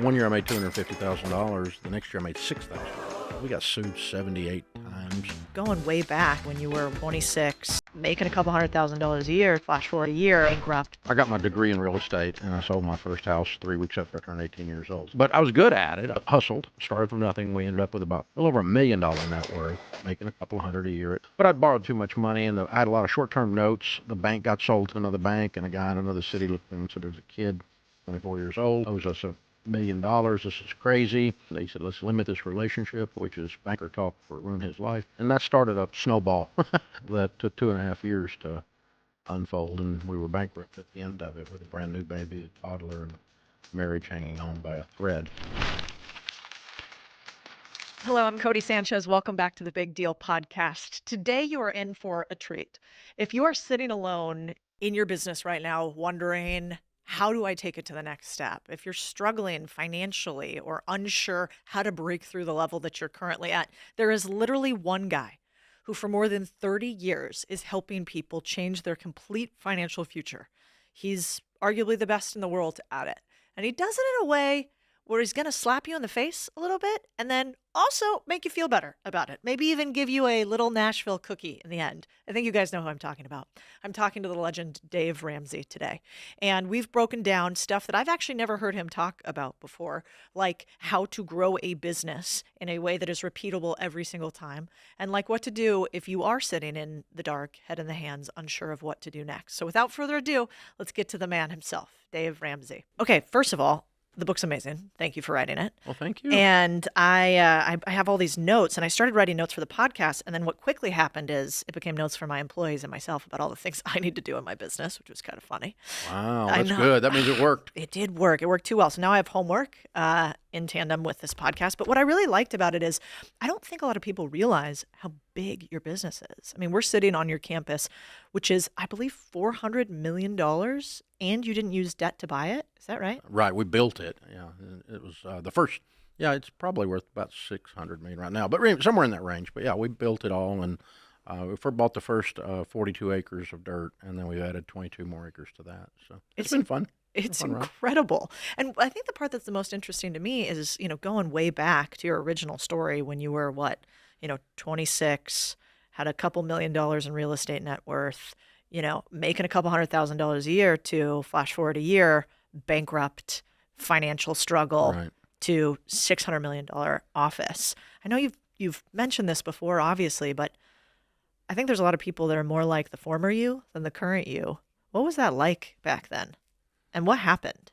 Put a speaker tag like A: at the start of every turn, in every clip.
A: One year I made $250,000. The next year I made $6,000. We got sued 78 times.
B: Going way back when you were 26, making a couple $100,000 a year, flash forward a year, bankrupt.
A: I got my degree in real estate, and I sold my first house 3 weeks after I turned 18 years old. But I was good at it. I hustled, started from nothing. We ended up with about a little over $1 million net worth, making a couple hundred a year. But I'd borrowed too much money, and I had a lot of short-term notes. The bank got sold to another bank, and a guy in another city looked at me and said, "There's a kid, 24 years old, owes us $1 million. This is crazy." They said, "Let's limit this relationship," which is banker talk for ruin his life. And that started a snowball that took 2.5 years to unfold, and we were bankrupt at the end of it with a brand new baby, a toddler, and a marriage hanging on by a thread.
B: Hello, I'm Codie Sanchez. Welcome back to the Big Deal podcast. Today you are in for a treat. If you are sitting alone in your business right now wondering, how do I take it to the next step? If you're struggling financially or unsure how to break through the level that you're currently at, there is literally one guy who for more than 30 years is helping people change their complete financial future. He's arguably the best in the world at it. And he does it in a way where he's going to slap you in the face a little bit and then also make you feel better about it. Maybe even give you a little Nashville cookie in the end. I think you guys know who I'm talking about. I'm talking to the legend Dave Ramsey today. And we've broken down stuff that I've actually never heard him talk about before, like how to grow a business in a way that is repeatable every single time, and like what to do if you are sitting in the dark, head in the hands, unsure of what to do next. So without further ado, let's get to the man himself, Dave Ramsey. Okay, first of all, the book's amazing. Thank you for writing it.
A: Well, thank you.
B: And I have all these notes, and I started writing notes for the podcast. And then what quickly happened is it became notes for my employees and myself about all the things I need to do in my business, which was kind of funny.
A: Wow, that's good. That means it worked.
B: It did work. It worked too well. So now I have homework in tandem with this podcast. But what I really liked about it is I don't think a lot of people realize how big your business is. I mean, we're sitting on your campus, which is, I believe, $400 million, and you didn't use debt to buy it. Is that right?
A: Right, we built it. Yeah, it was the first. Yeah, it's probably worth about $600 million right now, but somewhere in that range. But yeah, we built it all, and we bought the first 42 acres of dirt, and then we added 22 more acres to that. So it's been fun.
B: It's
A: fun,
B: incredible. Right? And I think the part that's the most interesting to me is, going way back to your original story when you were 26, had a couple $1 million in real estate net worth, making a couple $100,000 a year, to flash forward a year, bankrupt, financial struggle,
A: right,
B: to $600 million office. I know you've mentioned this before, obviously, but I think there's a lot of people that are more like the former you than the current you. What was that like back then? And what happened?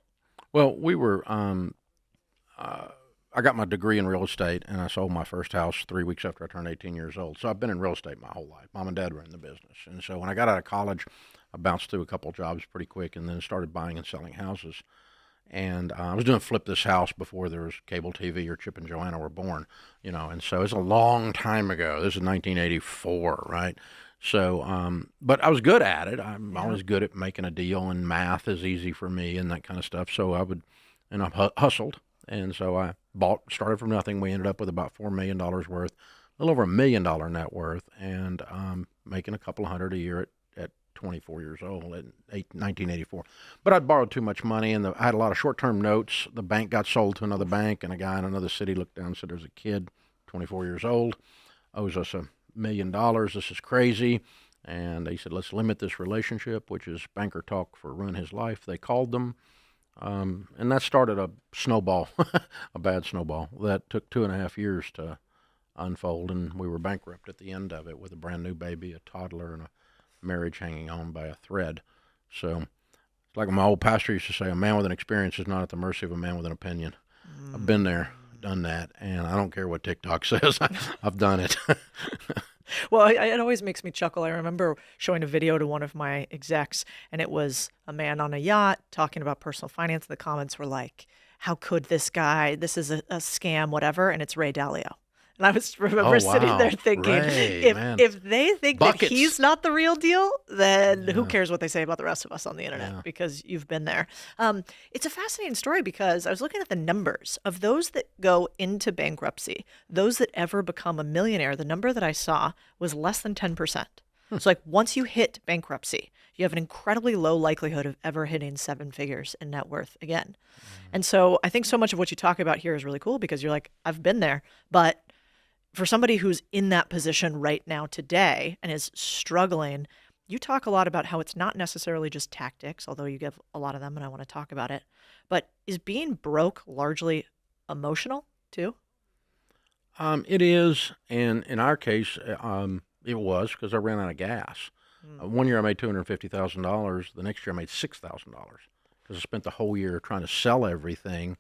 A: Well, we were, I got my degree in real estate, and I sold my first house 3 weeks after I turned 18 years old. So I've been in real estate my whole life. Mom and Dad were in the business. And so when I got out of college, I bounced through a couple jobs pretty quick and then started buying and selling houses. And I was doing Flip This House before there was cable TV or Chip and Joanna were born, and so it's a long time ago. This is 1984, right? So, but I was good at it. I'm always good at making a deal, and math is easy for me and that kind of stuff. So I hustled. And so I started from nothing. We ended up with about $4 million worth, a little over $1 million net worth, and making a couple hundred a year at 24 years old in 1984. But I'd borrowed too much money, and I had a lot of short-term notes. The bank got sold to another bank, and a guy in another city looked down and said, "There's a kid, 24 years old, owes us $1 million. This is crazy." And he said, "Let's limit this relationship," which is banker talk for ruin his life. They called them. And that started a snowball, a bad snowball that took 2.5 years to unfold, and we were bankrupt at the end of it with a brand new baby, a toddler, and a marriage hanging on by a thread. So it's like my old pastor used to say, a man with an experience is not at the mercy of a man with an opinion. I've been there, done that, and I don't care what TikTok says. I've done it.
B: Well, it always makes me chuckle. I remember showing a video to one of my execs, and it was a man on a yacht talking about personal finance. The comments were like, "How could this guy? This is a scam, whatever." And it's Ray Dalio. And I remember sitting there thinking, if they think that he's not the real deal, then who cares what they say about the rest of us on the internet? Because you've been there. It's a fascinating story because I was looking at the numbers of those that go into bankruptcy, those that ever become a millionaire. The number that I saw was less than 10%. So like once you hit bankruptcy, you have an incredibly low likelihood of ever hitting seven figures in net worth again. And so I think so much of what you talk about here is really cool because you're like, I've been there. But for somebody who's in that position right now today and is struggling, you talk a lot about how it's not necessarily just tactics, although you give a lot of them and I want to talk about it. But is being broke largely emotional too?
A: It is, and in our case, it was because I ran out of gas.
B: Mm.
A: One year I made $250,000. The next year I made $6,000 because I spent the whole year trying to sell everything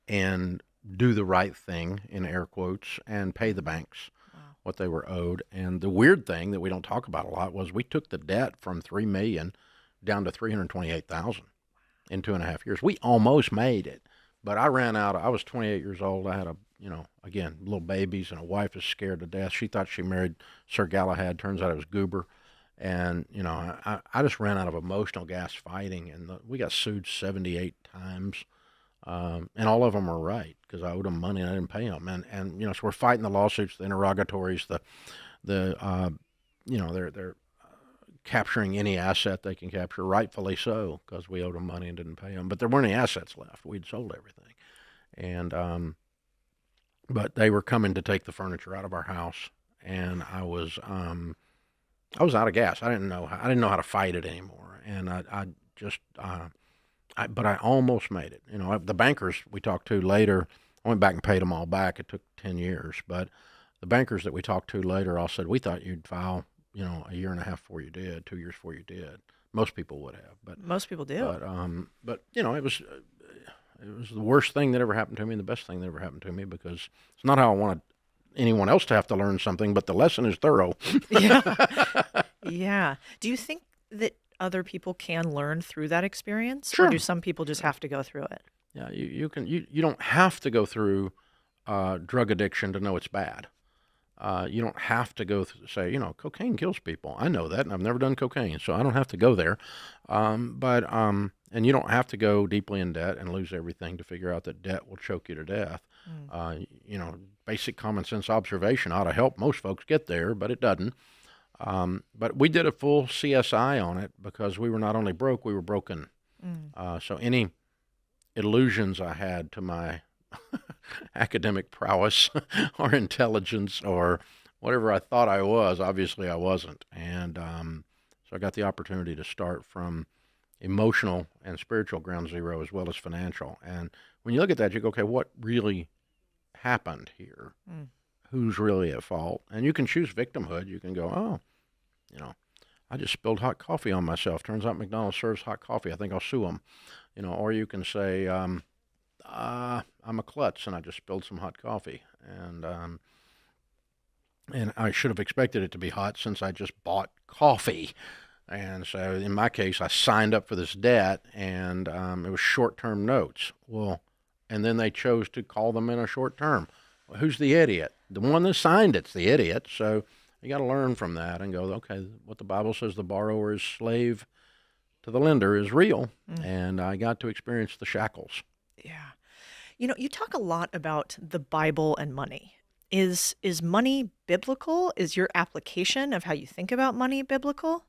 A: and do the right thing, in air quotes, and pay the banks
B: Wow.
A: what they were owed. And the weird thing that we don't talk about a lot was we took the debt from $3 million down to $328,000 in 2.5 years. We almost made it, but I ran out. I was 28 years old. I had again, little babies, and a wife is scared to death. She thought she married Sir Galahad. Turns out it was Goober. And, I just ran out of emotional gas fighting, and we got sued 78 times. And all of them were right because I owed them money and I didn't pay them. And so we're fighting the lawsuits, the interrogatories, they're capturing any asset they can capture, rightfully so, because we owed them money and didn't pay them. But there weren't any assets left. We'd sold everything. And, but they were coming to take the furniture out of our house, and I was out of gas. I didn't know how to fight it anymore. And but I almost made it. The bankers we talked to later, I went back and paid them all back. It took 10 years, but the bankers that we talked to later all said, we thought you'd file, a year and a half before you did, 2 years before you did. Most people would have, but
B: Most people do.
A: but it was the worst thing that ever happened to me and the best thing that ever happened to me because it's not how I wanted anyone else to have to learn something, but the lesson is thorough.
B: Yeah. Yeah. Do you think that other people can learn through that experience?
A: Sure.
B: Or do some people just have to go through it?
A: Yeah, you don't have to go through drug addiction to know it's bad. You don't have to go say, cocaine kills people. I know that, and I've never done cocaine, so I don't have to go there. And you don't have to go deeply in debt and lose everything to figure out that debt will choke you to death. Basic common sense observation ought to help most folks get there, but it doesn't. But we did a full CSI on it because we were not only broke, we were broken. So any illusions I had to my academic prowess or intelligence or whatever I thought I was, obviously I wasn't. And so I got the opportunity to start from emotional and spiritual ground zero as well as financial. And when you look at that, you go, okay, what really happened here? Who's really at fault? And you can choose victimhood. You can go, oh, I just spilled hot coffee on myself. Turns out McDonald's serves hot coffee. I think I'll sue them. Or you can say, I'm a klutz and I just spilled some hot coffee. And I should have expected it to be hot since I just bought coffee. And so in my case, I signed up for this debt and it was short-term notes. Well, and then they chose to call them in a short term. Well, who's the idiot? The one that signed it's the idiot. So you got to learn from that and go, okay, what the Bible says, the borrower is slave to the lender is real. And I got to experience the shackles.
B: Yeah. You talk a lot about the Bible and money. Is money biblical? Is your application of how you think about money biblical?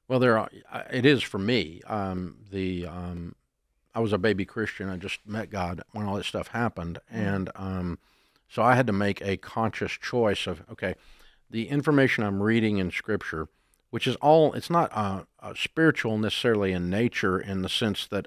A: Well, it is for me. I was a baby Christian. I just met God when all this stuff happened. And so I had to make a conscious choice of, okay, the information I'm reading in Scripture, which is it's not spiritual necessarily in nature in the sense that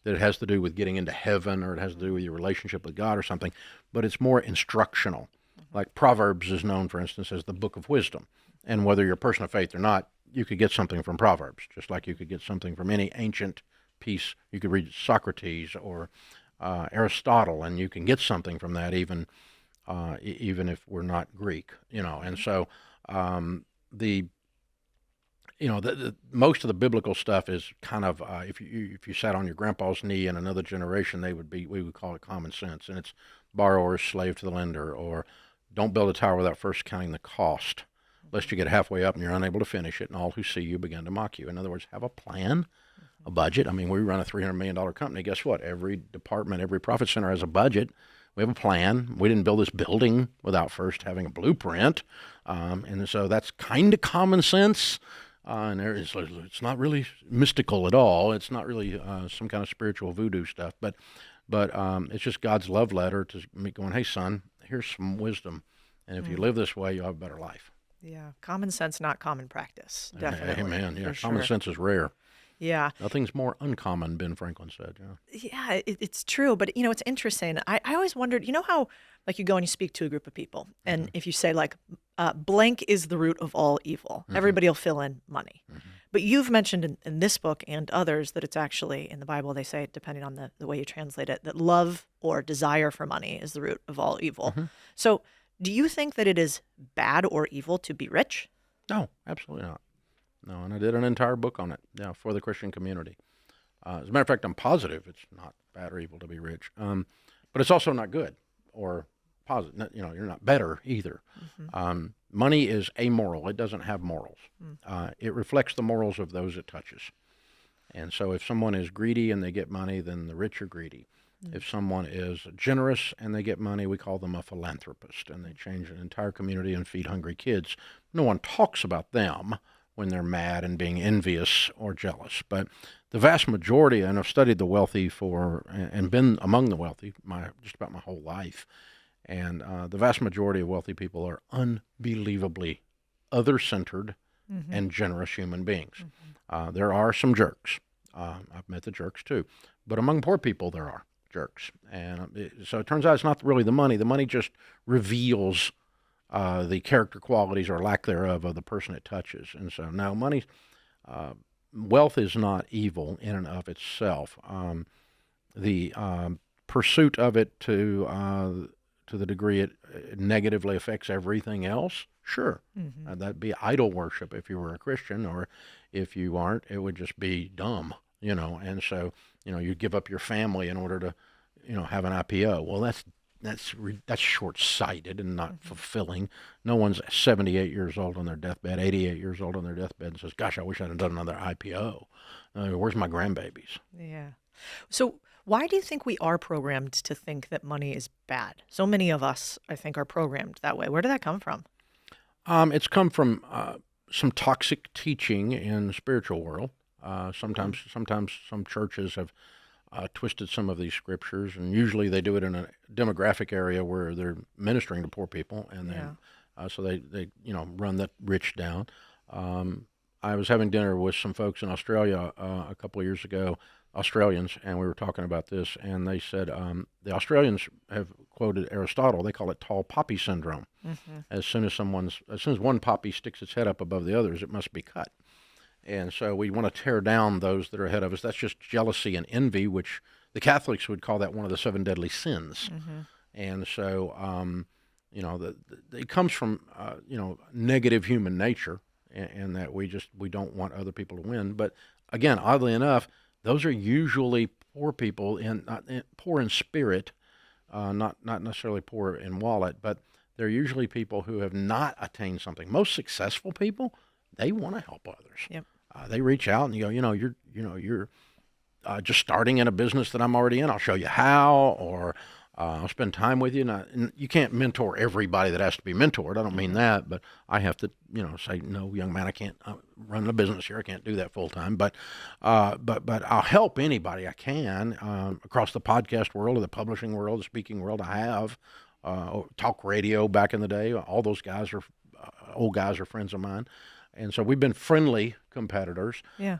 A: that it has to do with getting into heaven or it has to do with your relationship with God or something, but it's more instructional. Like Proverbs is known, for instance, as the book of wisdom. And whether you're a person of faith or not, you could get something from Proverbs, just like you could get something from any ancient piece. You could read Socrates or Aristotle, and you can get something from that, even if we're not Greek, And so the most of the biblical stuff is kind of if you sat on your grandpa's knee in another generation, we would call it common sense, and it's borrower slave to the lender, or don't build a tower without first counting the cost, lest you get halfway up and you're unable to finish it, and all who see you begin to mock you. In other words, have a plan, a budget. I mean, we run a $300 million company. Guess what? Every department, every profit center has a budget. We have a plan. We didn't build this building without first having a blueprint. And so that's kind of common sense. And it's not really mystical at all. It's not really some kind of spiritual voodoo stuff. But it's just God's love letter to me going, hey, son, here's some wisdom. And if you live this way, you'll have a better life.
B: Yeah. Common sense, not common practice. Definitely.
A: Amen. Yeah.
B: For
A: Common
B: sure.
A: sense is rare.
B: Yeah.
A: Nothing's more uncommon, Ben Franklin said. Yeah.
B: Yeah, it's true. But, it's interesting. I always wondered, how, like, you go and you speak to a group of people, and if you say, like, blank is the root of all evil, everybody will fill in money. But you've mentioned in this book and others that it's actually, in the Bible, they say, depending on the way you translate it, that love or desire for money is the root of all evil. So do you think that it is bad or evil to be rich?
A: No, absolutely not. No, and I did an entire book on it, for the Christian community. As a matter of fact, I'm positive it's not bad or evil to be rich, but it's also not good or positive. You're not better either. Money is amoral; it doesn't have morals. It reflects the morals of those it touches. And so, if someone is greedy and they get money, then the rich are greedy. If someone is generous and they get money, we call them a philanthropist, and they change an entire community and feed hungry kids. No one talks about them when they're mad and being envious or jealous. But the vast majority, and I've studied the wealthy and been among the wealthy just about my whole life, and the vast majority of wealthy people are unbelievably other-centered and generous human beings. There are some jerks. I've met the jerks too. But among poor people, there are jerks. And so it turns out it's not really the money. The money just reveals the character qualities or lack thereof of the person it touches. And so now wealth is not evil in and of itself. The pursuit of it to the degree it negatively affects everything else, sure. That'd be idol worship if you were a Christian, or if you aren't, it would just be dumb, And so, you give up your family in order to, have an IPO. Well, that's short-sighted and not fulfilling. No one's 78 years old on their deathbed, 88 years old on their deathbed, and says, gosh, I wish I'd done another IPO. Where's my grandbabies?
B: Yeah. So why do you think we are programmed to think that money is bad? So many of us, I think, are programmed that way. Where did that come from?
A: It's come from some toxic teaching in the spiritual world. Sometimes some churches have twisted some of these scriptures, and usually they do it in a demographic area where they're ministering to poor people, and then so they run the rich down. I was having dinner with some folks in Australia a couple of years ago, Australians, and we were talking about this, and they said the Australians have quoted Aristotle. They call it tall poppy syndrome. As soon as one poppy sticks its head up above the others, it must be cut. And so we want to tear down those that are ahead of us. That's just jealousy and envy, which the Catholics would call that one of the 7 deadly sins. And so, it comes from, negative human nature, and that we don't want other people to win. But again, oddly enough, those are usually poor people, poor in spirit, not necessarily poor in wallet, but they're usually people who have not attained something. Most successful people, they want to help others.
B: Yep.
A: They reach out and you're just starting in a business that I'm already in. I'll show you how, or I'll spend time with you. And you can't mentor everybody that has to be mentored. I don't mean that, but I have to, say, no, young man, I can't run a business here. I can't do that full time. But I'll help anybody I can across the podcast world, or the publishing world, the speaking world. I have talk radio back in the day. All those guys are old guys are friends of mine. And so we've been friendly competitors.
B: Yeah.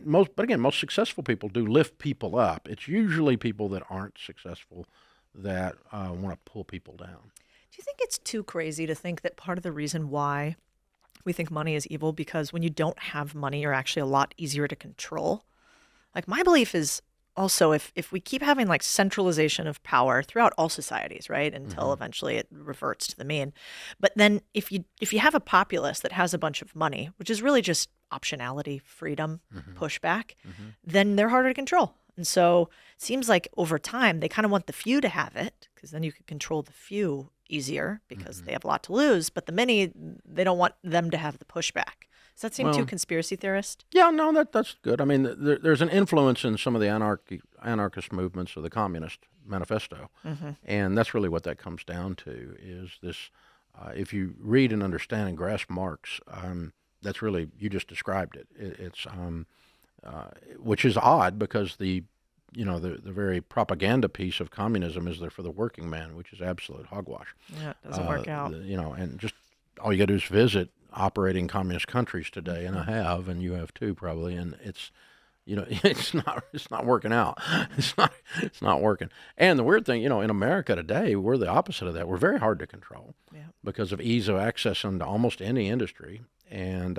A: Most successful people do lift people up. It's usually people that aren't successful that want to pull people down.
B: Do you think it's too crazy to think that part of the reason why we think money is evil, because when you don't have money, you're actually a lot easier to control? Like, my belief is also, if we keep having like centralization of power throughout all societies, right, until eventually it reverts to the mean. But then if you have a populace that has a bunch of money, which is really just optionality, freedom, pushback, then they're harder to control. And so it seems like over time, they kind of want the few to have it, because then you could control the few easier because they have a lot to lose. But the many, they don't want them to have the pushback. Does that seem too conspiracy theorist?
A: Yeah, no, that's good. I mean, there's an influence in some of the anarchist movements, or the communist manifesto.
B: Mm-hmm.
A: And that's really what that comes down to is this, if you read and understand and grasp Marx, that's really, you just described it. It's which is odd because the very propaganda piece of communism is there for the working man, which is absolute hogwash.
B: Yeah, it doesn't work out.
A: And just all you got to do is visit operating communist countries today, and I have, and you have too probably, and it's, it's not working out. It's not working. And the weird thing, in America today, we're the opposite of that. We're very hard to control because of ease of access into almost any industry. And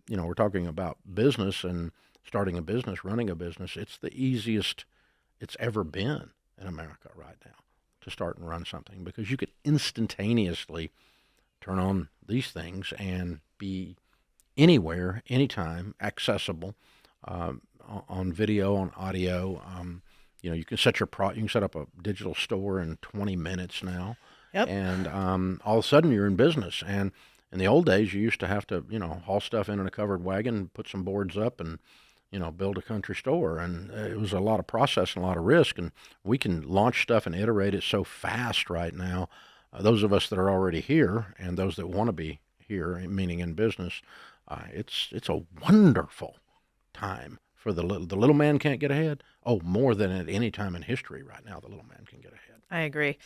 A: we're talking about business and starting a business, running a business. It's the easiest it's ever been in America right now to start and run something because you could instantaneously turn on these things and be anywhere, anytime, accessible, on video, on audio. You can set you can set up a digital store in 20 minutes now.
B: Yep.
A: And all of a sudden you're in business. And in the old days, you used to have to, haul stuff in a covered wagon, put some boards up, and build a country store. And it was a lot of process and a lot of risk. And we can launch stuff and iterate it so fast right now. Those of us that are already here and those that want to be here, meaning in business, it's a wonderful time for the little man can't get ahead. Oh, more than at any time in history right now, the little man can get ahead.
B: I agree.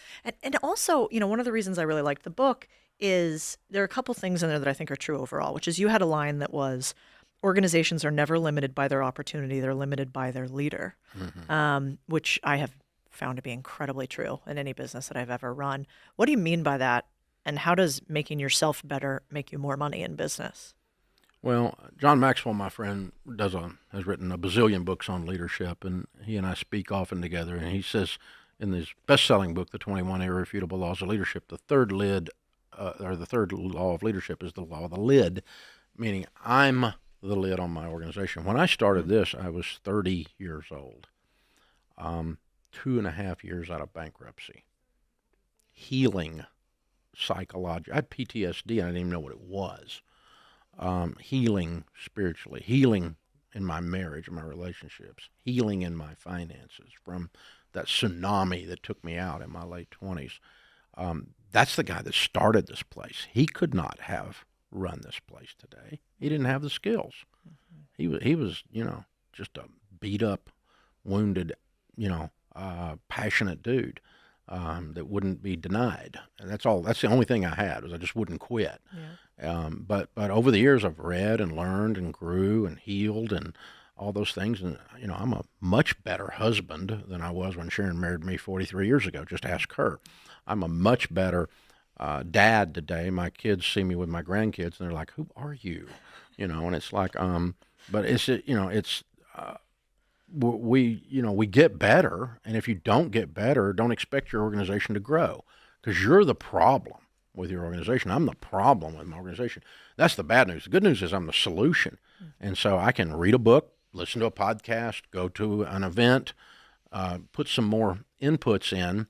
B: And also, one of the reasons I really liked the book is there are a couple things in there that I think are true overall, which is you had a line that was, organizations are never limited by their opportunity, they're limited by their leader, which I have found to be incredibly true in any business that I've ever run. What do you mean by that? And how does making yourself better make you more money in business?
A: Well, John Maxwell, my friend, has written a bazillion books on leadership, and he and I speak often together. And he says in his best-selling book, The 21 Irrefutable Laws of Leadership, the third law of leadership is the law of the lid, meaning I'm the lid on my organization. When I started this, I was 30 years old, 2.5 years out of bankruptcy, healing psychologically. I had PTSD, and I didn't even know what it was. Healing spiritually, healing in my marriage and my relationships, healing in my finances from that tsunami that took me out in my late 20s. That's the guy that started this place. He could not have run this place today. He didn't have the skills. He was, just a beat up, wounded, passionate dude that wouldn't be denied. And that's all. That's the only thing I had was I just wouldn't quit. Yeah. But over the years, I've read and learned and grew and healed and all those things. And, I'm a much better husband than I was when Sharon married me 43 years ago. Just ask her. I'm a much better dad today. My kids see me with my grandkids, and they're like, "Who are you?" And it's like, but it's, we get better. And if you don't get better, don't expect your organization to grow because you're the problem with your organization. I'm the problem with my organization. That's the bad news. The good news is I'm the solution. And so I can read a book, listen to a podcast, go to an event, put some more inputs in,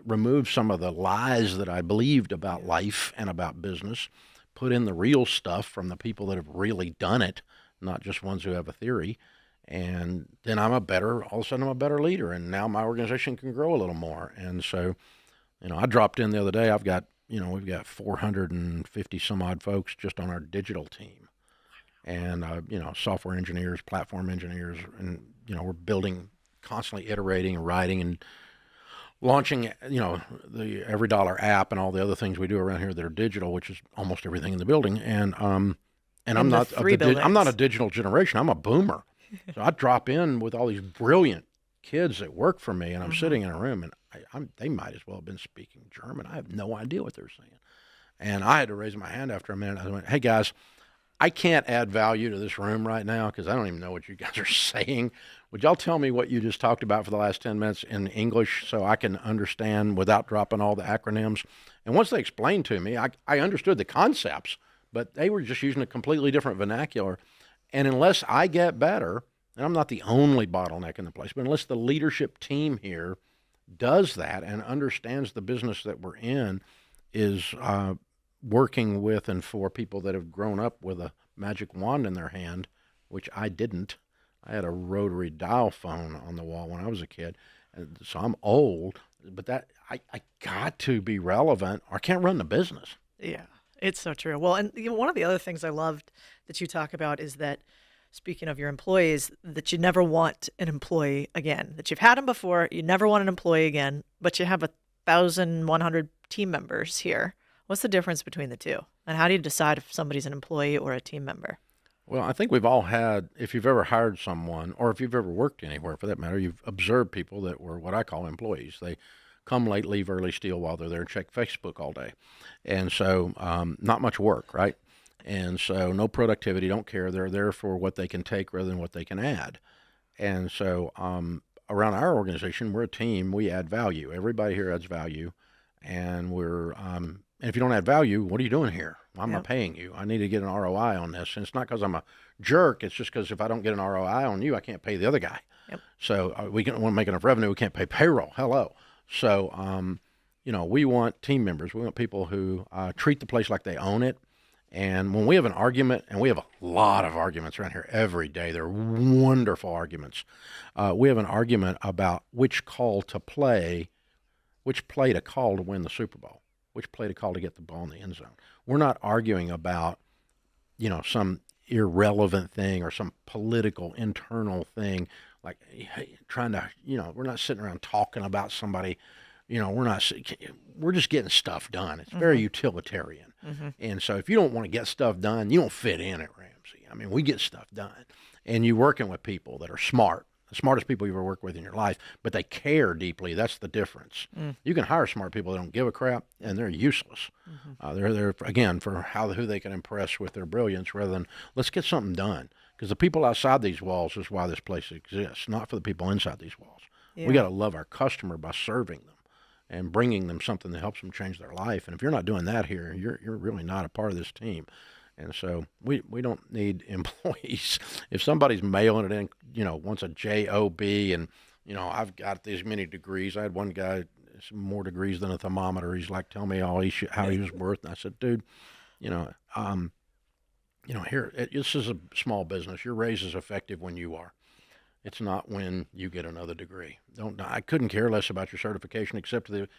A: remove some of the lies that I believed about life and about business, put in the real stuff from the people that have really done it, not just ones who have a theory. And then all of a sudden I'm a better leader. And now my organization can grow a little more. And so, I dropped in the other day. I've got, we've got 450 some odd folks just on our digital team. And, software engineers, platform engineers, and, we're building, constantly iterating and writing and launching, the Every Dollar app and all the other things we do around here that are digital, which is almost everything in the building. And I'm not a digital generation. I'm a boomer. So I drop in with all these brilliant kids that work for me, and I'm sitting in a room, and they might as well have been speaking German. I have no idea what they're saying. And I had to raise my hand after a minute. I went, "Hey, guys, I can't add value to this room right now because I don't even know what you guys are saying. Would y'all tell me what you just talked about for the last 10 minutes in English so I can understand without dropping all the acronyms?" And once they explained to me, I understood the concepts, but they were just using a completely different vernacular. And unless I get better, and I'm not the only bottleneck in the place, but unless the leadership team here does that and understands the business that we're in, is working with and for people that have grown up with a magic wand in their hand, which I didn't. I had a rotary dial phone on the wall when I was a kid. And so I'm old, but I got to be relevant or I can't run the business.
B: Yeah, it's so true. Well, and one of the other things I loved that you talk about is that, speaking of your employees, that you never want an employee again, that you've had them before, you never want an employee again, but you have 1,100 team members here. What's the difference between the two? And how do you decide if somebody's an employee or a team member?
A: Well, I think we've all had, if you've ever hired someone, or if you've ever worked anywhere for that matter, you've observed people that were what I call employees. They come late, leave early, steal while they're there, and check Facebook all day. And so, not much work, right? And so, no productivity, don't care. They're there for what they can take rather than what they can add. And so, around our organization, we're a team. We add value. Everybody here adds value. And and if you don't add value, what are you doing here? Why am I
B: Yep.
A: paying you? I need to get an ROI on this. And it's not because I'm a jerk. It's just because if I don't get an ROI on you, I can't pay the other guy.
B: Yep.
A: So we want to make enough revenue. We can't pay payroll. Hello. So, we want team members. We want people who treat the place like they own it. And when we have an argument, and we have a lot of arguments around here every day, they're wonderful arguments. We have an argument about which play to call to win the Super Bowl, which play to call to get the ball in the end zone. We're not arguing about, some irrelevant thing or some political internal thing like trying to, we're not sitting around talking about somebody, we're just getting stuff done. It's very utilitarian. And so if you don't want to get stuff done, you don't fit in at Ramsey. I mean, we get stuff done. And you're working with people that are smart, the smartest people you've ever worked with in your life, but they care deeply. That's the difference. You can hire smart people that don't give a crap, and they're useless. They're there, again, for who they can impress with their brilliance rather than let's get something done. Because the people outside these walls is why this place exists, not for the people inside these walls.
B: Yeah.
A: We got to love our customer by serving them and bringing them something that helps them change their life. And if you're not doing that here, you're really not a part of this team. And so we don't need employees. If somebody's mailing it in, wants a job, and I've got these many degrees. I had one guy some more degrees than a thermometer. He's like, tell me how he was worth. And I said, dude, this is a small business. Your raise is effective when you are. It's not when you get another degree. I couldn't care less about your certification except it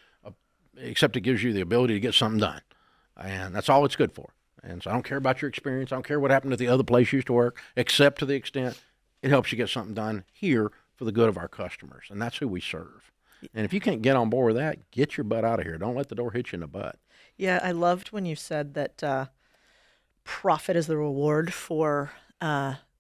A: gives you the ability to get something done, and that's all it's good for. And so I don't care about your experience. I don't care what happened at the other place you used to work, except to the extent it helps you get something done here for the good of our customers, and that's who we serve. And if you can't get on board with that, get your butt out of here. Don't let the door hit you in the butt.
B: Yeah, I loved when you said that profit is the reward for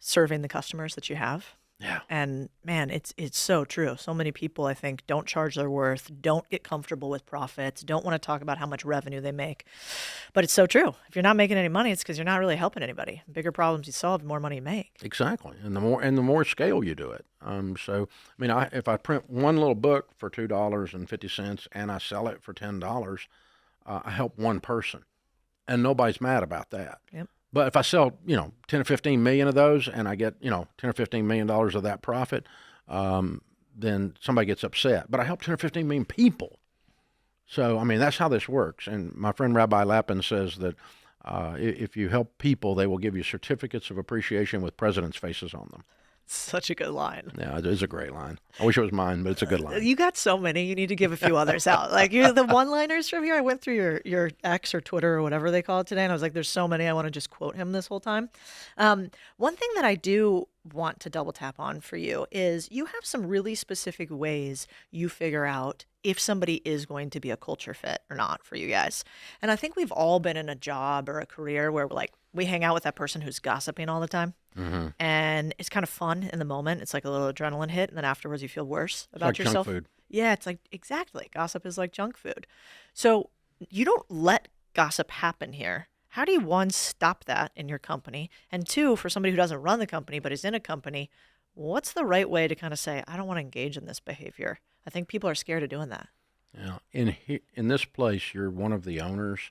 B: serving the customers that you have.
A: Yeah.
B: And man, it's so true. So many people, I think, don't charge their worth, don't get comfortable with profits, don't want to talk about how much revenue they make. But it's so true. If you're not making any money, it's because you're not really helping anybody. Bigger problems you solve, the more money you make.
A: Exactly, and the more scale you do it. If I print one little book for $2.50 and I sell it for $10, I help one person, and nobody's mad about that.
B: Yep.
A: But if I sell, 10 or 15 million of those and I get, 10 or 15 million dollars of that profit, then somebody gets upset. But I help 10 or 15 million people. So, that's how this works. And my friend Rabbi Lapin says that if you help people, they will give you certificates of appreciation with presidents' faces on them.
B: Such a good line.
A: Yeah, it is a great line. I wish it was mine, but it's a good line.
B: You got so many. You need to give a few others out. Like you're the one-liners from here. I went through your X or Twitter or whatever they call it today, and I was like, "There's so many. I want to just quote him this whole time." One thing that I do want to double tap on for you is you have some really specific ways you figure out if somebody is going to be a culture fit or not for you guys. And I think we've all been in a job or a career where we hang out with that person who's gossiping all the time.
A: Mm-hmm.
B: And it's kind of fun in the moment. It's like a little adrenaline hit, and then afterwards you feel worse about
A: like
B: yourself.
A: junk food.
B: Yeah, it's like exactly. Gossip is like junk food. So you don't let gossip happen here. How do you, one, stop that in your company? And two, for somebody who doesn't run the company but is in a company, what's the right way to kind of say, I don't want to engage in this behavior? I think people are scared of doing that.
A: Yeah. In this place, you're one of the owners,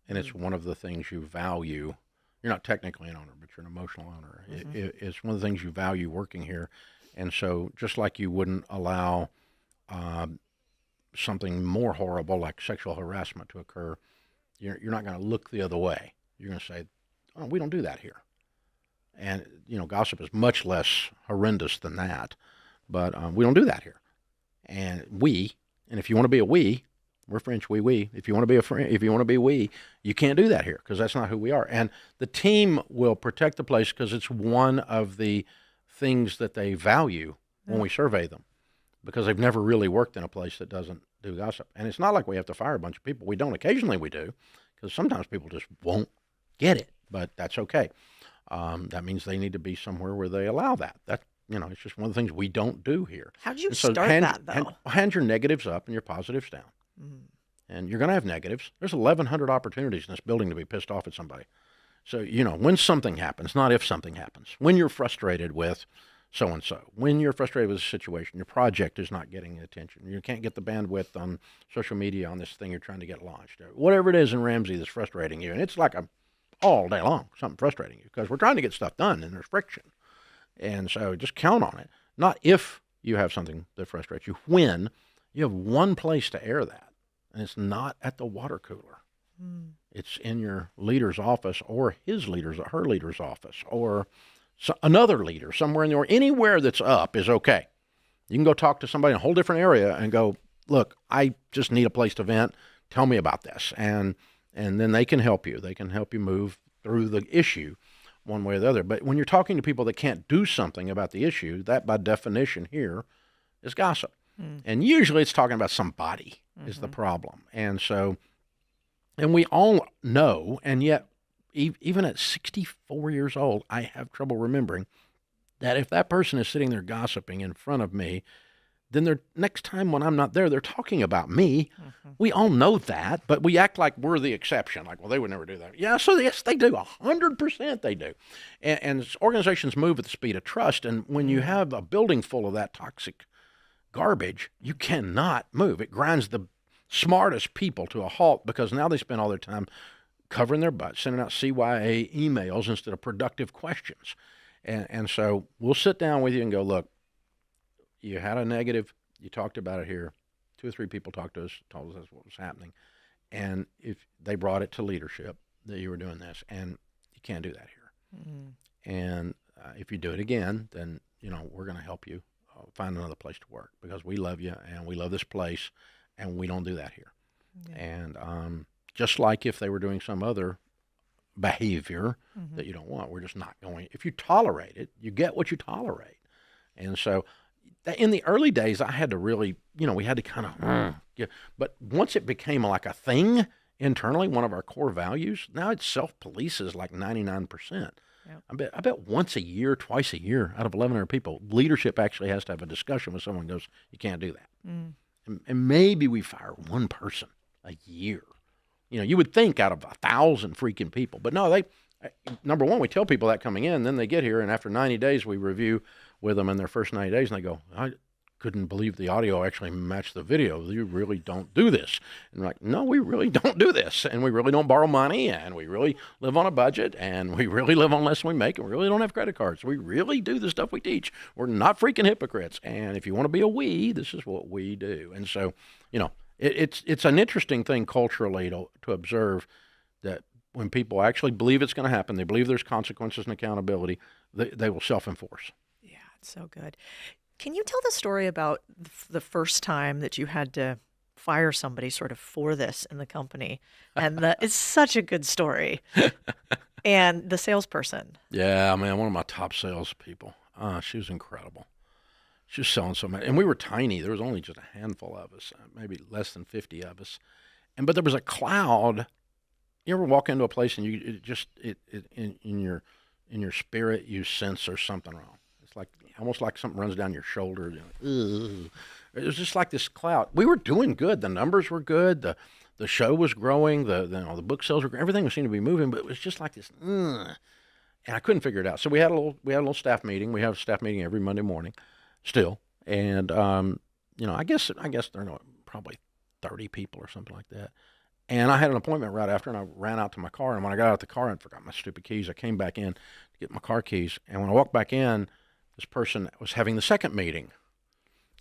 A: and it's one of the things you value. You're not technically an owner, but you're an emotional owner. It's one of the things you value working here. And so just like you wouldn't allow something more horrible like sexual harassment to occur, you're not going to look the other way. You're going to say, oh, we don't do that here. And, gossip is much less horrendous than that, but we don't do that here. And if you want to be a we, we're French, we. If you want to be we, you can't do that here because that's not who we are. And the team will protect the place because it's one of the things that they value when we survey them, because they've never really worked in a place that doesn't do gossip. And it's not like we have to fire a bunch of people. We don't. Occasionally we do, because sometimes people just won't get it, but that's okay. That means they need to be somewhere where they allow that. It's just one of the things we don't do here.
B: How did you start that, though?
A: Hand your negatives up and your positives down. Mm. And you're going to have negatives. There's 1,100 opportunities in this building to be pissed off at somebody. So, when something happens, not if something happens, when you're frustrated with so-and-so, when you're frustrated with a situation, your project is not getting attention, you can't get the bandwidth on social media on this thing you're trying to get launched, whatever it is in Ramsey that's frustrating you, and it's like all day long, something frustrating you, because we're trying to get stuff done and there's friction. And so just count on it. Not if you have something that frustrates you, when you have one place to air that, and it's not at the water cooler. It's in your leader's office or her leader's office, or another leader somewhere in there. Anywhere that's up is okay. You can go talk to somebody in a whole different area and go, look, I just need a place to vent. Tell me about this. And then they can help you. They can help you move through the issue one way or the other. But when you're talking to people that can't do something about the issue, that by definition here is gossip. And usually it's talking about somebody is the problem. And so, and we all know, and yet even at 64 years old, I have trouble remembering that if that person is sitting there gossiping in front of me, then next time when I'm not there, they're talking about me. We all know that, but we act like we're the exception. Like, well, they would never do that. Yeah, so yes, they do. 100% they do. And organizations move at the speed of trust. And when you have a building full of that toxic garbage, you cannot move. It grinds the smartest people to a halt, because now they spend all their time covering their butts, sending out CYA emails instead of productive questions. And so we'll sit down with you and go, look, you had a negative, you talked about it here. 2 or 3 people talked to us, told us what was happening. And if they brought it to leadership that you were doing this, and you can't do that here. And if you do it again, then, we're going to help you find another place to work, because we love you and we love this place, and we don't do that here. And just like if they were doing some other behavior that you don't want, we're just not going. If you tolerate it, you get what you tolerate. And so in the early days, I had to really, we had to kind of, but once it became like a thing internally, one of our core values, now it self-polices like 99%. Yep. I bet once a year, twice a year, out of 1,100 people, leadership actually has to have a discussion with someone who goes, you can't do that. And maybe we fire one person a year. You would think out of 1,000 freaking people, but no, number one, we tell people that coming in, then they get here, and after 90 days, we review with them in their first 90 days, and they go, I couldn't believe the audio actually matched the video. You really don't do this. And we're like, no, we really don't do this, and we really don't borrow money, and we really live on a budget, and we really live on less than we make, and we really don't have credit cards. We really do the stuff we teach. We're not freaking hypocrites, and if you want to be a we, this is what we do. And so, it's an interesting thing culturally to observe that when people actually believe it's going to happen, they believe there's consequences and accountability, they will self-enforce.
B: Yeah, it's so good. Can you tell the story about the first time that you had to fire somebody sort of for this in the company? And it's such a good story. And the salesperson.
A: Yeah, man, one of my top salespeople. She was incredible. She was selling so much. And we were tiny. There was only just a handful of us, maybe less than 50 of us. But there was a cloud. You ever walk into a place and in your spirit you sense there's something wrong? It's like almost like something runs down your shoulder. It was just like this cloud. We were doing good. The numbers were good. The show was growing. The book sales were growing. Everything seemed to be moving, but it was just like this. And I couldn't figure it out. So we had a little staff meeting. We have a staff meeting every Monday morning, still. And I guess there are probably 30 people or something like that. And I had an appointment right after, and I ran out to my car. And when I got out the car, I forgot my stupid keys. I came back in to get my car keys. And when I walked back in, this person was having the second meeting.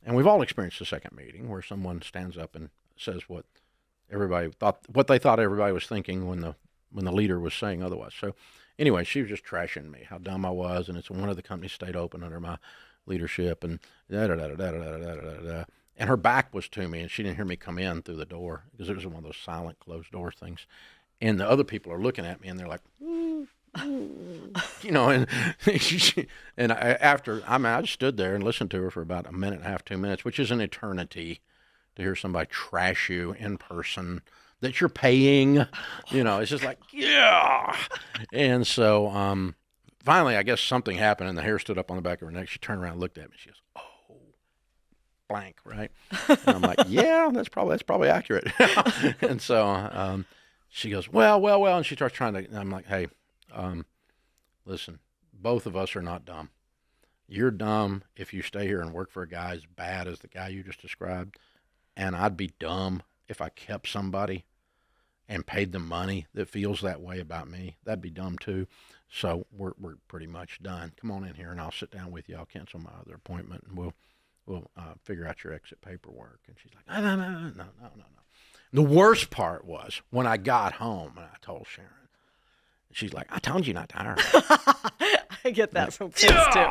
A: And we've all experienced the second meeting where someone stands up and says what they thought everybody was thinking when the leader was saying otherwise. So anyway, she was just trashing me, how dumb I was, and it's one of the companies stayed open under my leadership, and da-da-da-da-da-da-da-da-da. and her back was to me, and she didn't hear me come in through the door because it was one of those silent closed door things. And the other people are looking at me, and they're like, and I just stood there and listened to her for about a minute and a half, 2 minutes, which is an eternity to hear somebody trash you in person that you're paying. It's just like, yeah. And so finally, I guess something happened, and the hair stood up on the back of her neck. She turned around and looked at me. She goes, oh, blank, right? And I'm like, yeah, that's probably accurate. And so she goes, well, and she starts trying to, and I'm like, hey, listen, both of us are not dumb. You're dumb if you stay here and work for a guy as bad as the guy you just described, and I'd be dumb if I kept somebody and paid them money that feels that way about me. That'd be dumb too. So we're pretty much done. Come on in here, and I'll sit down with you. I'll cancel my other appointment, and we'll figure out your exit paperwork. And she's like, no. The worst part was when I got home and I told Sharon. She's like, I told you not to hire her.
B: I get that from kids too.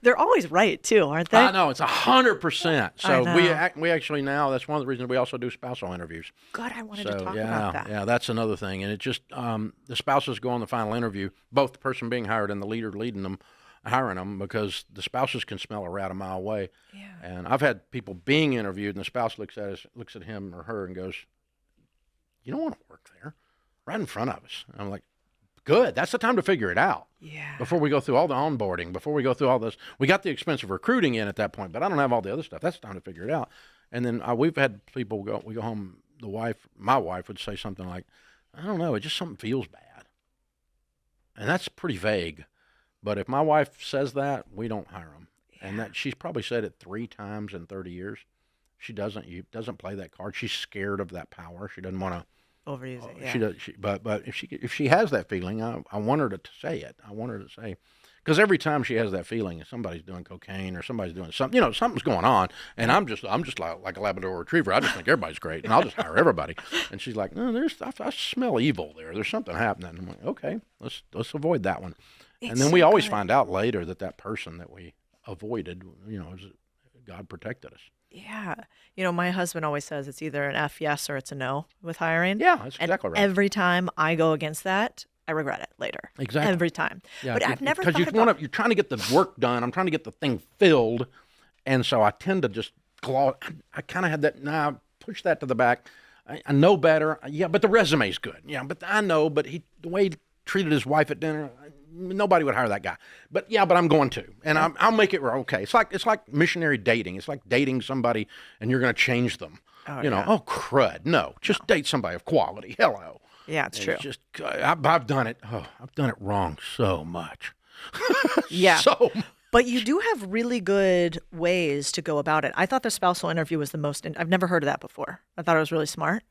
B: They're always right too, aren't they?
A: I know, it's 100%. So we actually now, that's one of the reasons we also do spousal interviews.
B: God, I wanted to talk about that.
A: Yeah, that's another thing. And it just, the spouses go on the final interview, both the person being hired and the leader leading them, hiring them, because the spouses can smell a rat a mile away.
B: Yeah.
A: And I've had people being interviewed, and the spouse looks at him or her and goes, you don't want to work there, right in front of us. And I'm like, good. That's the time to figure it out.
B: Yeah.
A: Before we go through all the onboarding, before we go through all this, we got the expensive recruiting in at that point, but I don't have all the other stuff. That's the time to figure it out. And then we've had people we go home. My wife would say something like, I don't know, it just something feels bad. And that's pretty vague. But if my wife says that, we don't hire them. Yeah. And that she's probably said it 3 times in 30 years. She doesn't play that card. She's scared of that power. She doesn't want to
B: overuse it. Yeah.
A: She does. But if she has that feeling, I want her to say it. I want her to say, because every time she has that feeling, somebody's doing cocaine or somebody's doing something. Something's going on, and I'm just like a Labrador Retriever. I just think everybody's great, and I'll just hire everybody. And she's like, no, I smell evil there. There's something happening. I'm like, okay, let's avoid that one. And then we always find out later that person that we avoided, God protected us.
B: Yeah. My husband always says it's either an F yes or it's a no with hiring.
A: Yeah, that's exactly right.
B: Every time I go against that, I regret it later.
A: Exactly.
B: Every time.
A: Yeah,
B: but I've never thought about...
A: you're trying to get the work done. I'm trying to get the thing filled. And so I tend to just I kind of had that, push that to the back. I know better. Yeah, but the resume's good. Yeah, but I know, but the way he treated his wife at dinner, nobody would hire that guy. But I'm going to, and I'll make it okay. It's like missionary dating. It's like dating somebody and you're going to change them. Oh crud! No, just date somebody of quality. Hello.
B: Yeah, it's true.
A: It's just I've done it. Oh, I've done it wrong so much.
B: Yeah. But you do have really good ways to go about it. I thought the spousal interview was the most. I've never heard of that before. I thought it was really smart.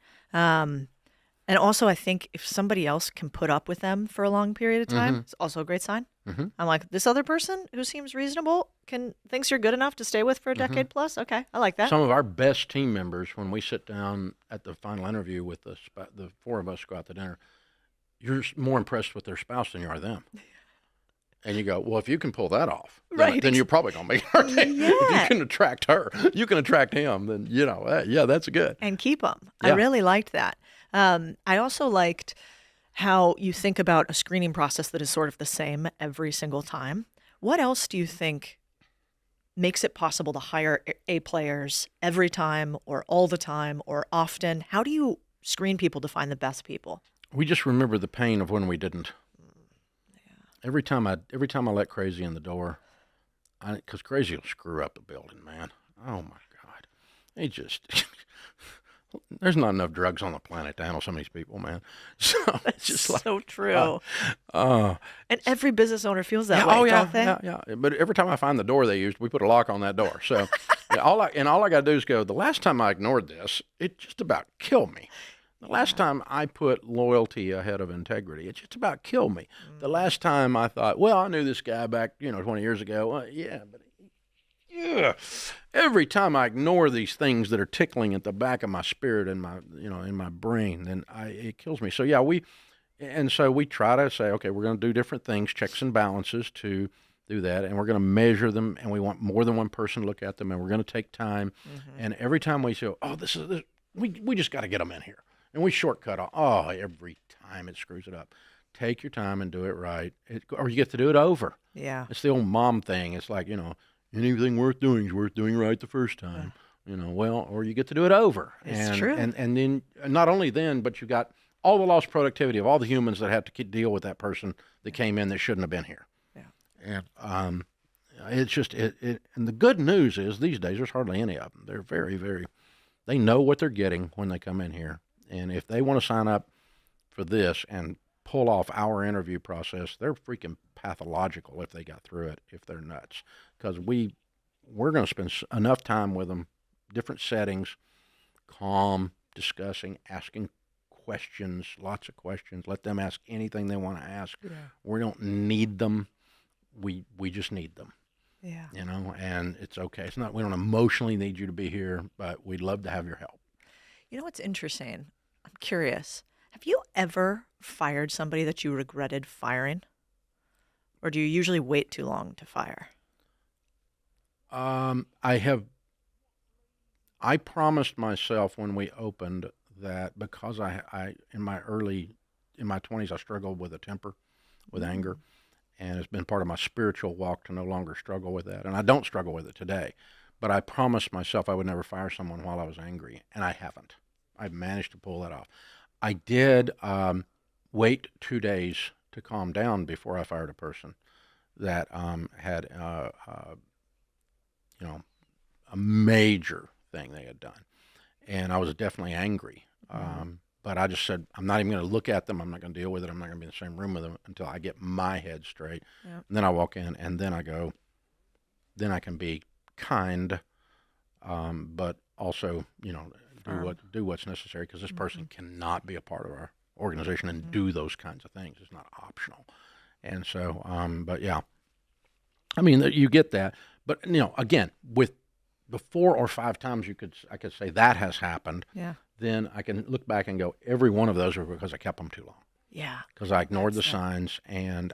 B: And also, I think if somebody else can put up with them for a long period of time, it's also a great sign. Mm-hmm. I'm like, this other person who seems reasonable thinks you're good enough to stay with for a decade plus. Okay, I like that.
A: Some of our best team members, when we sit down at the final interview with the 4 of us go out to dinner, you're more impressed with their spouse than you are them. And you go, well, if you can pull that off, then you're probably going to make her. Yeah. If you can attract her, you can attract him, then, that's good.
B: And keep them. Yeah. I really liked that. I also liked how you think about a screening process that is sort of the same every single time. What else do you think makes it possible to hire A players every time or all the time or often? How do you screen people to find the best people?
A: We just remember the pain of when we didn't. Yeah. Every time I let Crazy in the door, because Crazy will screw up the building, man. Oh my God. He just... There's not enough drugs on the planet to handle some of these people, man. So
B: it's just so true. And every business owner feels that way, don't they?
A: Yeah. But every time I find the door they used, we put a lock on that door. So all I got to do is go, the last time I ignored this, it just about killed me. The last time I put loyalty ahead of integrity, it just about killed me. The last time I thought, well, I knew this guy back, 20 years ago. Well, yeah, but every time I ignore these things that are tickling at the back of my spirit and my, in my brain, then it kills me. So we try to say, okay, we're going to do different things, checks and balances to do that, and we're going to measure them, and we want more than one person to look at them, and we're going to take time. And every time we say, oh, this we just got to get them in here, and we shortcut. Every time it screws it up. Take your time and do it right, or you get to do it over.
B: Yeah.
A: It's the old mom thing. It's like, anything worth doing is worth doing right the first time. Or you get to do it over.
B: It's true.
A: And then not only then, but you got all the lost productivity of all the humans that have to deal with that person that came in that shouldn't have been here.
B: Yeah.
A: And it's just and the good news is these days there's hardly any of them. They're very, very. They know what they're getting when they come in here, and if they want to sign up for this and pull off our interview process, they're freaking pathological if they got through it, if they're nuts, because we're going to spend enough time with them, different settings, calm, discussing, asking questions, lots of questions. Let them ask anything they want to ask.
B: Yeah.
A: We don't need them. We just need them.
B: Yeah.
A: And it's okay. It's not, we don't emotionally need you to be here, but we'd love to have your help.
B: What's interesting? I'm curious. Have you ever fired somebody that you regretted firing? Or do you usually wait too long to fire?
A: I have. I promised myself when we opened that because I in my 20s, I struggled with a temper, with anger, and it's been part of my spiritual walk to no longer struggle with that. And I don't struggle with it today, but I promised myself I would never fire someone while I was angry, and I haven't. I've managed to pull that off. I did wait 2 days to calm down before I fired a person that had, a major thing they had done. And I was definitely angry. But I just said, I'm not even going to look at them. I'm not going to deal with it. I'm not going to be in the same room with them until I get my head straight.
B: Yep.
A: And then I walk in, and then I go, then I can be kind, but also, do what's necessary, because this person cannot be a part of our organization and do those kinds of things. It's not optional. And so, but yeah, I mean, you get that. But, again, with the 4 or 5 times I could say that has happened,
B: Yeah.
A: then I can look back and go, every one of those were because I kept them too long.
B: Yeah.
A: Because I ignored the signs, and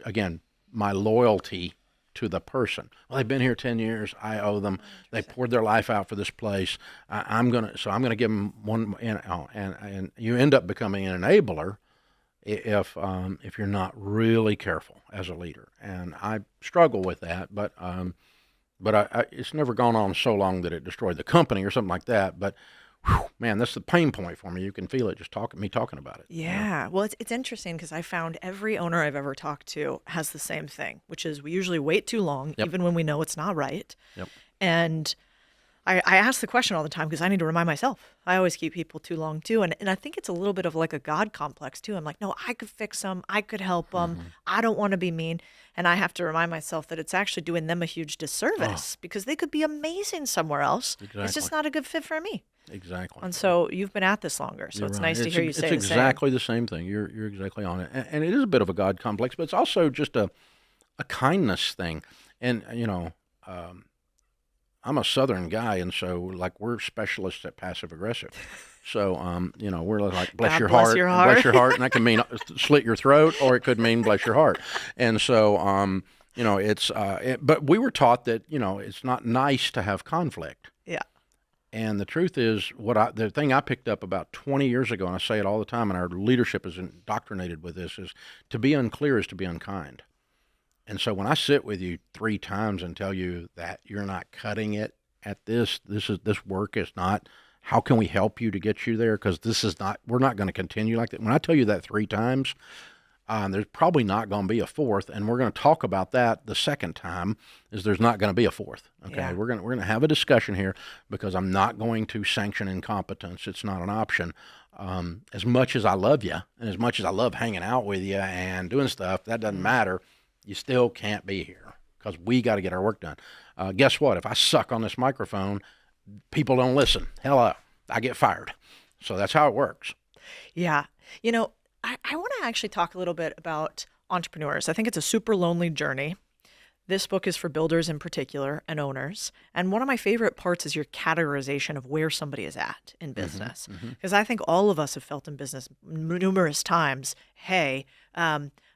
A: again, my loyalty to the person. Well, they've been here 10 years. I owe them. They poured their life out for this place. I'm gonna give them one. And you end up becoming an enabler if you're not really careful as a leader. And I struggle with that, but it's never gone on so long that it destroyed the company or something like that. But whew, man, that's the pain point for me. You can feel it just talking about it.
B: Yeah. Well, it's interesting because I found every owner I've ever talked to has the same thing, which is we usually wait too long,
A: Yep.
B: even when we know it's not right.
A: Yep.
B: And I ask the question all the time because I need to remind myself. I always keep people too long too. And I think it's a little bit of like a God complex too. I'm like, no, I could fix them. I could help them. I don't want to be mean. And I have to remind myself that it's actually doing them a huge disservice because they could be amazing somewhere else.
A: Exactly.
B: It's just not a good fit for me.
A: Exactly.
B: And so you've been at this longer. So
A: You're
B: it's
A: right.
B: nice to hear you say
A: it's
B: the
A: exactly the same thing. You're exactly on it, and it is a bit of a God complex, but it's also just a kindness thing. And I'm a Southern guy, and so like we're specialists at passive aggressive. So we're like bless
B: God
A: your
B: bless
A: heart,
B: your
A: bless
B: heart.
A: your heart, and that can mean slit your throat, or it could mean bless your heart. And so it's but we were taught that it's not nice to have conflict.
B: Yeah.
A: And the truth is, the thing I picked up about 20 years ago, and I say it all the time, and our leadership is indoctrinated with this, is to be unclear is to be unkind. And so when I sit with you 3 times and tell you that you're not cutting it at this work is not, how can we help you to get you there? Because we're not going to continue like that. When I tell you that 3 times, there's probably not going to be a 4th, and we're going to talk about that the second time. Is there's not going to be a 4th. Okay,
B: Yeah.
A: we're going to have a discussion here because I'm not going to sanction incompetence. It's not an option. As much as I love you, and as much as I love hanging out with you and doing stuff, that doesn't matter. You still can't be here because we got to get our work done. Guess what? If I suck on this microphone, people don't listen. Hello, I get fired. So that's how it works.
B: Yeah. I want to actually talk a little bit about entrepreneurs. I think it's a super lonely journey. This book is for builders in particular and owners. And one of my favorite parts is your categorization of where somebody is at in business. Because I think all of us have felt in business numerous times, hey,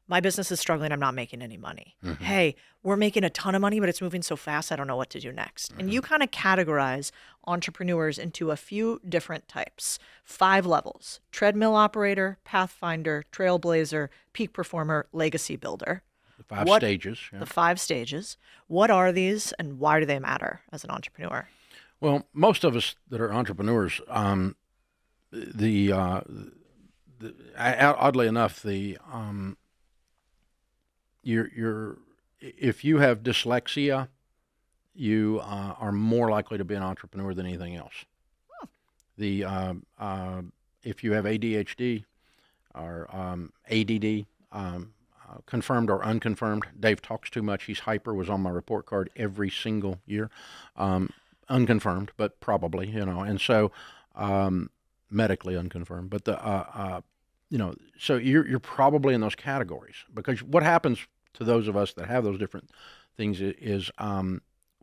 B: my business is struggling. I'm not making any money.
A: Mm-hmm.
B: Hey, we're making a ton of money, but it's moving so fast. I don't know what to do next. And you kind of categorize entrepreneurs into a few different types, 5 levels: treadmill operator, pathfinder, trailblazer, peak performer, legacy builder.
A: The 5
B: What
A: stages. Yeah.
B: the 5 stages. What are these and why do they matter as an entrepreneur?
A: Well, most of us that are entrepreneurs, oddly enough, if you have dyslexia, you are more likely to be an entrepreneur than anything else. The if you have ADHD or ADD, confirmed or unconfirmed, Dave talks too much. He's hyper. Was on my report card every single year. Unconfirmed, but probably, and so medically unconfirmed. But so you're probably in those categories, because what happens to those of us that have those different things is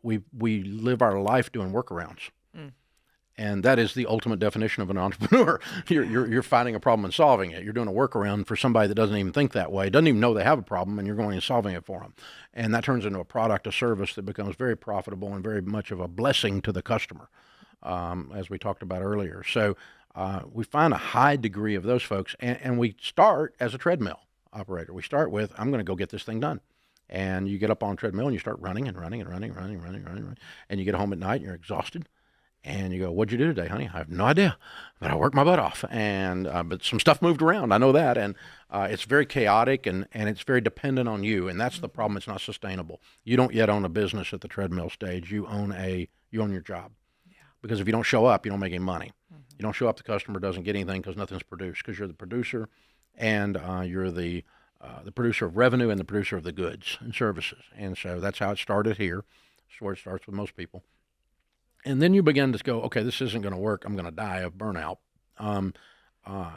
A: we live our life doing workarounds. And that is the ultimate definition of an entrepreneur. You're finding a problem and solving it. You're doing a workaround for somebody that doesn't even think that way, doesn't even know they have a problem, and you're going and solving it for them. And that turns into a product, a service that becomes very profitable and very much of a blessing to the customer, as we talked about earlier. So we find a high degree of those folks, and we start as a treadmill operator. We start with, I'm going to go get this thing done. And you get up on a treadmill and you start running and running and running, and you get home at night and you're exhausted. And you go, what'd you do today, honey? I have no idea, but I worked my butt off. And but some stuff moved around. I know that. And it's very chaotic, and it's very dependent on you. And that's the problem. It's not sustainable. You don't yet own a business at the treadmill stage. You own your job. Yeah. Because if you don't show up, you don't make any money. You don't show up, the customer doesn't get anything because nothing's produced, because you're the producer, and you're the producer of revenue and the producer of the goods and services. And so that's how it started here. That's where it starts with most people. And then you begin to go, okay, this isn't going to work. I'm going to die of burnout. I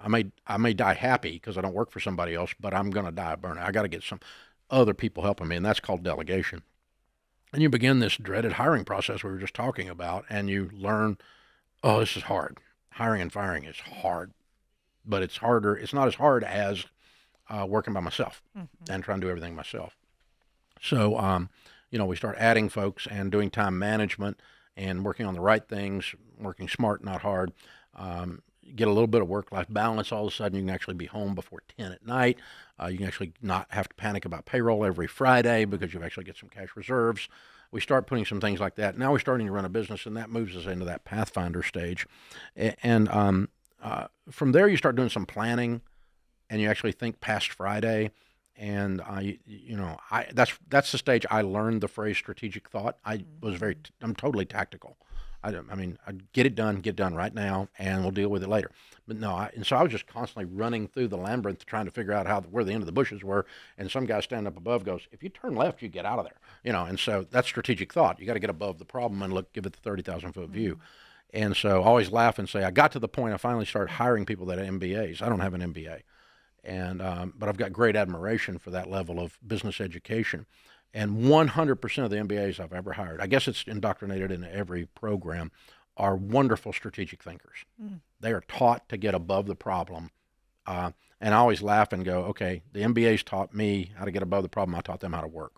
A: may die happy because I don't work for somebody else, but I'm going to die of burnout. I got to get some other people helping me, and that's called delegation. And you begin this dreaded hiring process we were just talking about, and you learn, oh, this is hard. Hiring and firing is hard, but it's harder. It's not as hard as working by myself and trying to do everything myself. So, we start adding folks and doing time management and working on the right things, working smart, not hard. Get a little bit of work-life balance. All of a sudden, you can actually be home before 10 at night. You can actually not have to panic about payroll every Friday because you actually get some cash reserves. We start putting some things like that. Now we're starting to run a business, and that moves us into that Pathfinder stage. And from there, you start doing some planning, and you actually think past Friday. And that's the stage I learned the phrase strategic thought. I'm totally tactical. I get it done right now, and we'll deal with it later. But no, so I was just constantly running through the labyrinth trying to figure out where the end of the bushes were. And some guy standing up above goes, if you turn left, you get out of there. And so that's strategic thought. You got to get above the problem and give it the 30,000-foot view. And so I always laugh and say, I got to the point I finally started hiring people that had MBAs. I don't have an MBA. And but I've got great admiration for that level of business education. And 100% of the MBAs I've ever hired, I guess it's indoctrinated into every program, are wonderful strategic thinkers. They are taught to get above the problem. And I always laugh and go, okay, the MBAs taught me how to get above the problem. I taught them how to work.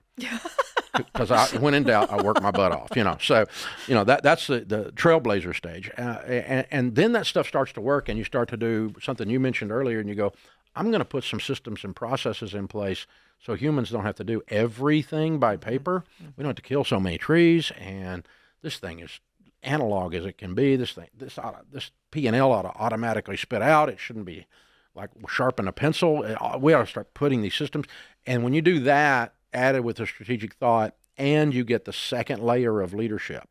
A: Because when in doubt, I work my butt off. So that's the trailblazer stage. And then that stuff starts to work, and you start to do something you mentioned earlier, and you go, I'm going to put some systems and processes in place so humans don't have to do everything by paper. We don't have to kill so many trees, and this thing is analog as it can be. This P&L ought to automatically spit out. It shouldn't be like sharpen a pencil. We ought to start putting these systems. And when you do that, added with a strategic thought, and you get the second layer of leadership.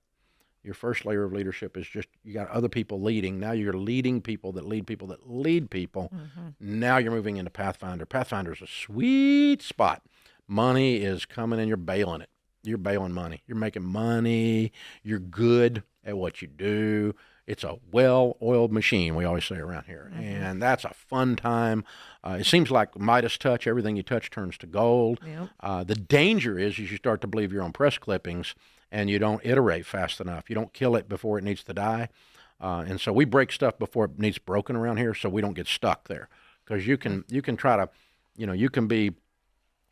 A: Your first layer of leadership is just you got other people leading. Now you're leading people that lead people that lead people. Now you're moving into Pathfinder. Pathfinder is a sweet spot. Money is coming and you're bailing it. You're bailing money. You're making money. You're good at what you do. It's a well-oiled machine, we always say around here. And that's a fun time. It seems like Midas touch. Everything you touch turns to gold. The danger is you start to believe your own press clippings, and you don't iterate fast enough. You don't kill it before it needs to die. And so we break stuff before it needs broken around here so we don't get stuck there. Because you can try to, you can be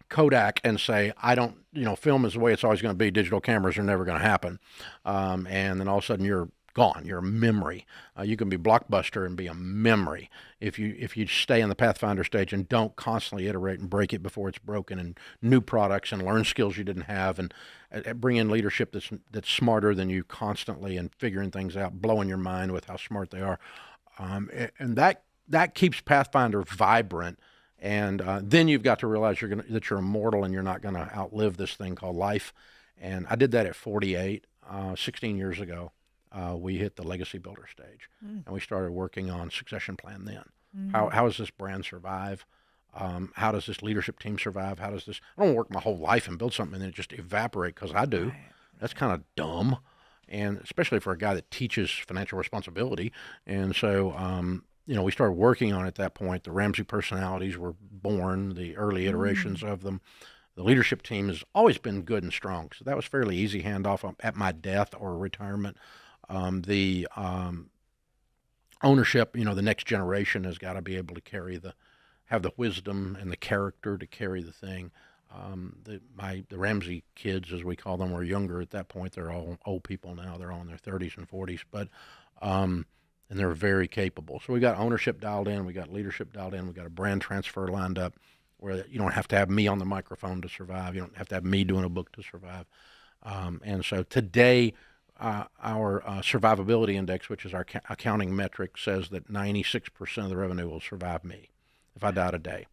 A: Kodak and say, I don't, film is the way it's always going to be. Digital cameras are never going to happen. And then all of a sudden you're gone. You're a memory. You can be Blockbuster and be a memory if you stay in the Pathfinder stage and don't constantly iterate and break it before it's broken, and new products and learn skills you didn't have, and bring in leadership that's smarter than you constantly, and figuring things out, blowing your mind with how smart they are. And that keeps Pathfinder vibrant. And then you've got to realize that you're immortal and you're not going to outlive this thing called life. And I did that at 48, 16 years ago. We hit the legacy builder stage, and we started working on succession plan then. How does this brand survive? How does this leadership team survive? How does this? I don't work my whole life and build something and then just evaporate because I do. Right. That's kind of dumb, and especially for a guy that teaches financial responsibility. And so, we started working on it at that point. The Ramsey personalities were born, the early iterations of them. The leadership team has always been good and strong, so that was fairly easy handoff at my death or retirement. The ownership, the next generation has got to be able to have the wisdom and the character to carry the thing. The Ramsey kids, as we call them, were younger at that point. They're all old people now. They're all in their 30s and 40s, but and they're very capable. So we got ownership dialed in, we got leadership dialed in, we got a brand transfer lined up where you don't have to have me on the microphone to survive. You don't have to have me doing a book to survive. And so today, our survivability index, which is our accounting metric, says that 96% of the revenue will survive me if I die today.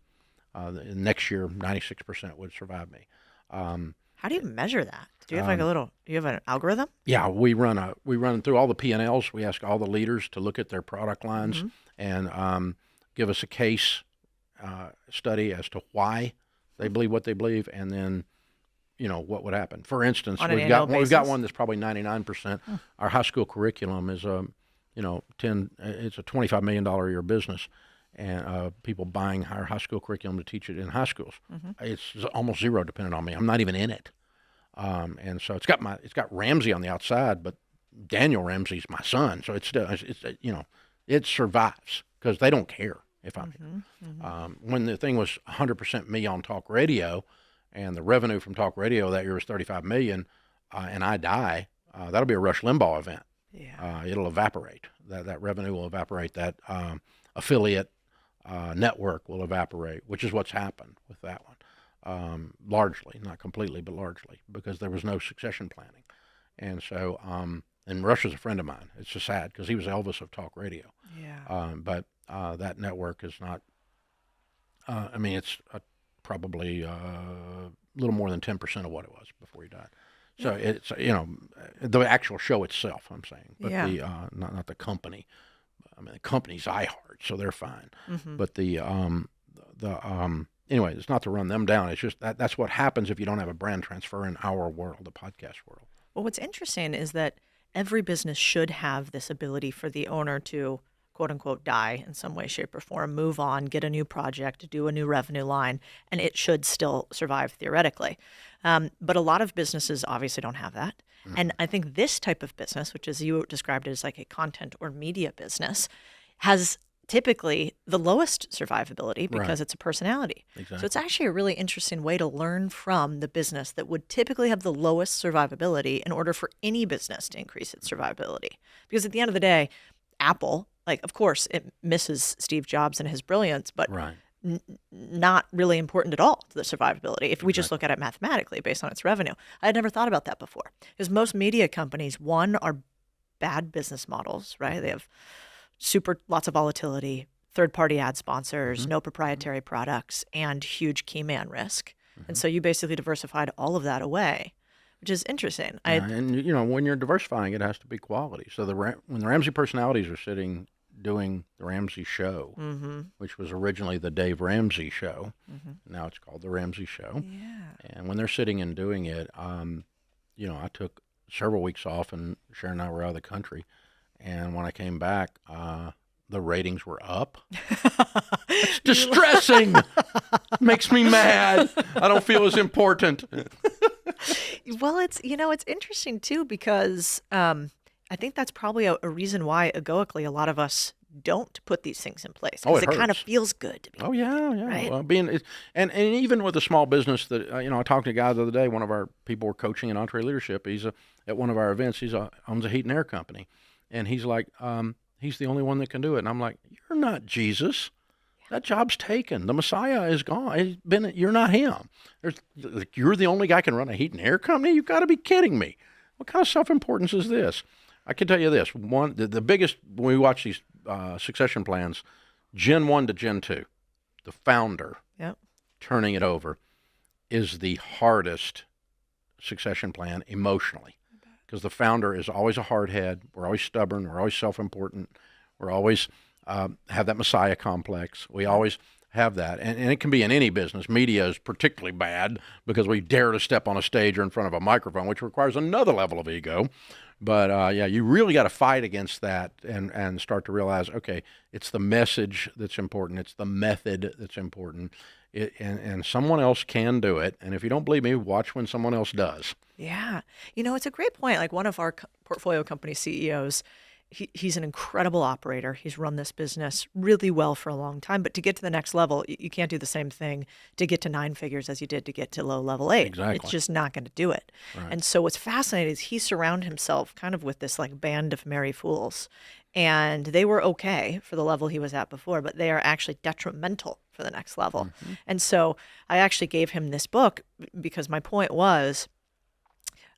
A: Next year, 96% would survive me.
B: How do you measure that? Do you have do you have an algorithm?
A: Yeah, we run through all the P&Ls. We ask all the leaders to look at their product lines and give us a case study as to why they believe what they believe, and then what would happen. For instance, we've got one that's probably 99%. Our high school curriculum is it's a $25 million a year business, and people buying our high school curriculum to teach it in high schools. It's almost zero dependent on me. I'm not even in it. And so it's got Ramsey on the outside, but Daniel Ramsey's my son, so it survives because they don't care if I'm here. When the thing was 100% me on talk radio, and the revenue from talk radio that year was $35 million, and I die, that'll be a Rush Limbaugh event. Yeah. It'll evaporate. That revenue will evaporate. That affiliate network will evaporate, which is what's happened with that one. Largely, not completely, but largely, because there was no succession planning. And so, and Rush is a friend of mine. It's just sad because he was Elvis of talk radio. Yeah. But that network is not, it's probably a little more than 10% of what it was before he died. So it's, the actual show itself, I'm saying, but not the company. The company's iHeart, so they're fine. But anyway, it's not to run them down. It's just that's what happens if you don't have a brand transfer in our world, the podcast world.
B: Well, what's interesting is that every business should have this ability for the owner to, quote unquote, die in some way, shape, or form, move on, get a new project, do a new revenue line, and it should still survive theoretically. But a lot of businesses obviously don't have that. And I think this type of business, which is you described it as like a content or media business, has typically the lowest survivability because it's a personality. Exactly. So it's actually a really interesting way to learn from the business that would typically have the lowest survivability in order for any business to increase its survivability. Because at the end of the day, Apple, of course, it misses Steve Jobs and his brilliance, but not really important at all to the survivability if we just look at it mathematically based on its revenue. I had never thought about that before, because most media companies, one, are bad business models, right? They have lots of volatility, third-party ad sponsors, no proprietary products, and huge key man risk. And so you basically diversified all of that away, which is interesting.
A: And when you're diversifying, it has to be quality. So when the Ramsey personalities are sitting doing the Ramsey show, which was originally the Dave Ramsey show, now it's called the Ramsey show. Yeah. And when they're sitting and doing it, I took several weeks off, and Sharon and I were out of the country. And when I came back, the ratings were up. It's distressing. Makes me mad. I don't feel as important.
B: Well, it's interesting too, because I think that's probably a reason why egoically a lot of us don't put these things in place
A: Oh,
B: because
A: it
B: it kind of
A: hurts.
B: feels good to be.
A: Oh yeah, yeah.
B: Right.
A: Well, and even with a small business that I talked to a guy the other day. One of our people we're coaching in entree leadership. At one of our events. Owns a heat and air company, and he's like, he's the only one that can do it. And I'm like, you're not Jesus. That job's taken. The Messiah is gone. You're not him. You're the only guy can run a heat and air company. You've got to be kidding me. What kind of self-importance is this? I can tell you this. The biggest, when we watch these succession plans, Gen 1 to Gen 2, the founder
B: Yep.
A: turning it over is the hardest succession plan emotionally, because the founder is always a hard head. We're always stubborn. We're always self-important. We're always have that Messiah complex. We always have that. And it can be in any business. Media is particularly bad because we dare to step on a stage or in front of a microphone, which requires another level of ego. But you really got to fight against that and start to realize, okay, it's the message that's important. It's the method that's important. And someone else can do it. And if you don't believe me, watch when someone else does.
B: Yeah. It's a great point. Like one of our portfolio company CEOs, he's an incredible operator. He's run this business really well for a long time. But to get to the next level, you can't do the same thing to get to 9 figures as you did to get to low level 8.
A: Exactly.
B: It's just not going to do it.
A: Right.
B: And so what's fascinating is he surrounded himself kind of with this like band of merry fools. And they were okay for the level he was at before, but they are actually detrimental for the next level.
A: Mm-hmm.
B: And so I actually gave him this book because my point was,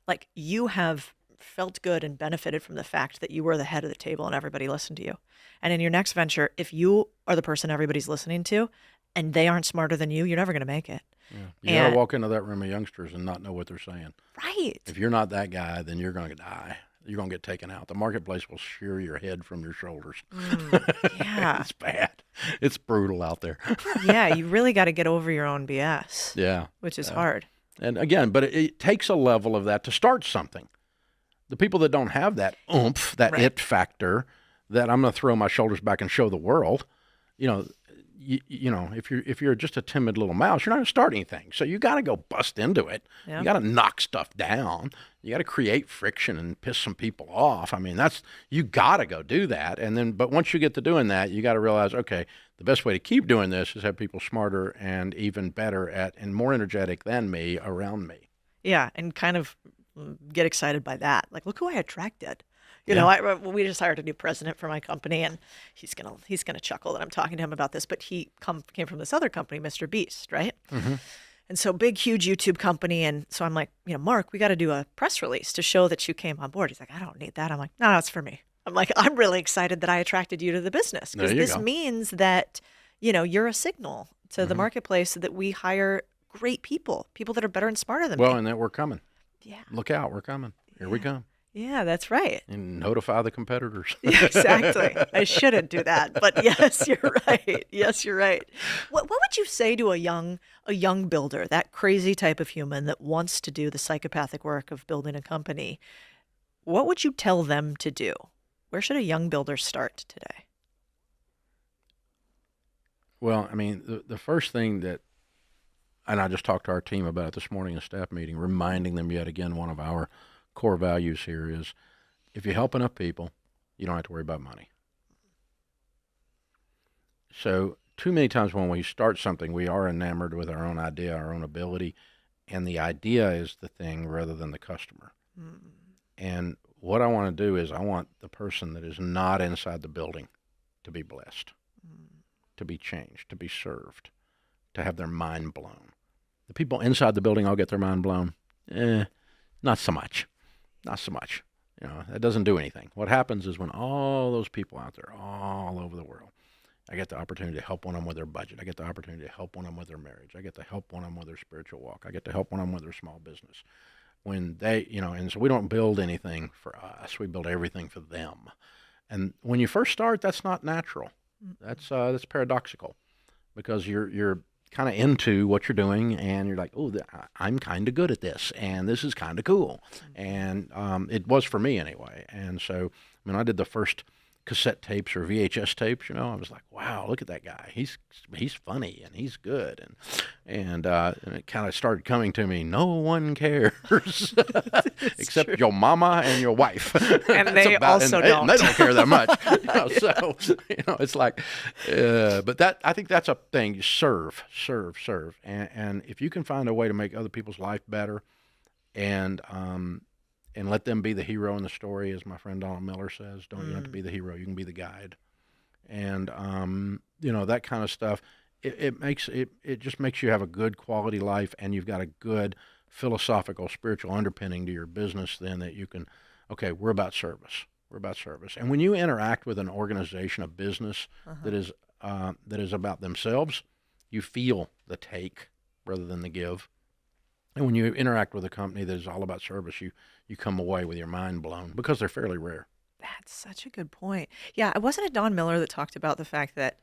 B: like, you have felt good and benefited from the fact that you were the head of the table and everybody listened to you. And in your next venture, if you are the person everybody's listening to and they aren't smarter than you, you're never going to make it.
A: Yeah. You got to walk into that room of youngsters and not know what they're saying.
B: Right.
A: If you're not that guy, then you're going to die. You're going to get taken out. The marketplace will shear your head from your shoulders.
B: Yeah.
A: It's bad. It's brutal out there.
B: Yeah. You really got to get over your own BS.
A: Yeah.
B: Which is hard.
A: And again, but it takes a level of that to start something. The people that don't have that oomph, that
B: Right.
A: it factor, that I'm going to throw my shoulders back and show the world, if you're just a timid little mouse, you're not going to start anything. So you got to go bust into it.
B: Yeah.
A: You got to knock stuff down. You got to create friction and piss some people off. I mean, you got to go do that. But once you get to doing that, you got to realize, okay, the best way to keep doing this is have people smarter and even better at and more energetic than me around me.
B: Yeah. And kind of get excited by that. Like, look who I attracted. We just hired a new president for my company, and he's gonna chuckle that I'm talking to him about this. But he came from this other company, Mr. Beast, right?
A: Mm-hmm.
B: And so big, huge YouTube company. And so I'm like, Mark, we got to do a press release to show that you came on board. He's like, I don't need that. I'm like, no, it's for me. I'm like, I'm really excited that I attracted you to the business because this means that you're a signal to the marketplace that we hire great people that are better and smarter than me.
A: Well, and that we're coming.
B: Yeah.
A: Look out, we're coming. Here we come.
B: Yeah, that's right.
A: And notify the competitors.
B: Yeah, exactly. I shouldn't do that, but yes, you're right. Yes, you're right. What would you say to a young builder, that crazy type of human that wants to do the psychopathic work of building a company? What would you tell them to do? Where should a young builder start today?
A: Well, I mean, the first thing and I just talked to our team about it this morning in a staff meeting, reminding them yet again, one of our core values here is, if you help enough people, you don't have to worry about money. So too many times when we start something, we are enamored with our own idea, our own ability, and the idea is the thing rather than the customer. Mm. And what I want to do is I want the person that is not inside the building to be blessed, to be changed, to be served, to have their mind blown. The people inside the building all get their mind blown. Not so much. Not so much. That doesn't do anything. What happens is when all those people out there all over the world, I get the opportunity to help one of them with their budget. I get the opportunity to help one of them with their marriage. I get to help one of them with their spiritual walk. I get to help one of them with their small business. When they, and so we don't build anything for us. We build everything for them. And when you first start, that's not natural. That's paradoxical, because you're kind of into what you're doing, and you're like, oh, I'm kind of good at this, and this is kind of cool. And it was for me anyway. And so when I did the first cassette tapes or VHS tapes. I was like, wow, look at that guy. He's funny and he's good, and it kind of started coming to me. No one cares except
B: true.
A: your mama and your wife,
B: And they also don't.
A: And they don't care that much. So it's like, but I think that's a thing. Serve, and if you can find a way to make other people's life better, and let them be the hero in the story, as my friend Donald Miller says. You don't have to be the hero; you can be the guide. And that kind of stuff. It just makes you have a good quality life, and you've got a good philosophical, spiritual underpinning to your business. Then that you can, okay, we're about service. We're about service. And when you interact with an organization, a business that is about themselves, you feel the take rather than the give. And when you interact with a company that is all about service, you come away with your mind blown, because they're fairly rare.
B: That's such a good point. Yeah, wasn't it Don Miller that talked about the fact that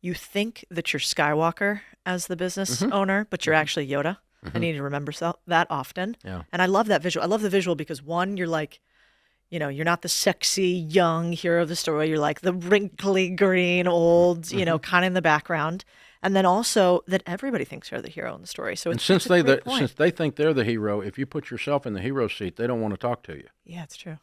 B: you think that you're Skywalker as the business owner, but you're actually Yoda? I need to remember that often.
A: Yeah.
B: And I love that visual. I love the visual because, one, you're like, you're not the sexy young hero of the story. You're like the wrinkly green old, kind of in the background. And then also that everybody thinks you're the hero in the story. So
A: since they think they're the hero, if you put yourself in the hero seat, they don't want to talk to you.
B: Yeah, it's true.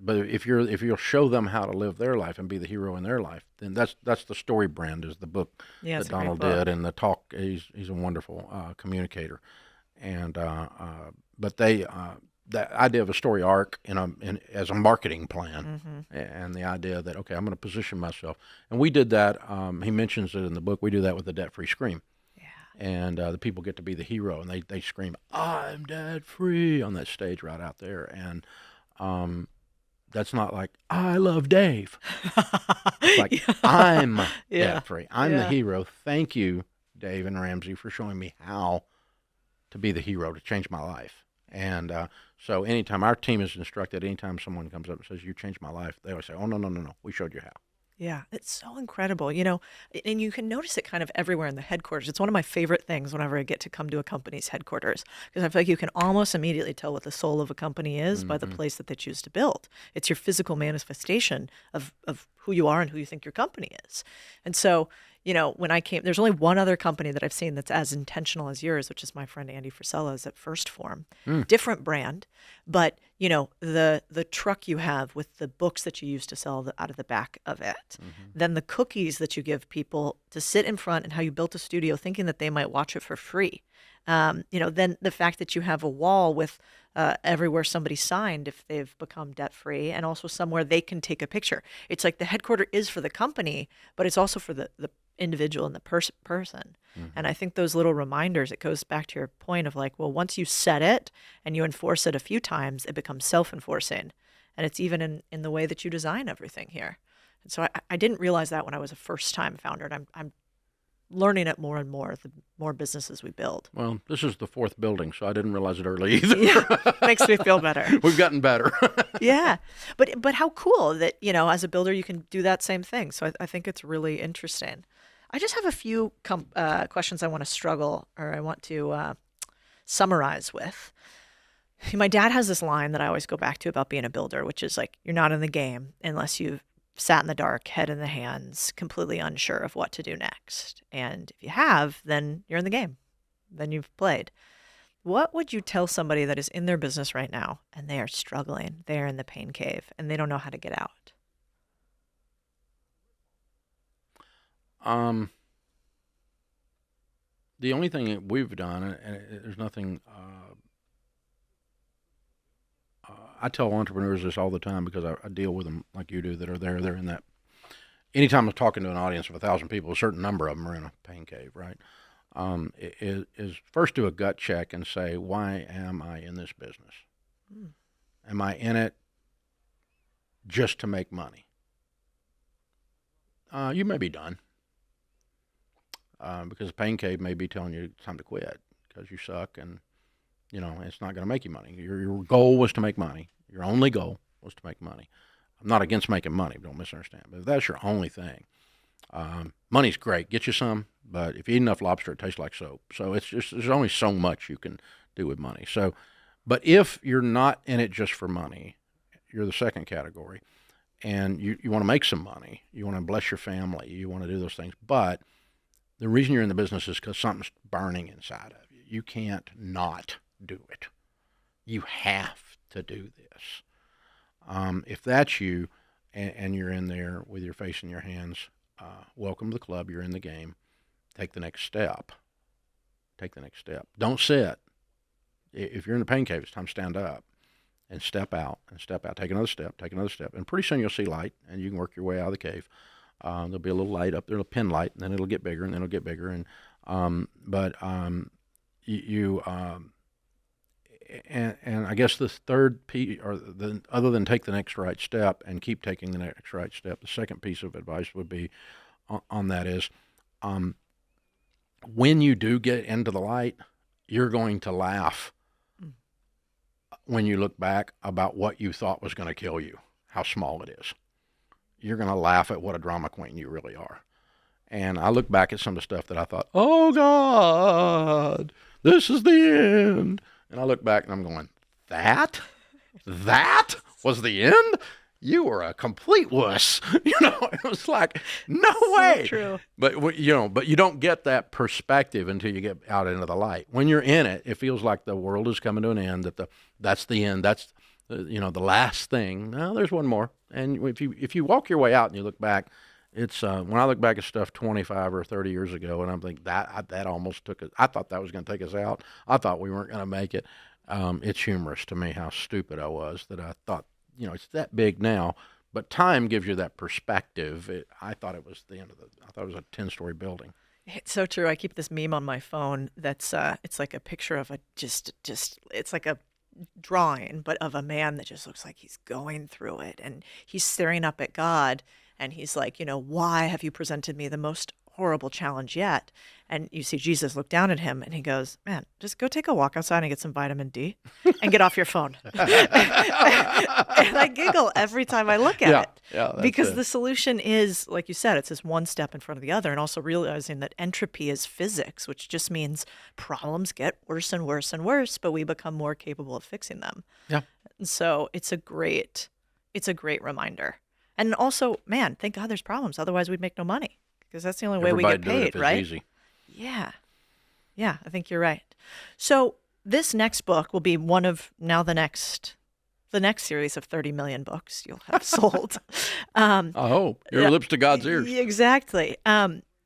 A: But if you'll show them how to live their life and be the hero in their life, then that's the story brand, is the book that Donald did, and the talk. He's a wonderful communicator, and but that idea of a story arc as a marketing plan, and the idea that, okay, I'm going to position myself, and we did that. He mentions it in the book. We do that with the debt-free scream. And the people get to be the hero, and they scream, "I'm debt-free" on that stage right out there, and that's not like, "I love Dave." It's like, I'm debt-free. I'm the hero. Thank you, Dave and Ramsey, for showing me how to be the hero, to change my life. And so anytime our team is instructed, anytime someone comes up and says, "You changed my life," they always say, "Oh, no, we showed you how."
B: Yeah, it's so incredible, and you can notice it kind of everywhere in the headquarters. It's one of my favorite things whenever I get to come to a company's headquarters, because I feel like you can almost immediately tell what the soul of a company is by the place that they choose to build. It's your physical manifestation of who you are and who you think your company is. And so, when I came, there's only one other company that I've seen that's as intentional as yours, which is my friend Andy Frisella's at First Form. Different brand, but the truck you have with the books that you used to sell out of the back of it, then the cookies that you give people to sit in front, and how you built a studio thinking that they might watch it for free. Then the fact that you have a wall with everywhere somebody signed if they've become debt free, and also somewhere they can take a picture. It's like the headquarter is for the company, but it's also for the individual and the person. And I think those little reminders, it goes back to your point of like, well, once you set it and you enforce it a few times, it becomes self-enforcing. And it's even in the way that you design everything here. And so I didn't realize that when I was a first-time founder, and I'm learning it more and more the more businesses we build.
A: Well, this is the fourth building, so I didn't realize it early either.
B: Yeah, makes me feel better.
A: We've gotten better.
B: Yeah, but how cool that, as a builder, you can do that same thing. So I think it's really interesting. I just have a few questions I want to summarize with. My dad has this line that I always go back to about being a builder, which is like, you're not in the game unless you've sat in the dark, head in the hands, completely unsure of what to do next. And if you have, then you're in the game. Then you've played. What would you tell somebody that is in their business right now and they are struggling, they're in the pain cave, and they don't know how to get out?
A: The only thing that we've done, and there's nothing, I tell entrepreneurs this all the time, because I deal with them like you do, that are there. They're in that. Anytime I'm talking to an audience of 1,000 people, a certain number of them are in a pain cave, right? Is first do a gut check and say, why am I in this business? Am I in it just to make money? You may be done. Because the pain cave may be telling you it's time to quit because you suck, and it's not going to make you money. Your goal was to make money. Your only goal was to make money. I'm not against making money, don't misunderstand. But if that's your only thing, money's great. Get you some, but if you eat enough lobster, it tastes like soap. So it's just, there's only so much you can do with money. So, but if you're not in it just for money, you're the second category, and you want to make some money. You want to bless your family. You want to do those things. But the reason you're in the business is because something's burning inside of you. You can't not do it. You have to do this. If that's you and you're in there with your face in your hands, welcome to the club. You're in the game. Take the next step. Take the next step. Don't sit. If you're in the pain cave, it's time to stand up and step out and step out. Take another step, take another step. And pretty soon you'll see light, and you can work your way out of the cave. There'll be a little light up there, a little pin light, and then it'll get bigger, and then it'll get bigger. And and I guess the third piece, other than take the next right step and keep taking the next right step, the second piece of advice would be on that is, when you do get into the light, you're going to laugh when you look back about what you thought was going to kill you, how small it is. You're going to laugh at what a drama queen you really are. And I look back at some of the stuff that I thought, oh God, this is the end. And I look back and I'm going, that was the end? You were a complete wuss. It was like, no way.
B: True.
A: But you don't get that perspective until you get out into the light. When you're in it, it feels like the world is coming to an end, that's the end. That's, the last thing. No, there's one more. And if you walk your way out and you look back, it's, when I look back at stuff 25 or 30 years ago, and I'm thinking that almost took us, I thought that was going to take us out. I thought we weren't going to make it. It's humorous to me how stupid I was that I thought, it's that big now, but time gives you that perspective. I thought it was the end I thought it was a 10-story building.
B: It's so true. I keep this meme on my phone that's it's like a picture of it's like a drawing, but of a man that just looks like he's going through it, and he's staring up at God, and he's like, why have you presented me the most horrible challenge yet? And you see Jesus look down at him, and he goes, man, just go take a walk outside and get some vitamin D and get off your phone. And I giggle every time I look at it.
A: Yeah,
B: because the solution is, like you said, it's this one step in front of the other, and also realizing that entropy is physics, which just means problems get worse and worse and worse, but we become more capable of fixing them.
A: Yeah.
B: And so it's a great reminder. And also, man, thank God there's problems. Otherwise, we'd make no money, because that's the only way we get paid, right?
A: Easy.
B: Yeah. Yeah, I think you're right. So this next book will be one of now the next series of 30 million books you'll have sold.
A: I hope. Your lips to God's ears.
B: Exactly.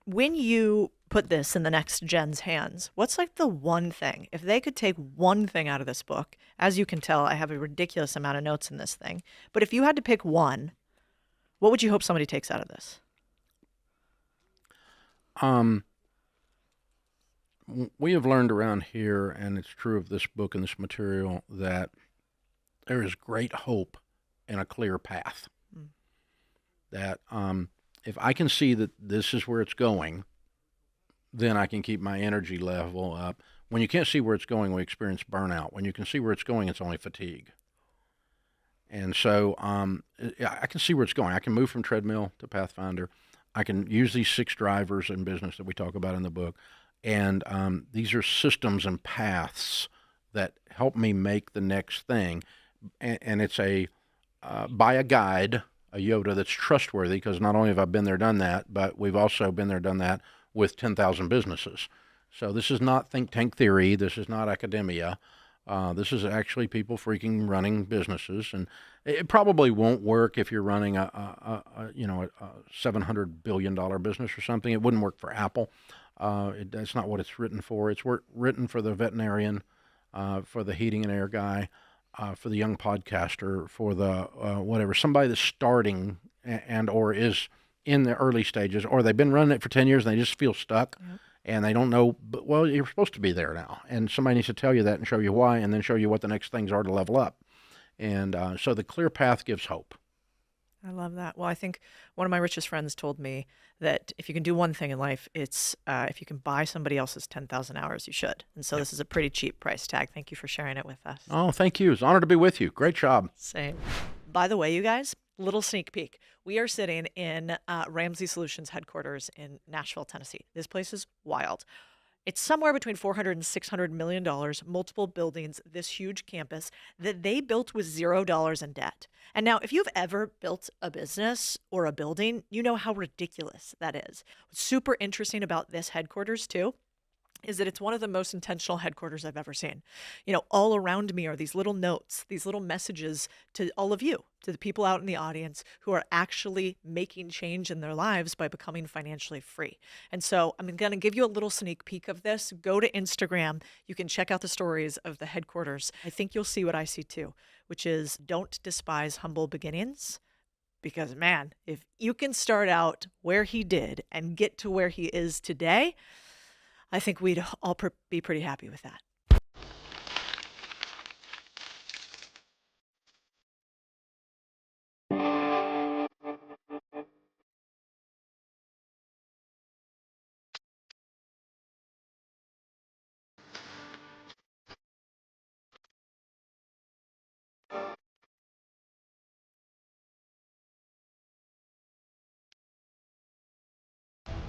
B: When you put this in the next gen's hands, what's like the one thing, if they could take one thing out of this book? As you can tell, I have a ridiculous amount of notes in this thing. But if you had to pick one, what would you hope somebody takes out of this?
A: We have learned around here, and it's true of this book and this material, that there is great hope in a clear path. That if I can see that this is where it's going, then I can keep my energy level up. When you can't see where it's going, we experience burnout. When you can see where it's going, it's only fatigue. And so I can see where it's going. I can move from treadmill to Pathfinder. I can use these 6 drivers in business that we talk about in the book. And these are systems and paths that help me make the next thing. And it's by a guide, a Yoda that's trustworthy, because not only have I been there, done that, but we've also been there, done that with 10,000 businesses. So this is not think tank theory. This is not academia. This is actually people freaking running businesses, and it probably won't work if you're running a $700 billion business or something. It wouldn't work for Apple. That's not what it's written for. It's written for the veterinarian, for the heating and air guy, for the young podcaster, for the whatever, somebody that's starting and or is in the early stages, or they've been running it for 10 years and they just feel stuck. Yep. And they don't know, but, well, you're supposed to be there now. And somebody needs to tell you that and show you why, and then show you what the next things are to level up. And so the clear path gives hope.
B: I love that. Well, I think one of my richest friends told me that if you can do one thing in life, it's if you can buy somebody else's 10,000 hours, you should. And so This is a pretty cheap price tag. Thank you for sharing it with us.
A: Oh, thank you. It's an honor to be with you. Great job.
B: Same. By the way, you guys, little sneak peek. We are sitting in Ramsey Solutions headquarters in Nashville, Tennessee. This place is wild. It's somewhere between 400 and 600 million dollars, multiple buildings, this huge campus that they built with $0 in debt. And now, if you've ever built a business or a building, you know how ridiculous that is. What's super interesting about this headquarters, too, is that it's one of the most intentional headquarters I've ever seen. You know, all around me are these little notes, these little messages to all of you, to the people out in the audience who are actually making change in their lives by becoming financially free. And so I'm going to give you a little sneak peek of this. Go to Instagram. You can check out the stories of the headquarters. I think you'll see what I see too, which is don't despise humble beginnings. Because man, if you can start out where he did and get to where he is today, I think we'd all be pretty happy with that.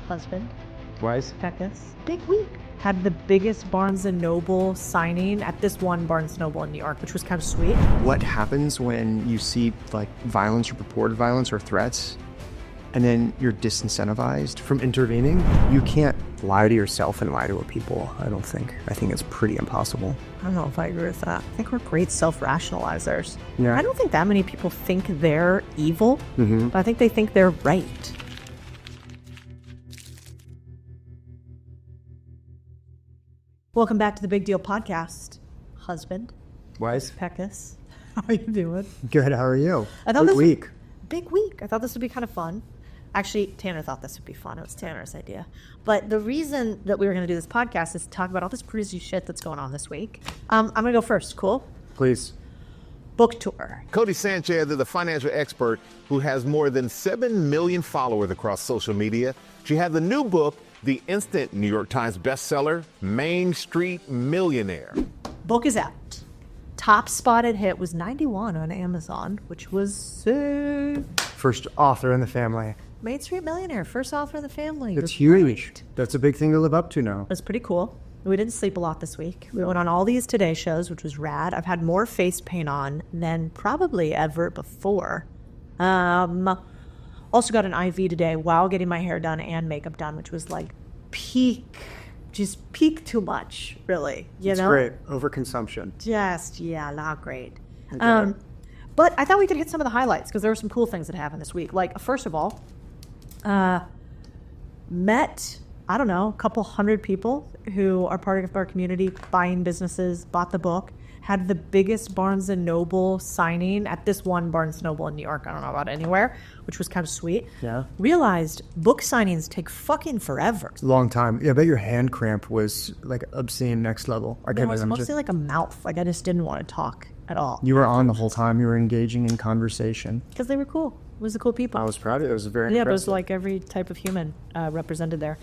B: Husband,
C: Wise?
B: Peckus, big week. Had the biggest Barnes & Noble signing at this one Barnes & Noble in New York, which was kind of sweet.
C: What happens when you see like violence or purported violence or threats, and then you're disincentivized from intervening? You can't lie to yourself and lie to people, I don't think. I think it's pretty impossible.
B: I don't know if I agree with that. I think we're great self-rationalizers.
C: Yeah.
B: I don't think that many people think they're evil, but I think they think they're right. Welcome back to the Big Deal Podcast. Husband,
C: Wise?
B: Peckus, how are you doing?
C: Good, how are you?
B: I thought
C: Good
B: this
C: week.
B: Big week. I thought this would be kind of fun. Actually, Tanner thought this would be fun. It was Tanner's idea. But the reason that we were going to do this podcast is to talk about all this crazy shit that's going on this week. I'm going to go first. Cool?
C: Please.
B: Book tour.
D: Codie Sanchez is a financial expert who has more than 7 million followers across social media. She has a new book, the instant New York Times bestseller, Main Street Millionaire.
B: Book is out. Top spotted hit was 91 on Amazon, which was sick.
C: First author in the family.
B: Main Street Millionaire, first author of the family.
C: That's
B: You're
C: huge.
B: right.
C: That's a big thing to live up to now.
B: It was pretty cool. We didn't sleep a lot this week. We went on all these Today shows, which was rad. I've had more face paint on than probably ever before. Also got an IV today while getting my hair done and makeup done, which was like peak too much, really. You
C: It's
B: know?
C: great. Overconsumption.
B: Not great.
C: Okay.
B: But I thought we could hit some of the highlights because there were some cool things that happened this week. Like, first of all, met, I don't know, a couple hundred people who are part of our community, buying businesses, bought the book, had the biggest Barnes & Noble signing at this one Barnes & Noble in New York. I don't know about anywhere, which was kind of sweet.
C: Yeah.
B: Realized book signings take fucking forever.
C: It's a long time. Yeah, I bet your hand cramp was like obscene next level. I
B: It
C: can't
B: was
C: imagine.
B: mostly like a mouth. Like, I just didn't want to talk at all
C: You were on the whole time. You were engaging in conversation.
B: because they were cool. It was the cool people.
C: I was proud of it. It was very
B: Yeah, it was
C: impressive.
B: like every type of human represented there.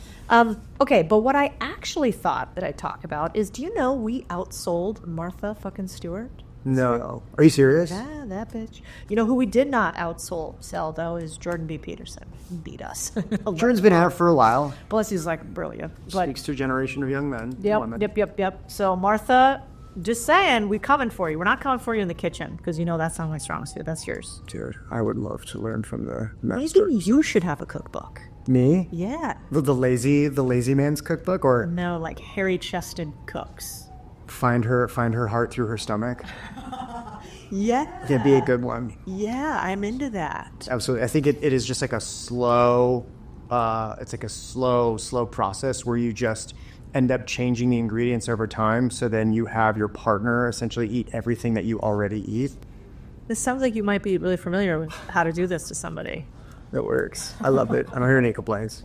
B: Okay, but what I actually thought that I'd talk about is, do you know we outsold Martha fucking Stewart?
C: No. Are you serious?
B: Ah, that bitch. You know who we did not sell, though, is Jordan B. Peterson. He beat us.
C: Jordan's been out for a while.
B: Plus, he's like brilliant. But
C: Speaks to a generation of young men. women.
B: Yep. So, Martha, just saying, we coming for you. We're not coming for you in the kitchen because you know that's not my strong suit. That's yours.
C: Dude, I would love to learn from the
B: Maybe
C: master.
B: you should have a cookbook.
C: Me?
B: Yeah.
C: The lazy man's cookbook, or
B: No, like hairy-chested cooks.
C: find her heart through her stomach.
B: Yeah.
C: That'd be a good one.
B: Yeah, I'm into that.
C: Absolutely. I think it is just like a slow, it's like a slow process where you just end up changing the ingredients over time. So then you have your partner essentially eat everything that you already eat.
B: This sounds like you might be really familiar with how to do this to somebody.
C: It works. I love it. I don't hear any complaints.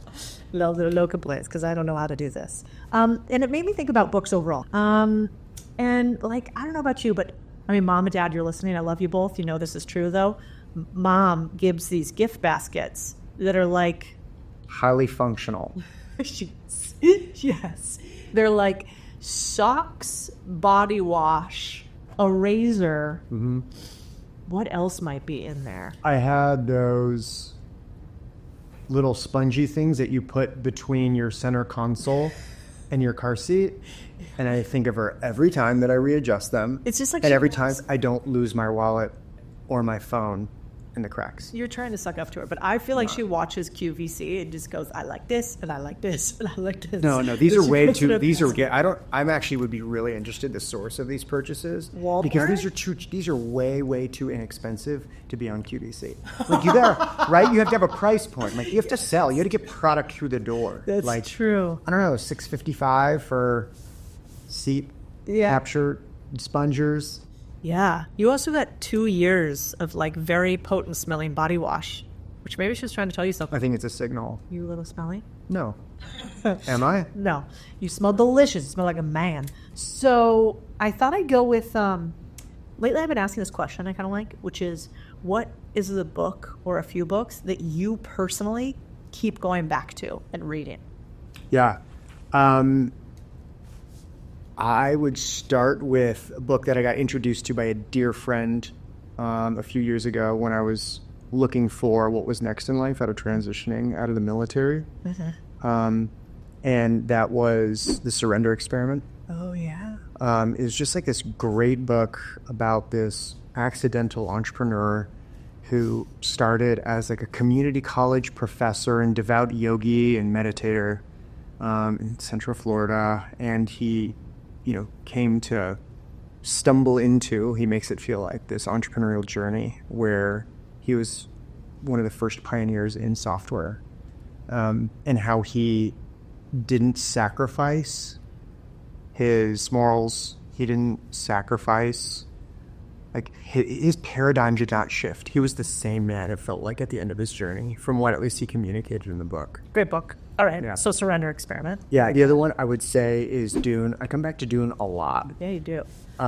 B: Love the local place because I don't know how to do this. And it made me think about books overall. And like, I don't know about you, but I mean, Mom and Dad, you're listening. I love you both. You know this is true, though. Mom gives these gift baskets that are like...
C: Highly functional.
B: Yes. They're like socks, body wash, a razor.
C: Mm-hmm.
B: What else might be in there?
C: I had those little spongy things that you put between your center console and your car seat, and I think of her every time that I readjust them.
B: It's just like
C: and
B: she
C: every
B: knows.
C: time I don't lose my wallet or my phone in the cracks.
B: You're trying to suck up to her, but I feel like she watches QVC and just goes, I like this, and I like this, and I like this.
C: No, these are
B: She
C: way
B: puts it
C: too.
B: up-
C: These are. I'm actually would be really interested the source of these purchases
B: Walmart?
C: because these are way too inexpensive to be on QVC. Like you gotta right. You have to have a price point. Like you have to sell. You have to get product through the door.
B: That's
C: like,
B: true.
C: I don't know, $6.55 for seat capture spongers.
B: Yeah. You also got 2 years of like very potent smelling body wash, which maybe she was trying to tell you something.
C: I think it's a signal.
B: You little smelly?
C: No. Am I?
B: No. You smell delicious. You smell like a man. So I thought I'd go with, lately I've been asking this question I kind of like, which is, what is the book or a few books that you personally keep going back to and reading?
C: Yeah. I would start with a book that I got introduced to by a dear friend a few years ago when I was looking for what was next in life out of transitioning out of the military. And that was The Surrender Experiment.
B: Oh, yeah.
C: It was just like this great book about this accidental entrepreneur who started as like a community college professor and devout yogi and meditator in Central Florida. And he, came to stumble into, he makes it feel like, this entrepreneurial journey where he was one of the first pioneers in software, and how he didn't sacrifice his morals. He didn't sacrifice, like, his paradigm did not shift. He was the same man, it felt like, at the end of his journey, from what at least he communicated in the book.
B: Great book. All right.
C: Yeah.
B: So Surrender Experiment.
C: Yeah, the other one I would say is Dune. I come back to Dune a lot.
B: Yeah, you do.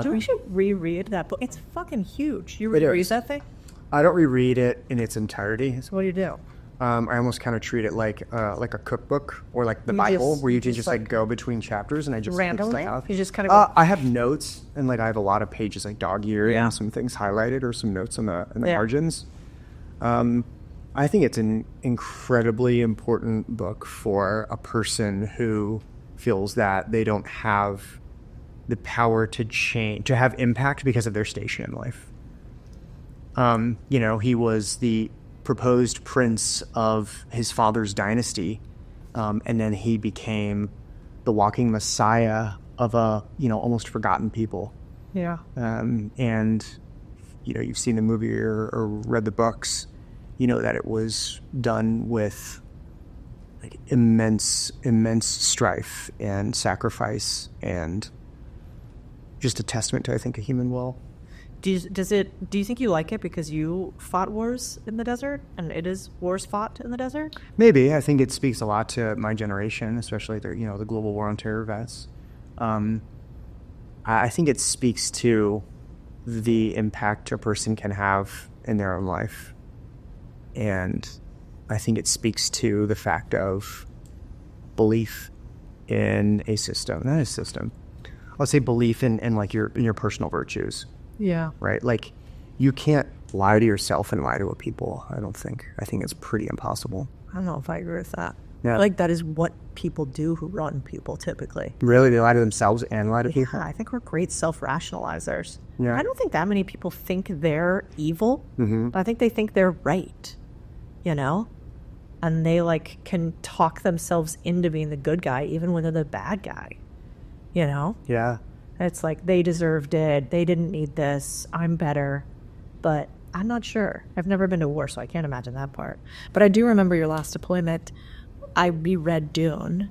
B: We should reread that book. It's fucking huge. You
C: It
B: reread
C: is.
B: that thing?
C: I don't reread it in its entirety.
B: So what do you do?
C: I almost kind of treat it like a cookbook or like the
B: You
C: Bible,
B: just-
C: where you
B: you
C: can
B: just,
C: just like go between chapters and I just
B: Randomly?
C: stuff.
B: You just kind of go,
C: I have notes and like I have a lot of pages like dog-eared and some things highlighted or some notes in the margins. I think it's an incredibly important book for a person who feels that they don't have the power to change, to have impact because of their station in life. He was the proposed prince of his father's dynasty, and then he became the walking messiah of a almost forgotten people.
B: yeah.
C: And you've seen the movie or read the books, that it was done with like immense strife and sacrifice, and just a testament to, I think, a human will.
B: Do you think you like it because you fought wars in the desert and it is wars fought in the desert?
C: Maybe. I think it speaks a lot to my generation, especially the global war on terror vets. I think it speaks to the impact a person can have in their own life. And I think it speaks to the fact of belief in a system. Not a system. I'll say belief in like in your personal virtues.
B: Yeah.
C: Right? Like, you can't lie to yourself and lie to people, I don't think. I think it's pretty impossible.
B: I don't know if I agree with that.
C: Yeah.
B: Like, that is what people do who run people typically.
C: Really? They lie to themselves and lie to people?
B: Yeah, I think we're great self-rationalizers.
C: Yeah.
B: I don't think that many people think they're evil, but I think they think they're right, And they, like, can talk themselves into being the good guy even when they're the bad guy,
C: Yeah.
B: It's like, they deserved it. They didn't need this. I'm better. But I'm not sure. I've never been to war, so I can't imagine that part. But I do remember your last deployment. I reread Dune,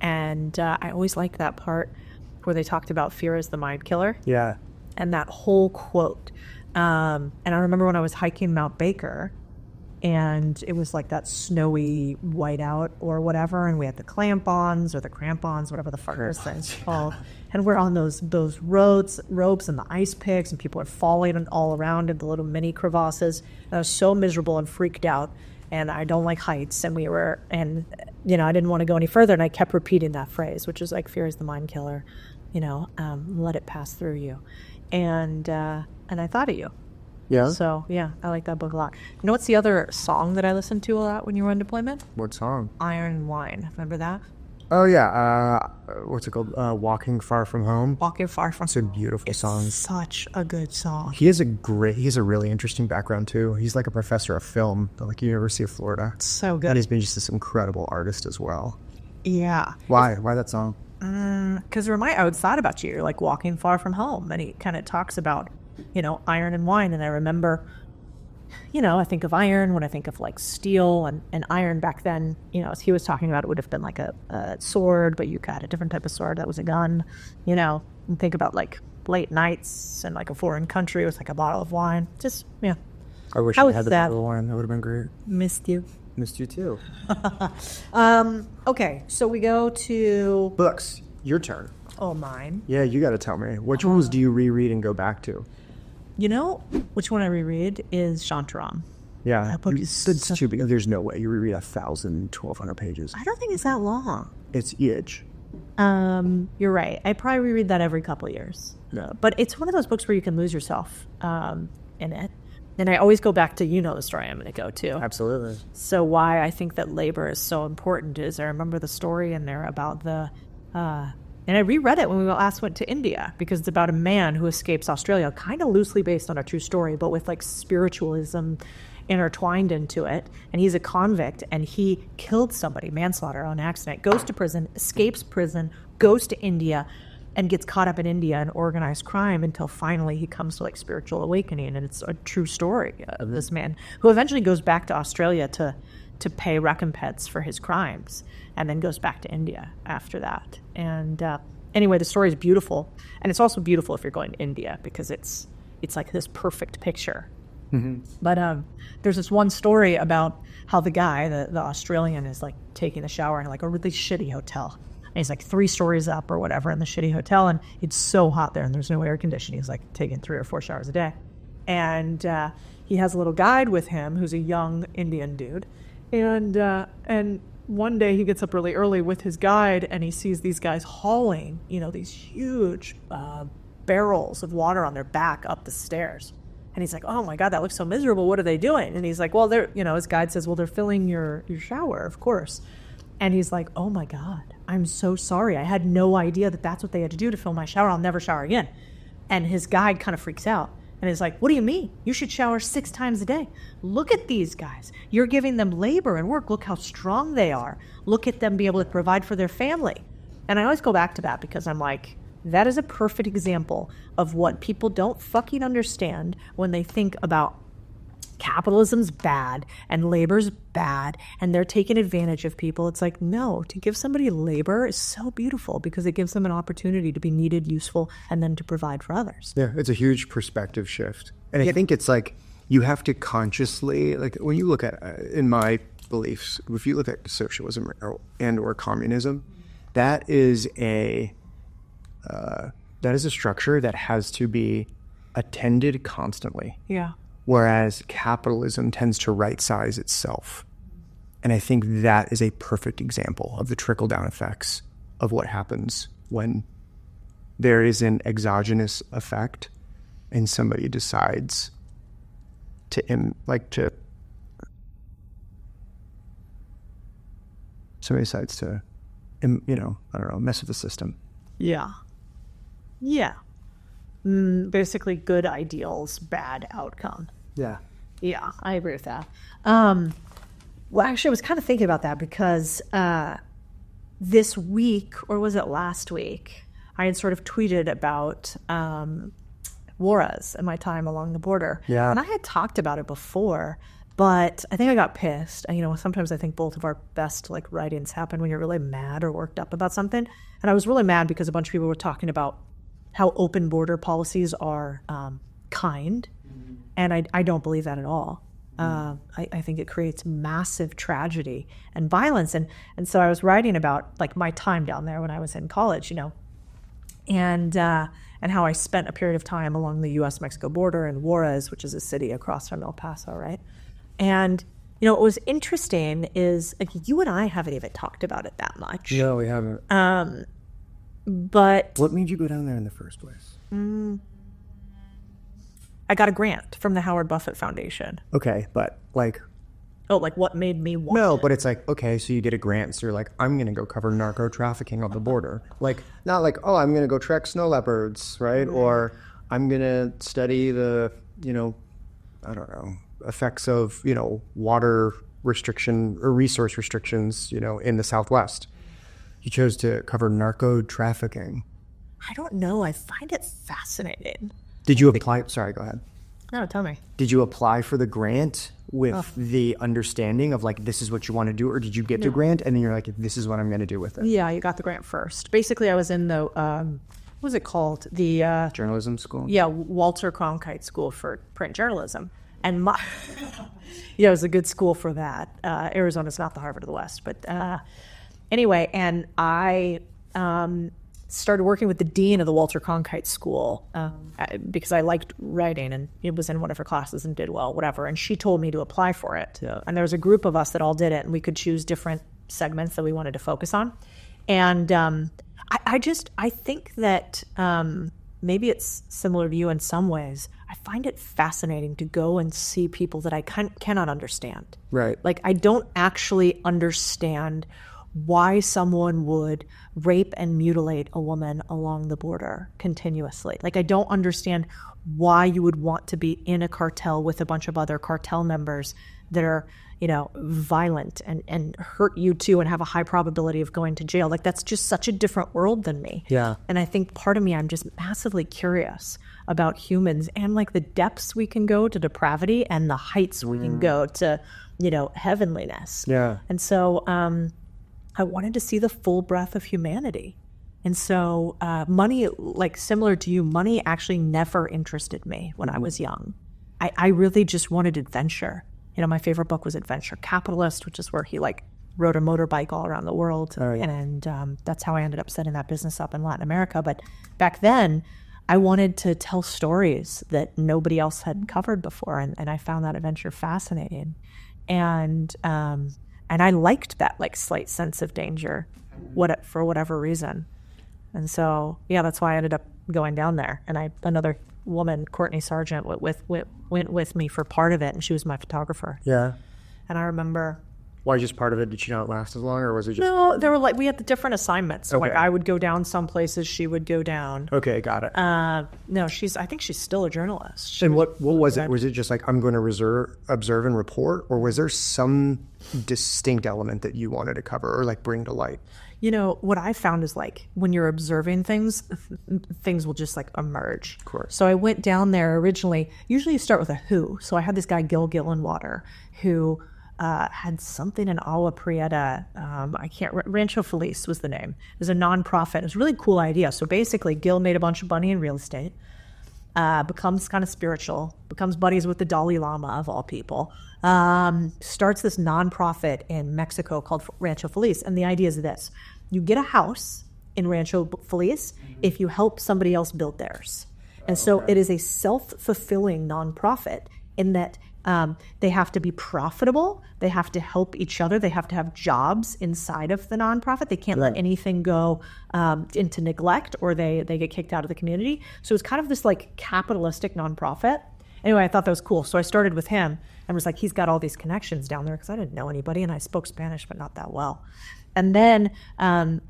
B: and I always liked that part where they talked about fear as the mind killer,
C: Yeah.
B: and that whole quote. And I remember when I was hiking Mount Baker, and it was like that snowy whiteout or whatever, and we had the crampons, whatever the fuck this thing's called. And we're on those ropes and the ice picks, and people are falling all around in the little mini crevasses. And I was so miserable and freaked out, and I don't like heights. And I didn't want to go any further, and I kept repeating that phrase, which is like, fear is the mind killer, let it pass through you. And I thought of you.
C: Yeah?
B: So, yeah, I like that book a lot. You know what's the other song that I listened to a lot when you were on deployment?
C: What song?
B: Iron and Wine. Remember that?
C: Oh yeah, what's it called? Walking Far From Home.
E: Walking Far From
C: It's a beautiful song.
E: Such a good song.
C: He has a really interesting background too. He's like a professor of film at like University of Florida.
E: So
C: And
E: good.
C: he's been just this incredible artist as well.
E: Yeah.
C: Why? Why that song?
E: Because I always thought about you. You're like walking far from home. And he kind of talks about, iron and wine. And I remember, I think of iron when I think of like steel and iron back then, as he was talking about, it would have been like a sword, but you got a different type of sword that was a gun, and think about like late nights in like a foreign country with like a bottle of wine. Just, yeah.
C: I wish
E: How
C: I
E: was
C: had the
E: that?
C: bottle of wine. That would have been great.
E: Missed you.
C: Missed you too.
E: Okay, so we go to,
C: Books. Your turn.
E: mine.
C: Yeah, you got to tell me. Which ones do you reread and go back to?
E: Which one I reread is Shantaram.
C: Yeah,
E: That book is
C: it's
E: such-
C: too big. There's no way you reread 1,000, 1,200 pages.
E: I don't think it's that long.
C: It's huge.
E: You're right. I probably reread that every couple of years.
C: Yeah.
E: But it's one of those books where you can lose yourself in it. And I always go back to, the story I'm going to go to.
C: Absolutely.
E: So why I think that labor is so important is I remember the story in there about and I reread it when we last went to India because it's about a man who escapes Australia, kind of loosely based on a true story, but with like spiritualism intertwined into it. And he's a convict and he killed somebody, manslaughter on accident, goes to prison, escapes prison, goes to India, and gets caught up in India in organized crime until finally he comes to like spiritual awakening. And it's a true story of this man who eventually goes back to Australia to pay recompense for his crimes and then goes back to India after that. And anyway, the story is beautiful. And it's also beautiful if you're going to India because it's like this perfect picture. But there's this one story about how the guy, the Australian, is like taking a shower in like a really shitty hotel. And he's like 3 stories up or whatever in the shitty hotel. And it's so hot there and there's no air conditioning. He's like taking 3 or 4 showers a day. And he has a little guide with him who's a young Indian dude. And one day he gets up really early with his guide and he sees these guys hauling, these huge barrels of water on their back up the stairs. And he's like, oh my God, that looks so miserable. What are they doing? And he's like, well, his guide says, well, they're filling your shower, of course. And he's like, oh my God, I'm so sorry. I had no idea that that's what they had to do to fill my shower. I'll never shower again. And his guide kind of freaks out. And is like, what do you mean? You should shower 6 times a day. Look at these guys. You're giving them labor and work. Look how strong they are. Look at them be able to provide for their family. And I always go back to that because I'm like, that is a perfect example of what people don't fucking understand when they think about capitalism's bad and labor's bad and they're taking advantage of people. It's like, no, to give somebody labor is so beautiful because it gives them an opportunity to be needed, useful, and then to provide for others.
C: Yeah, it's a huge perspective shift. And I think it's like you have to consciously, like when you look at, in my beliefs, if you look at socialism or communism, that is a structure that has to be attended constantly.
E: Yeah.
C: Whereas capitalism tends to right-size itself. And I think that is a perfect example of the trickle-down effects of what happens when there is an exogenous effect and somebody decides to mess with the system.
E: Yeah. Yeah. Basically, good ideals, bad outcome.
C: Yeah.
E: Yeah, I agree with that. Well, actually, I was kind of thinking about that because this week, or was it last week, I had sort of tweeted about Juarez and my time along the border.
C: Yeah.
E: And I had talked about it before, but I think I got pissed. Sometimes I think both of our best write-ins happen when you're really mad or worked up about something. And I was really mad because a bunch of people were talking about how open border policies are kind. And I don't believe that at all. I think it creates massive tragedy and violence. And so I was writing about my time down there when I was in college, and how I spent a period of time along the U.S.-Mexico border in Juarez, which is a city across from El Paso, right? And, what was interesting is you and I haven't even talked about it that much.
C: No, we haven't.
E: But
C: What made you go down there in the first place?
E: I got a grant from the Howard Buffett Foundation.
C: Okay, but
E: Oh, like what made me want
C: No,
E: it?
C: but it's like, okay, so you get a grant, so you're like, I'm going to go cover narco trafficking on the border. Like, not like, oh, I'm going to go track snow leopards, right? Or I'm going to study the, I don't know, effects of, water restriction or resource restrictions, in the Southwest. You chose to cover narco trafficking.
E: I don't know. I find it fascinating.
C: Did you apply? Sorry, go ahead.
E: No, tell me.
C: Did you apply for the grant with the understanding of like, this is what you want to do? Or did you get the grant and then you're like, this is what I'm going to do with it?
E: Yeah, you got the grant first. Basically, I was in the, what was it called? The
C: Journalism school?
E: Yeah, Walter Cronkite School for Print Journalism. And my, it was a good school for that. Arizona's not the Harvard of the West. But anyway, and I started working with the dean of the Walter Cronkite School because I liked writing and it was in one of her classes and did well, whatever. And she told me to apply for it. Yeah. And there was a group of us that all did it and we could choose different segments that we wanted to focus on. And I think that maybe it's similar to you in some ways. I find it fascinating to go and see people that I cannot understand.
C: Right.
E: Like I don't actually understand why someone would rape and mutilate a woman along the border continuously. Like I don't understand why you would want to be in a cartel with a bunch of other cartel members that are, violent and hurt you too and have a high probability of going to jail. Like that's just such a different world than me.
C: Yeah.
E: And I think part of me, I'm just massively curious about humans and like the depths we can go to depravity and the heights we can go to, heavenliness.
C: Yeah.
E: And so, I wanted to see the full breadth of humanity. And so money, like similar to you, money actually never interested me when I was young. I really just wanted adventure. My favorite book was Adventure Capitalist, which is where he rode a motorbike all around the world.
C: Oh, yeah.
E: And that's how I ended up setting that business up in Latin America. But back then, I wanted to tell stories that nobody else had covered before. And I found that adventure fascinating. And I liked that slight sense of danger, for whatever reason. And so, yeah, that's why I ended up going down there. And another woman, Courtney Sargent, went with me for part of it, and she was my photographer.
C: Yeah.
E: And I remember.
C: Why just part of it? Did she not last as long, or was it just?
E: No, there were we had the different assignments. So
C: Okay.
E: I would go down some places, she would go down.
C: Okay, got it.
E: No, I think she's still a journalist.
C: And what was it? Was it just I'm going to observe and report, or was there some distinct element that you wanted to cover or bring to light?
E: What I found is when you're observing things, things will just emerge.
C: Of course.
E: So I went down there originally. Usually you start with a who. So I had this guy, Gil Gillenwater, who had something in Agua Prieta. Rancho Feliz was the name. It was a nonprofit. It was a really cool idea. So basically Gil made a bunch of money in real estate, becomes kind of spiritual, becomes buddies with the Dalai Lama of all people, starts this nonprofit in Mexico called Rancho Feliz. And the idea is this: you get a house in Rancho Feliz if you help somebody else build theirs. And so it is a self-fulfilling nonprofit in that they have to be profitable, they have to help each other, they have to have jobs inside of the nonprofit. They can't let anything go into neglect or they get kicked out of the community. So it's kind of this capitalistic nonprofit. Anyway, I thought that was cool. So I started with him and was he's got all these connections down there because I didn't know anybody and I spoke Spanish, but not that well. And then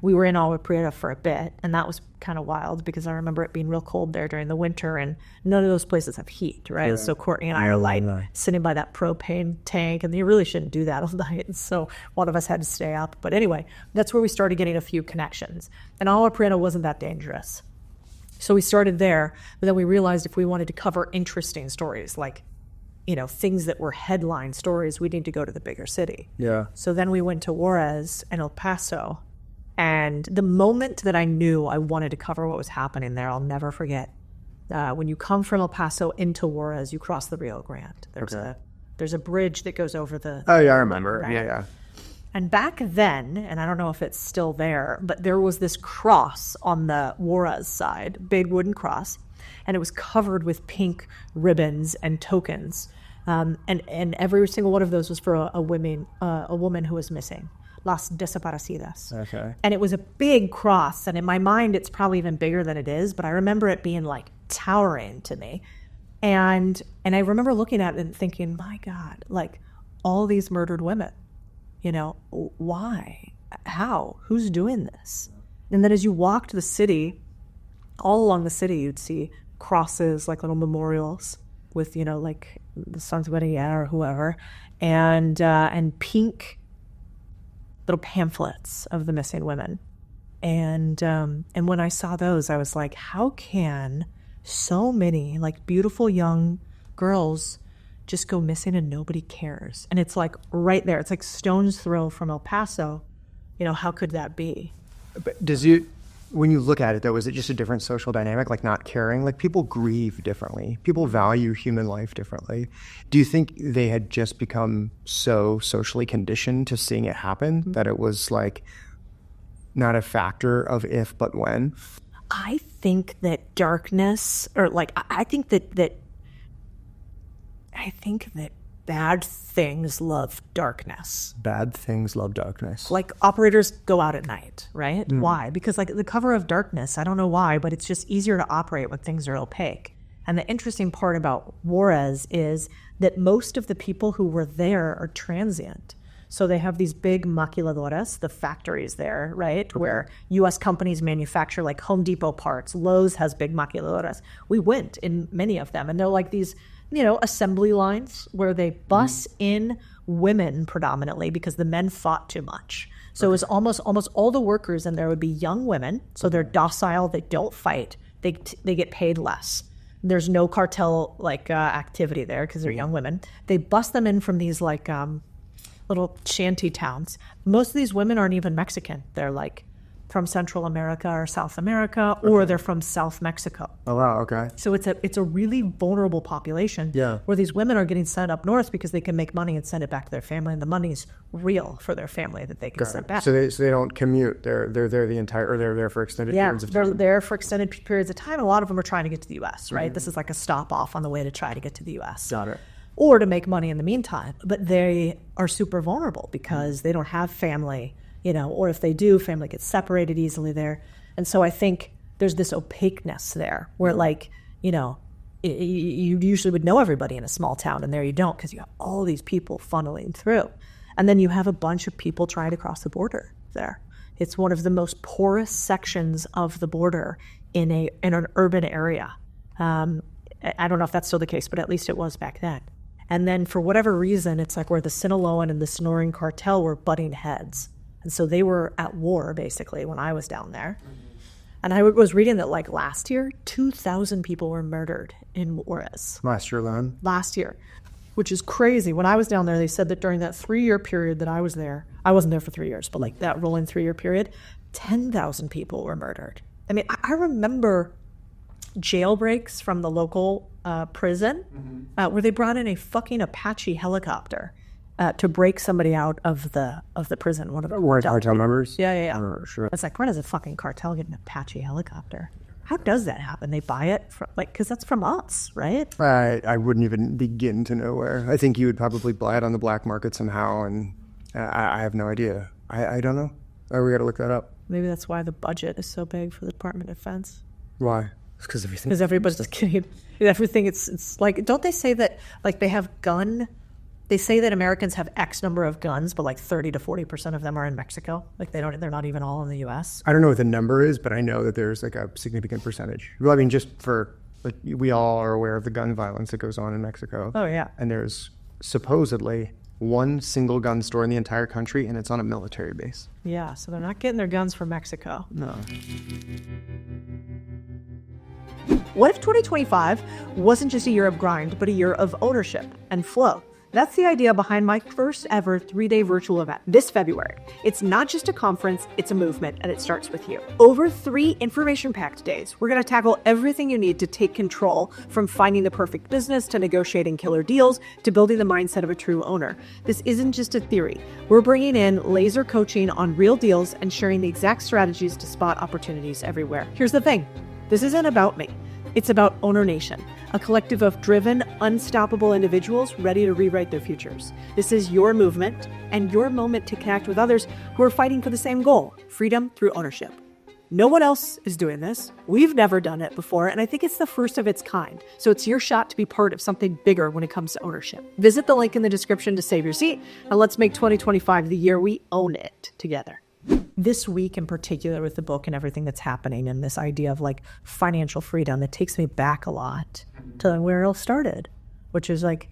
E: we were in Agua Prieta for a bit, and that was kind of wild because I remember it being real cold there during the winter, and none of those places have heat, right? Yeah. So Courtney and I are sitting by that propane tank, and you really shouldn't do that all night. And so one of us had to stay up. But anyway, that's where we started getting a few connections. And Agua Prieta wasn't that dangerous. So we started there, but then we realized if we wanted to cover interesting stories, things that were headline stories, we need to go to the bigger city.
C: Yeah.
E: So then we went to Juarez and El Paso. And the moment that I knew I wanted to cover what was happening there, I'll never forget. When you come from El Paso into Juarez, you cross the Rio Grande. There's a bridge that goes over the...
C: Oh, yeah, I remember.
E: Right?
C: Yeah.
E: And back then, and I don't know if it's still there, but there was this cross on the Juarez side, big wooden cross, and it was covered with pink ribbons and tokens. And every single one of those was for a woman who was missing, las desaparecidas.
C: Okay.
E: And it was a big cross, and in my mind, it's probably even bigger than it is, but I remember it being towering to me. And I remember looking at it and thinking, my God, all these murdered women. You know, why? How? Who's doing this? And then as you walked the city, all along the city, you'd see crosses, like little memorials with, you know, like the Sons of Millionaire or whoever, and pink little pamphlets of the missing women. And when I saw those, I was like, how can so many like beautiful young girls just go missing and nobody cares? And it's like right there. It's like stone's throw from El Paso. You know, how could that be?
C: But when you look at it though, is it just a different social dynamic, like not caring? Like people grieve differently. People value human life differently. Do you think they had just become so socially conditioned to seeing it happen that it was like not a factor of if but when?
E: I think that darkness, or like, I think that bad things love darkness.
C: Bad things love darkness.
E: Like operators go out at night, right? Why? Because like the cover of darkness, I don't know why, but it's just easier to operate when things are opaque. And the interesting part about Juarez is that most of the people who were there are transient. So they have these big maquiladoras, the factories there, right? Where U.S. companies manufacture like Home Depot parts. Lowe's has big maquiladoras. We went in many of them, and they're like these, you know, assembly lines where they bus in women predominantly because the men fought too much. So it was almost all the workers, and there would be young women. So they're docile, they don't fight, they get paid less. There's no cartel like activity there because they're young women. They bus them in from these like little shanty towns. Most of these women aren't even Mexican. They're like from Central America or South America, or they're from South Mexico.
C: Oh wow, okay.
E: So it's a really vulnerable population where these women are getting sent up north because they can make money and send it back to their family, and the money's real for their family that they can send back.
C: So they don't commute. They're there the entire, or they're there for extended periods of time.
E: They're there for extended periods of time. A lot of them are trying to get to the U.S., right? This is like a stop off on the way to try to get to the U.S.
C: Got it.
E: Or to make money in the meantime. But they are super vulnerable because they don't have family, you know, or if they do, family gets separated easily there. And so I think there's this opaqueness there where, like, you know, you usually would know everybody in a small town, and there you don't because you have all these people funneling through. And then you have a bunch of people trying to cross the border there. It's one of the most porous sections of the border in an urban area. I don't know if that's still the case, but at least it was back then. And then for whatever reason, it's like where the Sinaloan and the Sonoran cartel were butting heads. And so they were at war, basically, when I was down there. And I was reading that, like, last year, 2,000 people were murdered in Juarez.
C: Last year alone?
E: Last year, which is crazy. When I was down there, they said that during that 3-year period that I was there, I wasn't there for 3 years, but like that rolling 3-year period, 10,000 people were murdered. I mean, I remember jailbreaks from the local prison where they brought in a fucking Apache helicopter to break somebody out of the prison. One of the
C: cartel members?
E: Yeah.
C: Oh, sure.
E: It's like, where does a fucking cartel get an Apache helicopter? How does that happen? They buy it from, like, because that's from us, right?
C: I wouldn't even begin to know where. I think you would probably buy it on the black market somehow, and I have no idea. I don't know. We got to look that up.
E: Maybe that's why the budget is so big for the Department of Defense.
C: Why? Because everything.
E: Because everybody's just kidding. Everything. It's like, don't they say that, like, they have They say that Americans have X number of guns, but like 30 to 40% of them are in Mexico. Like they're not even all in the U.S.
C: I don't know what the number is, but I know that there's like a significant percentage. Well, I mean, just for, like, we all are aware of the gun violence that goes on in Mexico.
E: Oh, yeah.
C: And there's supposedly one single gun store in the entire country, and it's on a military base.
E: Yeah, so they're not getting their guns from Mexico.
C: No.
E: What if 2025 wasn't just a year of grind, but a year of ownership and flow? That's the idea behind my first ever 3-day virtual event this February. It's not just a conference, it's a movement, and it starts with you. Over 3 information-packed days, we're going to tackle everything you need to take control, from finding the perfect business to negotiating killer deals to building the mindset of a true owner. This isn't just a theory. We're bringing in laser coaching on real deals and sharing the exact strategies to spot opportunities everywhere. Here's the thing. This isn't about me. It's about Owner Nation, a collective of driven, unstoppable individuals ready to rewrite their futures. This is your movement and your moment to connect with others who are fighting for the same goal, freedom through ownership.
F: No one else is doing this. We've never done it before, and I think it's the first of its kind. So it's your shot to be part of something bigger when it comes to ownership. Visit the link in the description to save your seat, and let's make 2025 the year we own it together.
E: This week in particular with the book and everything that's happening and this idea of like financial freedom, it takes me back a lot to where it all started, which is like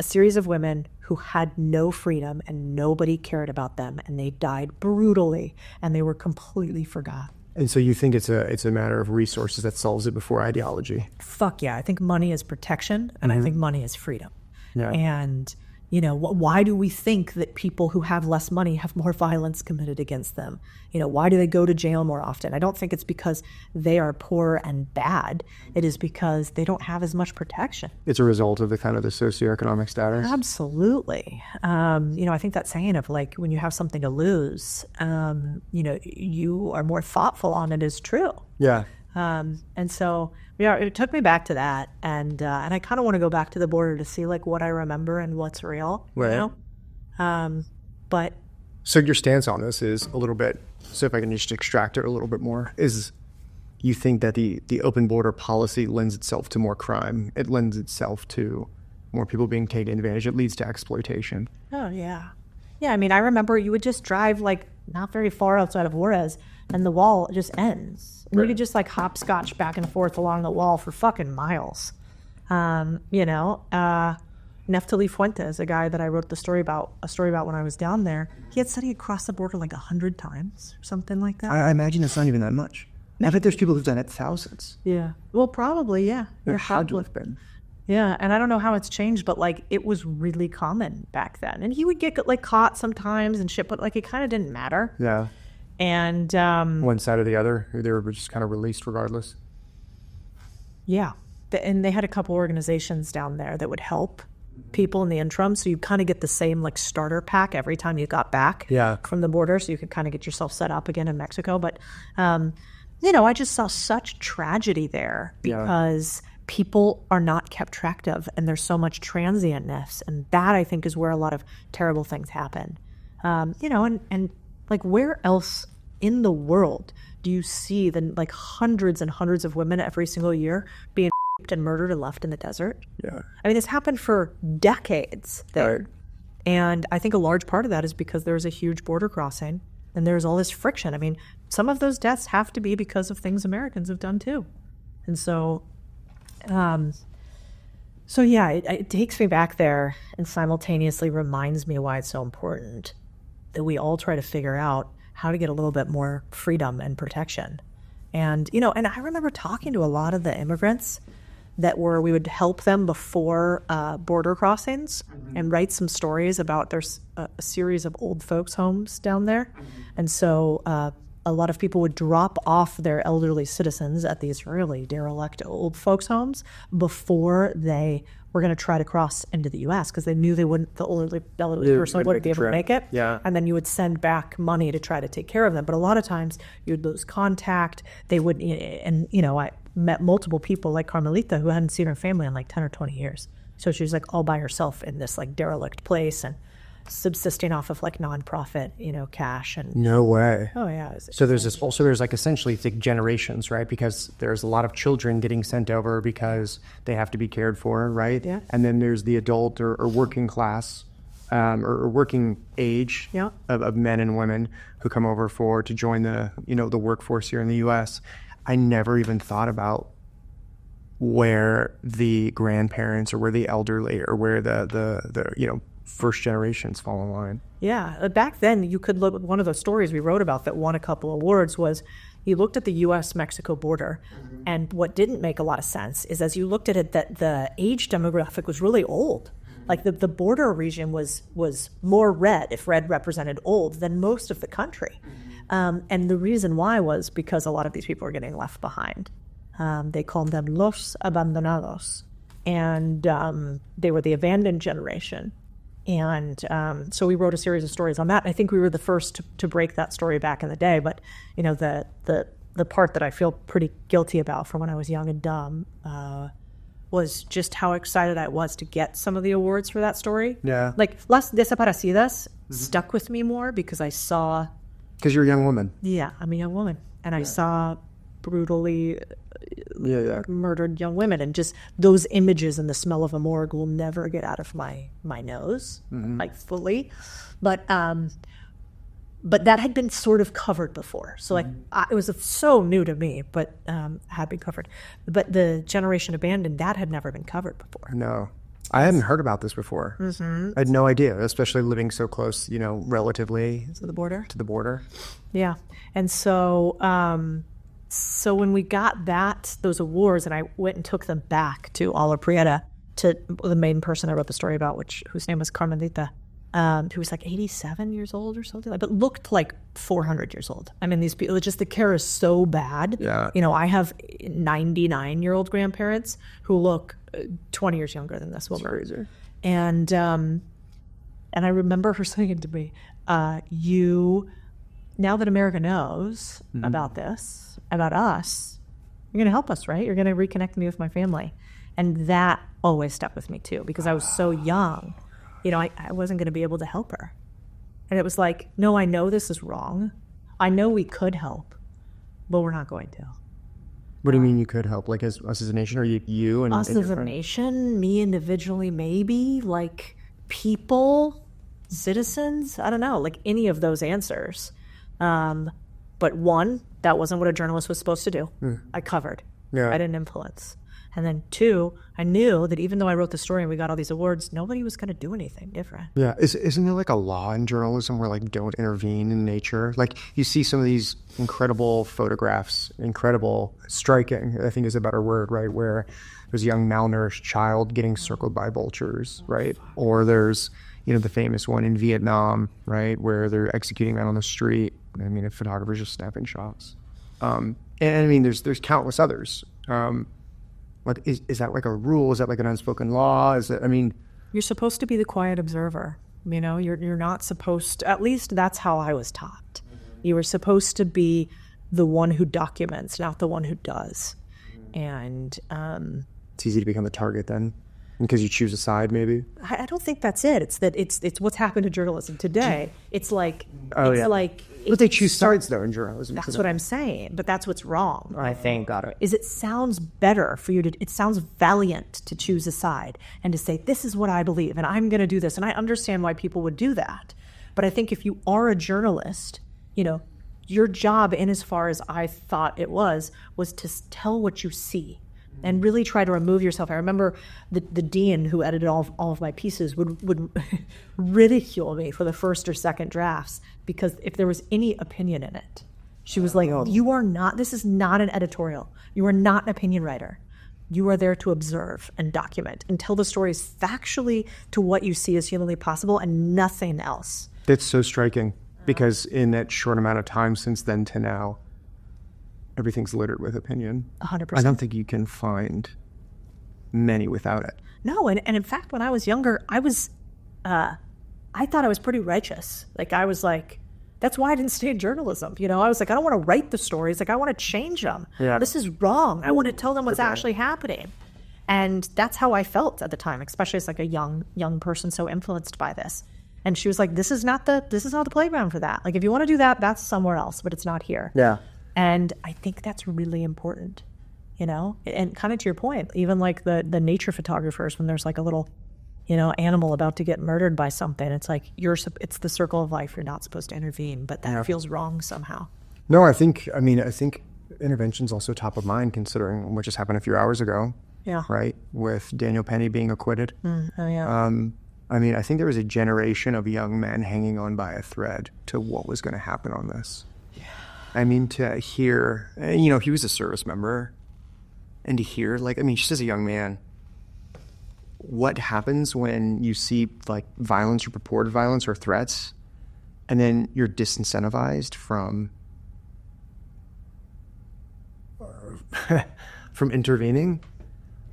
E: a series of women who had no freedom and nobody cared about them, and they died brutally and they were completely forgotten.
C: And so you think it's a matter of resources that solves it before ideology?
E: Fuck yeah. I think money is protection, and I think money is freedom.
C: Yeah.
E: And, you know, why do we think that people who have less money have more violence committed against them? You know, why do they go to jail more often? I don't think it's because they are poor and bad. It is because they don't have as much protection.
C: It's a result of the kind of the socioeconomic status?
E: Absolutely. You know, I think that saying of like, when you have something to lose, you know, you are more thoughtful on it is true.
C: Yeah.
E: And so, yeah, it took me back to that. And I kind of want to go back to the border to see like what I remember and what's real,
C: Right.
E: you know? But
C: So your stance on this is a little bit, so if I can just extract it a little bit more, is you think that the open border policy lends itself to more crime. It lends itself to more people being taken advantage. It leads to exploitation.
E: oh yeah. Yeah, I mean, I remember you would just drive like not very far outside of Juarez and the wall just ends. And you could just like hopscotch back and forth along the wall for fucking miles. You know, Neftali Fuentes, a guy that I wrote a story about when I was down there, he had said he had crossed the border like 100 times or something like that.
C: I imagine it's not even that much. I bet there's people who've done it thousands.
E: Yeah. Well, probably, yeah.
C: There had to have been.
E: Yeah, and I don't know how it's changed, but like it was really common back then. And he would get like caught sometimes and shit, but like it kind of didn't matter.
C: Yeah.
E: And
C: One side or the other, they were just kind of released regardless.
E: yeah, and they had a couple organizations down there that would help people in the interim. So you kind of get the same like starter pack every time you got back from the border. So you could kind of get yourself set up again in Mexico. But, you know, I just saw such tragedy there because people are not kept track of, and there's so much transientness. And that I think is where a lot of terrible things happen. You know, and like where else in the world do you see the like hundreds and hundreds of women every single year being and murdered and left in the desert?
C: Yeah.
E: I mean, it's happened for decades there.
C: Right.
E: And I think a large part of that is because there's a huge border crossing and there's all this friction. I mean, some of those deaths have to be because of things Americans have done too. And so, yeah, it takes me back there and simultaneously reminds me why it's so important that we all try to figure out how to get a little bit more freedom and protection. And, you know, and I remember talking to a lot of the immigrants we would help them before border crossings and write some stories about there's a series of old folks homes down there. And so a lot of people would drop off their elderly citizens at these really derelict old folks homes before they were going to try to cross into the U.S. because they knew the elderly person wouldn't be able to make it.
C: Yeah.
E: And then you would send back money to try to take care of them. But a lot of times you'd lose contact. They would, and you know, I met multiple people like Carmelita who hadn't seen her family in like 10 or 20 years. So she was like all by herself in this like derelict place and subsisting off of like nonprofit, you know, cash. And
C: No way.
E: oh yeah.
C: So there's like essentially like generations, right? Because there's a lot of children getting sent over because they have to be cared for, right?
E: Yeah.
C: And then there's the adult or working class or working age of men and women who come over to join the workforce here in the U.S. I never even thought about where the grandparents or where the elderly or where the first generations fall in line.
E: Yeah, back then you could look. One of the stories we wrote about that won a couple awards was you looked at the U.S.-Mexico border, and what didn't make a lot of sense is as you looked at it that the age demographic was really old. Like the border region was more red, if red represented old, than most of the country. And the reason why was because a lot of these people were getting left behind. They called them los abandonados, and they were the abandoned generation. And so we wrote a series of stories on that. I think we were the first to break that story back in the day. But you know, the part that I feel pretty guilty about from when I was young and dumb was just how excited I was to get some of the awards for that story.
C: Yeah.
E: Like Las Desaparecidas stuck with me more because I saw
C: Because you're a young woman.
E: Yeah, I'm a young woman, and I saw brutally murdered young women, and just those images and the smell of a morgue will never get out of my nose, like fully. But that had been sort of covered before, so like it was so new to me, but had been covered. But the generation abandoned, that had never been covered before.
C: No. I hadn't heard about this before. I had no idea, especially living so close, relatively
E: To the border.
C: to the border.
E: Yeah. And so so when we got those awards, and I went and took them back to Ala Prieta, to the main person I wrote the story about, whose name was Carmelita, who was like 87 years old or something, but looked like 400 years old. I mean, these people, it's just the care is so bad.
C: Yeah.
E: I have 99-year-old grandparents who look 20 years younger than this woman.
C: Crazy.
E: And I remember her saying to me, now that America knows about this, about us, you're going to help us, right? You're going to reconnect me with my family. And that always stuck with me too, because I was so young. I wasn't going to be able to help her. And it was like, no, I know this is wrong. I know we could help, but we're not going to.
C: What do you mean you could help? Like us as a nation, or you and
E: Us
C: and your
E: as a
C: friend?
E: nation, me individually, maybe, like people, citizens, I don't know, like any of those answers. But one, that wasn't what a journalist was supposed to do. I covered.
C: Yeah.
E: I didn't influence. And then two, I knew that even though I wrote the story and we got all these awards, nobody was going to do anything different.
C: Yeah, isn't there like a law in journalism where like don't intervene in nature? Like you see some of these incredible photographs, incredible, striking, I think is a better word, right? Where there's a young malnourished child getting circled by vultures, right? Or there's, the famous one in Vietnam, right? Where they're executing men on the street. I mean, a photographer's just snapping shots. And I mean, there's countless others. Like, is that like a rule? Is that like an unspoken law?
E: You're supposed to be the quiet observer. You're not supposed to, at least that's how I was taught. You were supposed to be the one who documents, not the one who does. And
C: it's easy to become the target then, because you choose a side, maybe.
E: I don't think that's it. It's that it's what's happened to journalism today. It's like
C: But they choose sides though in journalism.
E: That's what I'm saying. But that's what's wrong.
C: I think got it.
E: Is it sounds better for you it sounds valiant to choose a side and to say, this is what I believe and I'm going to do this. And I understand why people would do that. But I think if you are a journalist, your job, in as far as I thought it was to tell what you see and really try to remove yourself. I remember the dean who edited all of my pieces would ridicule me for the first or second drafts, because if there was any opinion in it, she was like, this is not an editorial. You are not an opinion writer. You are there to observe and document and tell the stories factually to what you see as humanly possible and nothing else.
C: That's so striking, because in that short amount of time since then to now, everything's littered with opinion.
E: 100%.
C: I don't think you can find many without it.
E: No, and in fact, when I was younger, I thought I was pretty righteous. Like, I was like, that's why I didn't stay in journalism. I was like, I don't want to write the stories. Like, I want to change them.
C: Yeah.
E: This is wrong. I want to tell them what's actually happening. And that's how I felt at the time, especially as like a young person so influenced by this. And she was like, this is not the playground for that. Like, if you want to do that, that's somewhere else, but it's not here.
C: Yeah.
E: And I think that's really important, and kind of to your point, even like the nature photographers, when there's like a little, animal about to get murdered by something, it's like, it's the circle of life. You're not supposed to intervene, but that feels wrong somehow.
C: No, I think intervention's also top of mind, considering what just happened a few hours ago.
E: Yeah.
C: Right. With Daniel Penny being acquitted.
E: Oh yeah.
C: I think there was a generation of young men hanging on by a thread to what was going to happen on this. To hear, he was a service member, and to hear, just as a young man, what happens when you see, violence or purported violence or threats, and then you're disincentivized from intervening?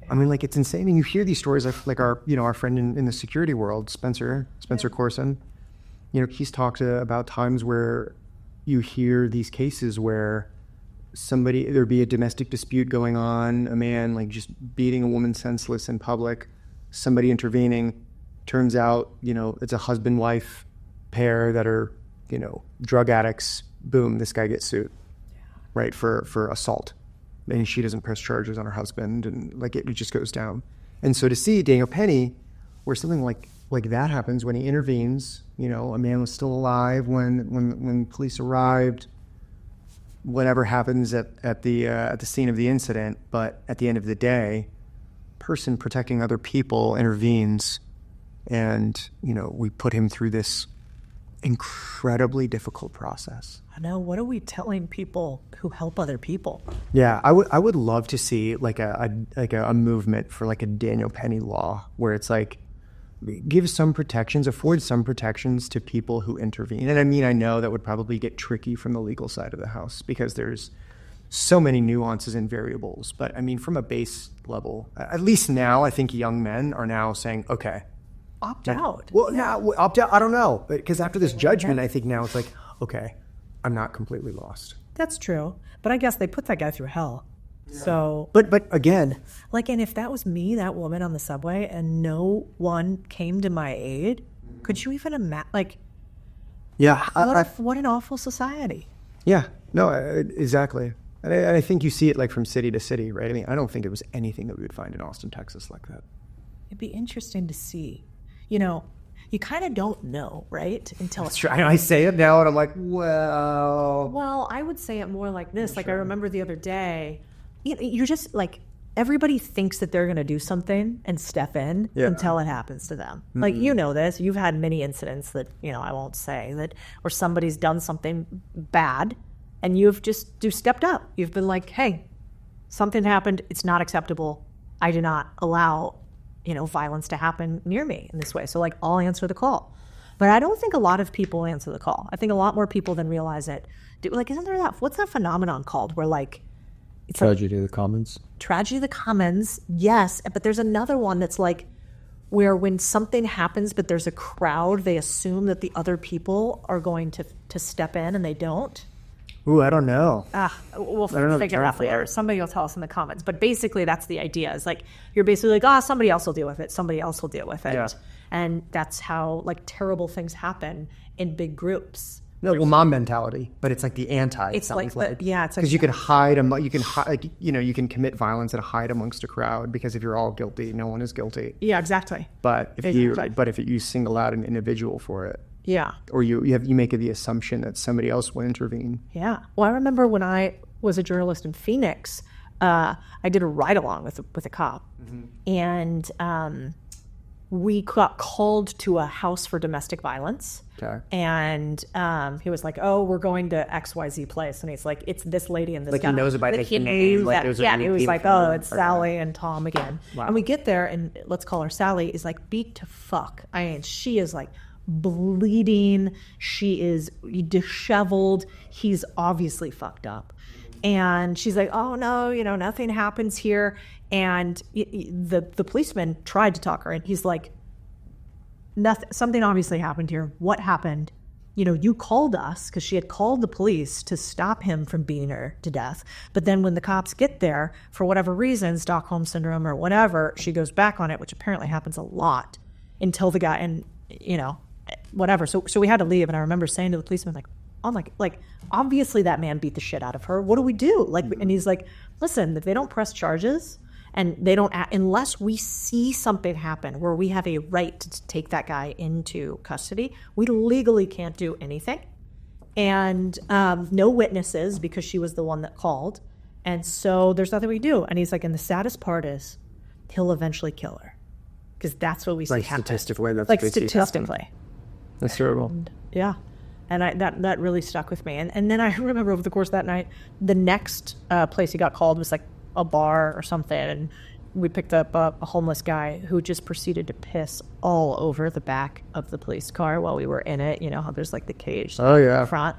C: It's insane. And you hear these stories, like our friend in the security world, Spencer Corson, he's talked about times where you hear these cases where there'd be a domestic dispute going on, a man just beating a woman senseless in public, somebody intervening, turns out, it's a husband-wife pair that are, drug addicts, boom, this guy gets sued, right, for assault. And she doesn't press charges on her husband, and like it just goes down. And so to see Daniel Penny, where something like that happens, when he intervenes, you know, a man was still alive when police arrived, whatever happens at the scene of the incident, but at the end of the day, person protecting other people intervenes, and, you know, we put him through this incredibly difficult process.
E: I know. What are we telling people who help other people?
C: Yeah, I would love to see like a movement for like a Daniel Penny law, where it's like, give some protections, afford some protections to people who intervene. And I mean, I know that would probably get tricky from the legal side of the house, because there's so many nuances and variables. But I mean, from a base level, at least now, I think young men are now saying, okay,
E: Opt out.
C: well, now opt out. I don't know, but because after this judgment, I think now it's like, okay, I'm not completely lost.
E: That's true. But I guess they put that guy through hell. So,
C: But again,
E: like, and if that was me, that woman on the subway, and no one came to my aid, could you even imagine? Like,
C: yeah,
E: what an awful society.
C: yeah, no, exactly. And I think you see it like from city to city, right? I mean, I don't think it was anything that we would find in Austin, Texas like that.
E: It'd be interesting to see. You know, you kind of don't know, right? Until it's
C: I say it now, and I'm like, well.
E: Well, I would say it more like this. Like, I remember the other day, you're just like, everybody thinks that they're going to do something and step in until it happens to them. Mm-hmm. Like, you know this. You've had many incidents that, you know, I won't say, that where somebody's done something bad and you stepped up. You've been like, hey, something happened. It's not acceptable. I do not allow, you know, violence to happen near me in this way. So, like, I'll answer the call. But I don't think a lot of people answer the call. I think a lot more people than realize it. Like, isn't there what's that phenomenon called where, like, it's
C: Tragedy of the Commons.
E: Tragedy of the Commons, yes. But there's another one that's like, where when something happens but there's a crowd, they assume that the other people are going to step in, and they don't.
C: Ooh, I don't know.
E: We'll figure it out later. Somebody will tell us in the comments. But basically, that's the idea. Is like, you're basically like, somebody else will deal with it. Somebody else will deal with it. Yeah. And that's how, like, terrible things happen in big groups.
C: No, well, mom mentality, but it's like the anti.
E: It's like, it's like,
C: because you can hide, you can hide, you know, you can commit violence and hide amongst a crowd, because if you're all guilty, no one is guilty.
E: Yeah, exactly.
C: But if you single out an individual for it,
E: yeah,
C: or you make the assumption that somebody else will intervene.
E: Yeah. Well, I remember when I was a journalist in Phoenix, I did a ride along with a cop, and we got called to a house for domestic violence.
C: Okay.
E: And he was like, "Oh, we're going to XYZ place," and he's like, "It's this lady and this
C: like
E: guy."
C: He knows about
E: like
C: the name.
E: Like, he was like, "Oh, it's Sally and Tom again." Wow. And we get there, and let's call her Sally, is like beat to fuck. I mean, she is like bleeding. She is disheveled. He's obviously fucked up. And she's like, "Oh no, you know, nothing happens here." And the policeman tried to talk her, and he's like, "Nothing. Something obviously happened here. What happened? You know, you called us," because she had called the police to stop him from beating her to death. But then when the cops get there, for whatever reason, Stockholm syndrome or whatever, she goes back on it, which apparently happens a lot, until the guy, and you know, whatever. So we had to leave, and I remember saying to the policeman, like, "Oh my, like, obviously that man beat the shit out of her. What do we do?" Like, and he's like, "Listen, if they don't press charges, and they don't, unless we see something happen where we have a right to take that guy into custody, we legally can't do anything." And no witnesses, because she was the one that called. And so there's nothing we do. And he's like, and the saddest part is he'll eventually kill her. Because that's what we see happen.
C: Statistically, that's
E: like statistically.
C: That's terrible.
E: And, yeah. And that really stuck with me. And then I remember over the course of that night, the next place he got called was like a bar or something, and we picked up a homeless guy who just proceeded to piss all over the back of the police car while we were in it. You know how there's like the cage in front,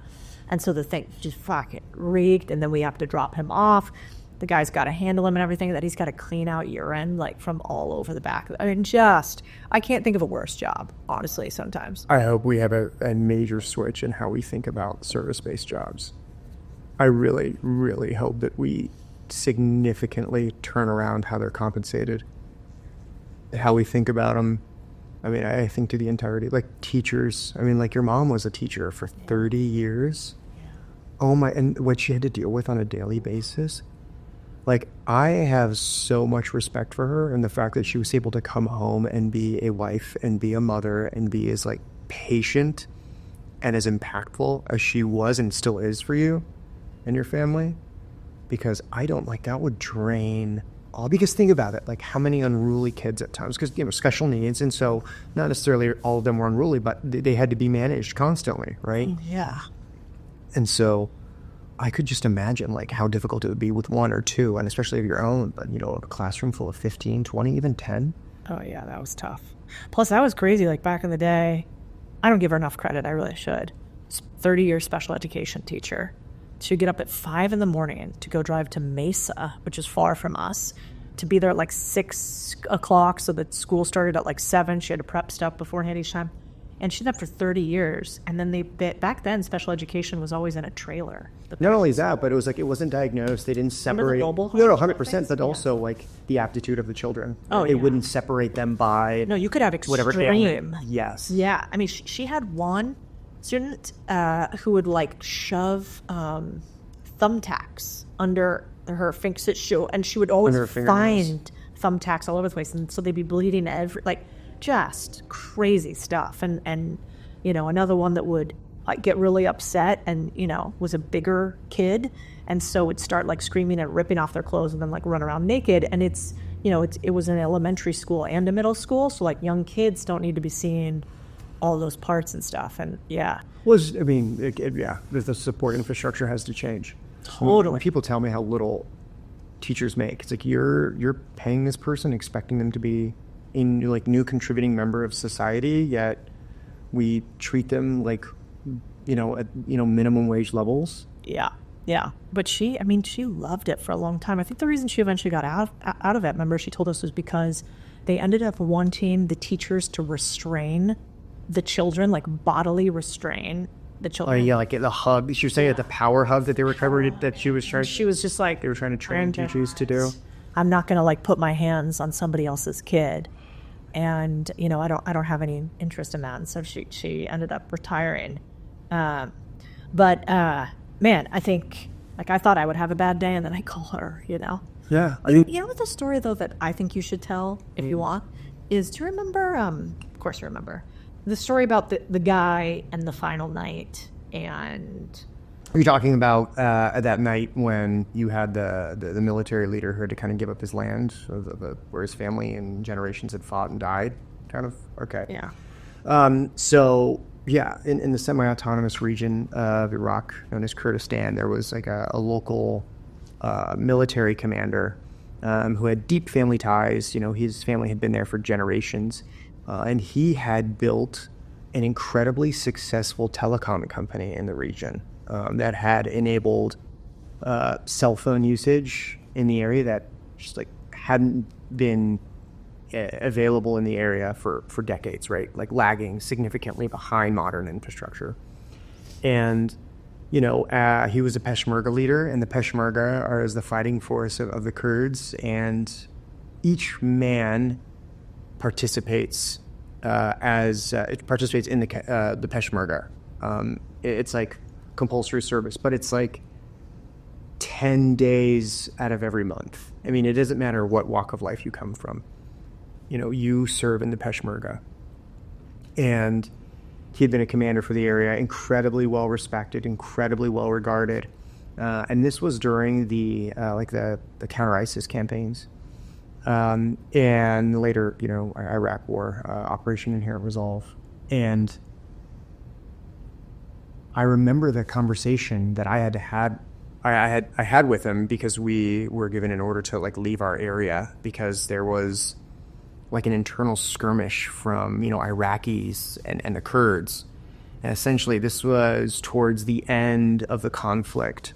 E: and so the thing just fucking reeked. And then we have to drop him off. The guy's got to handle him and everything, that he's got to clean out urine like from all over the back. I mean, I can't think of a worse job, honestly, sometimes.
C: I hope we have a major switch in how we think about service-based jobs. I really, really hope that we significantly turn around how they're compensated, how we think about them. I mean, I think to the entirety, like teachers. I mean, like your mom was a teacher for 30 years. Oh my, and what she had to deal with on a daily basis. Like, I have so much respect for her and the fact that she was able to come home and be a wife and be a mother and be as like patient and as impactful as she was and still is for you and your family. Because I don't like that would drain all, because think about it, like how many unruly kids at times, because, you know, special needs. And so not necessarily all of them were unruly, but they had to be managed constantly. Right.
E: Yeah.
C: And so I could just imagine like how difficult it would be with one or two, and especially of your own, but you know, a classroom full of 15, 20, even 10.
E: Oh yeah, that was tough. Plus that was crazy. Like back in the day, I don't give her enough credit. I really should. 30-year special education teacher. She'd get up at 5 a.m. to go drive to Mesa, which is far from us, to be there at like 6 o'clock. So that school started at like 7. She had to prep stuff beforehand each time. And she did that for 30 years. And then back then, special education was always in a trailer.
C: Not only that, but it was like, it wasn't diagnosed. They didn't separate.
E: No,
C: 100%, but also like the aptitude of the children.
E: Oh,
C: it wouldn't separate them by.
E: No, you could have
C: whatever
E: extreme.
C: Yes.
E: Yeah. I mean, she had one student who would like shove thumbtacks under her fingers, and she would always find thumbtacks all over the place. And so they'd be bleeding just crazy stuff. And you know, another one that would like get really upset and, you know, was a bigger kid, and so would start like screaming and ripping off their clothes and then like run around naked. And it's, you know, it was an elementary school and a middle school, so like young kids don't need to be seeing all those parts and stuff. And yeah,
C: I mean, the support infrastructure has to change.
E: Totally.
C: When people tell me how little teachers make, it's like you're paying this person, expecting them to be a new contributing member of society, yet we treat them like, at minimum wage levels.
E: Yeah. But she loved it for a long time. I think the reason she eventually got out of it, remember, she told us, was because they ended up wanting the teachers to restrain the children, like bodily restrain the children.
C: Oh yeah, like the hug. She was saying the power hug that they were covered, that she was trying.
E: She was just like,
C: they were trying to train teachers to do.
E: I'm not going to like put my hands on somebody else's kid, and I don't have any interest in that. And so she ended up retiring. But man, I think, like, I thought I would have a bad day, and then I call her.
C: Yeah.
E: What the story though that I think you should tell if you want is, do you remember? Of course you remember. The story about the guy and the final night. And
C: are you talking about that night when you had the military leader who had to kind of give up his land, where his family and generations had fought and died? Kind of? Okay.
E: Yeah.
C: So, yeah, in the semi-autonomous region of Iraq, known as Kurdistan, there was like a local military commander who had deep family ties. His family had been there for generations. And he had built an incredibly successful telecom company in the region that had enabled cell phone usage in the area that just like hadn't been available in the area for decades, right? Like lagging significantly behind modern infrastructure. And, he was a Peshmerga leader, and the Peshmerga is the fighting force of the Kurds, and each man participates in the Peshmerga. It's like compulsory service, but it's like 10 days out of every month. I mean, it doesn't matter what walk of life you come from. You serve in the Peshmerga. And he had been a commander for the area, incredibly well respected, incredibly well regarded. And this was during the counter-ISIS campaigns. And later, Iraq War, Operation Inherent Resolve. And I remember the conversation that I had with him, because we were given an order to like leave our area because there was like an internal skirmish from, Iraqis and the Kurds. And essentially this was towards the end of the conflict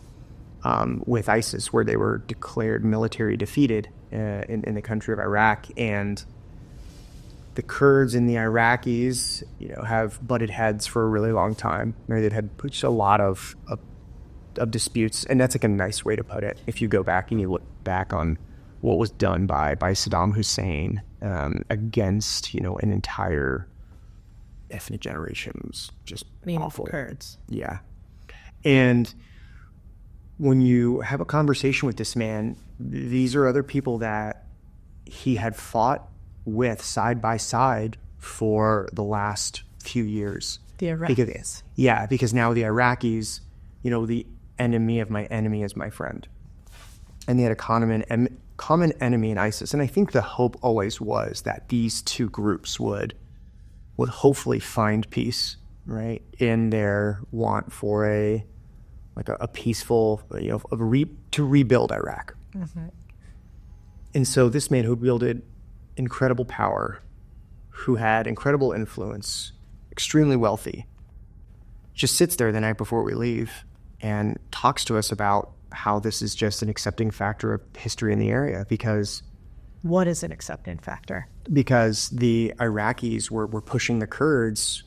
C: with ISIS, where they were declared military defeated in the country of Iraq. And the Kurds and the Iraqis, have butted heads for a really long time. They've had a lot of disputes, and that's like a nice way to put it. If you go back and you look back on what was done by Saddam Hussein against, an entire ethnic generation, was just awful.
E: Kurds.
C: Yeah. And when you have a conversation with this man, these are other people that he had fought with side by side for the last few years.
E: The Iraqis.
C: Because now the Iraqis, the enemy of my enemy is my friend. And they had a common enemy in ISIS. And I think the hope always was that these two groups would hopefully find peace, right, in their want for a peaceful, to rebuild Iraq.
E: Mm-hmm.
C: And so this man who wielded incredible power, who had incredible influence, extremely wealthy, just sits there the night before we leave and talks to us about how this is just an accepting factor of history in the area. Because
E: what is an accepting factor?
C: Because the Iraqis were pushing the Kurds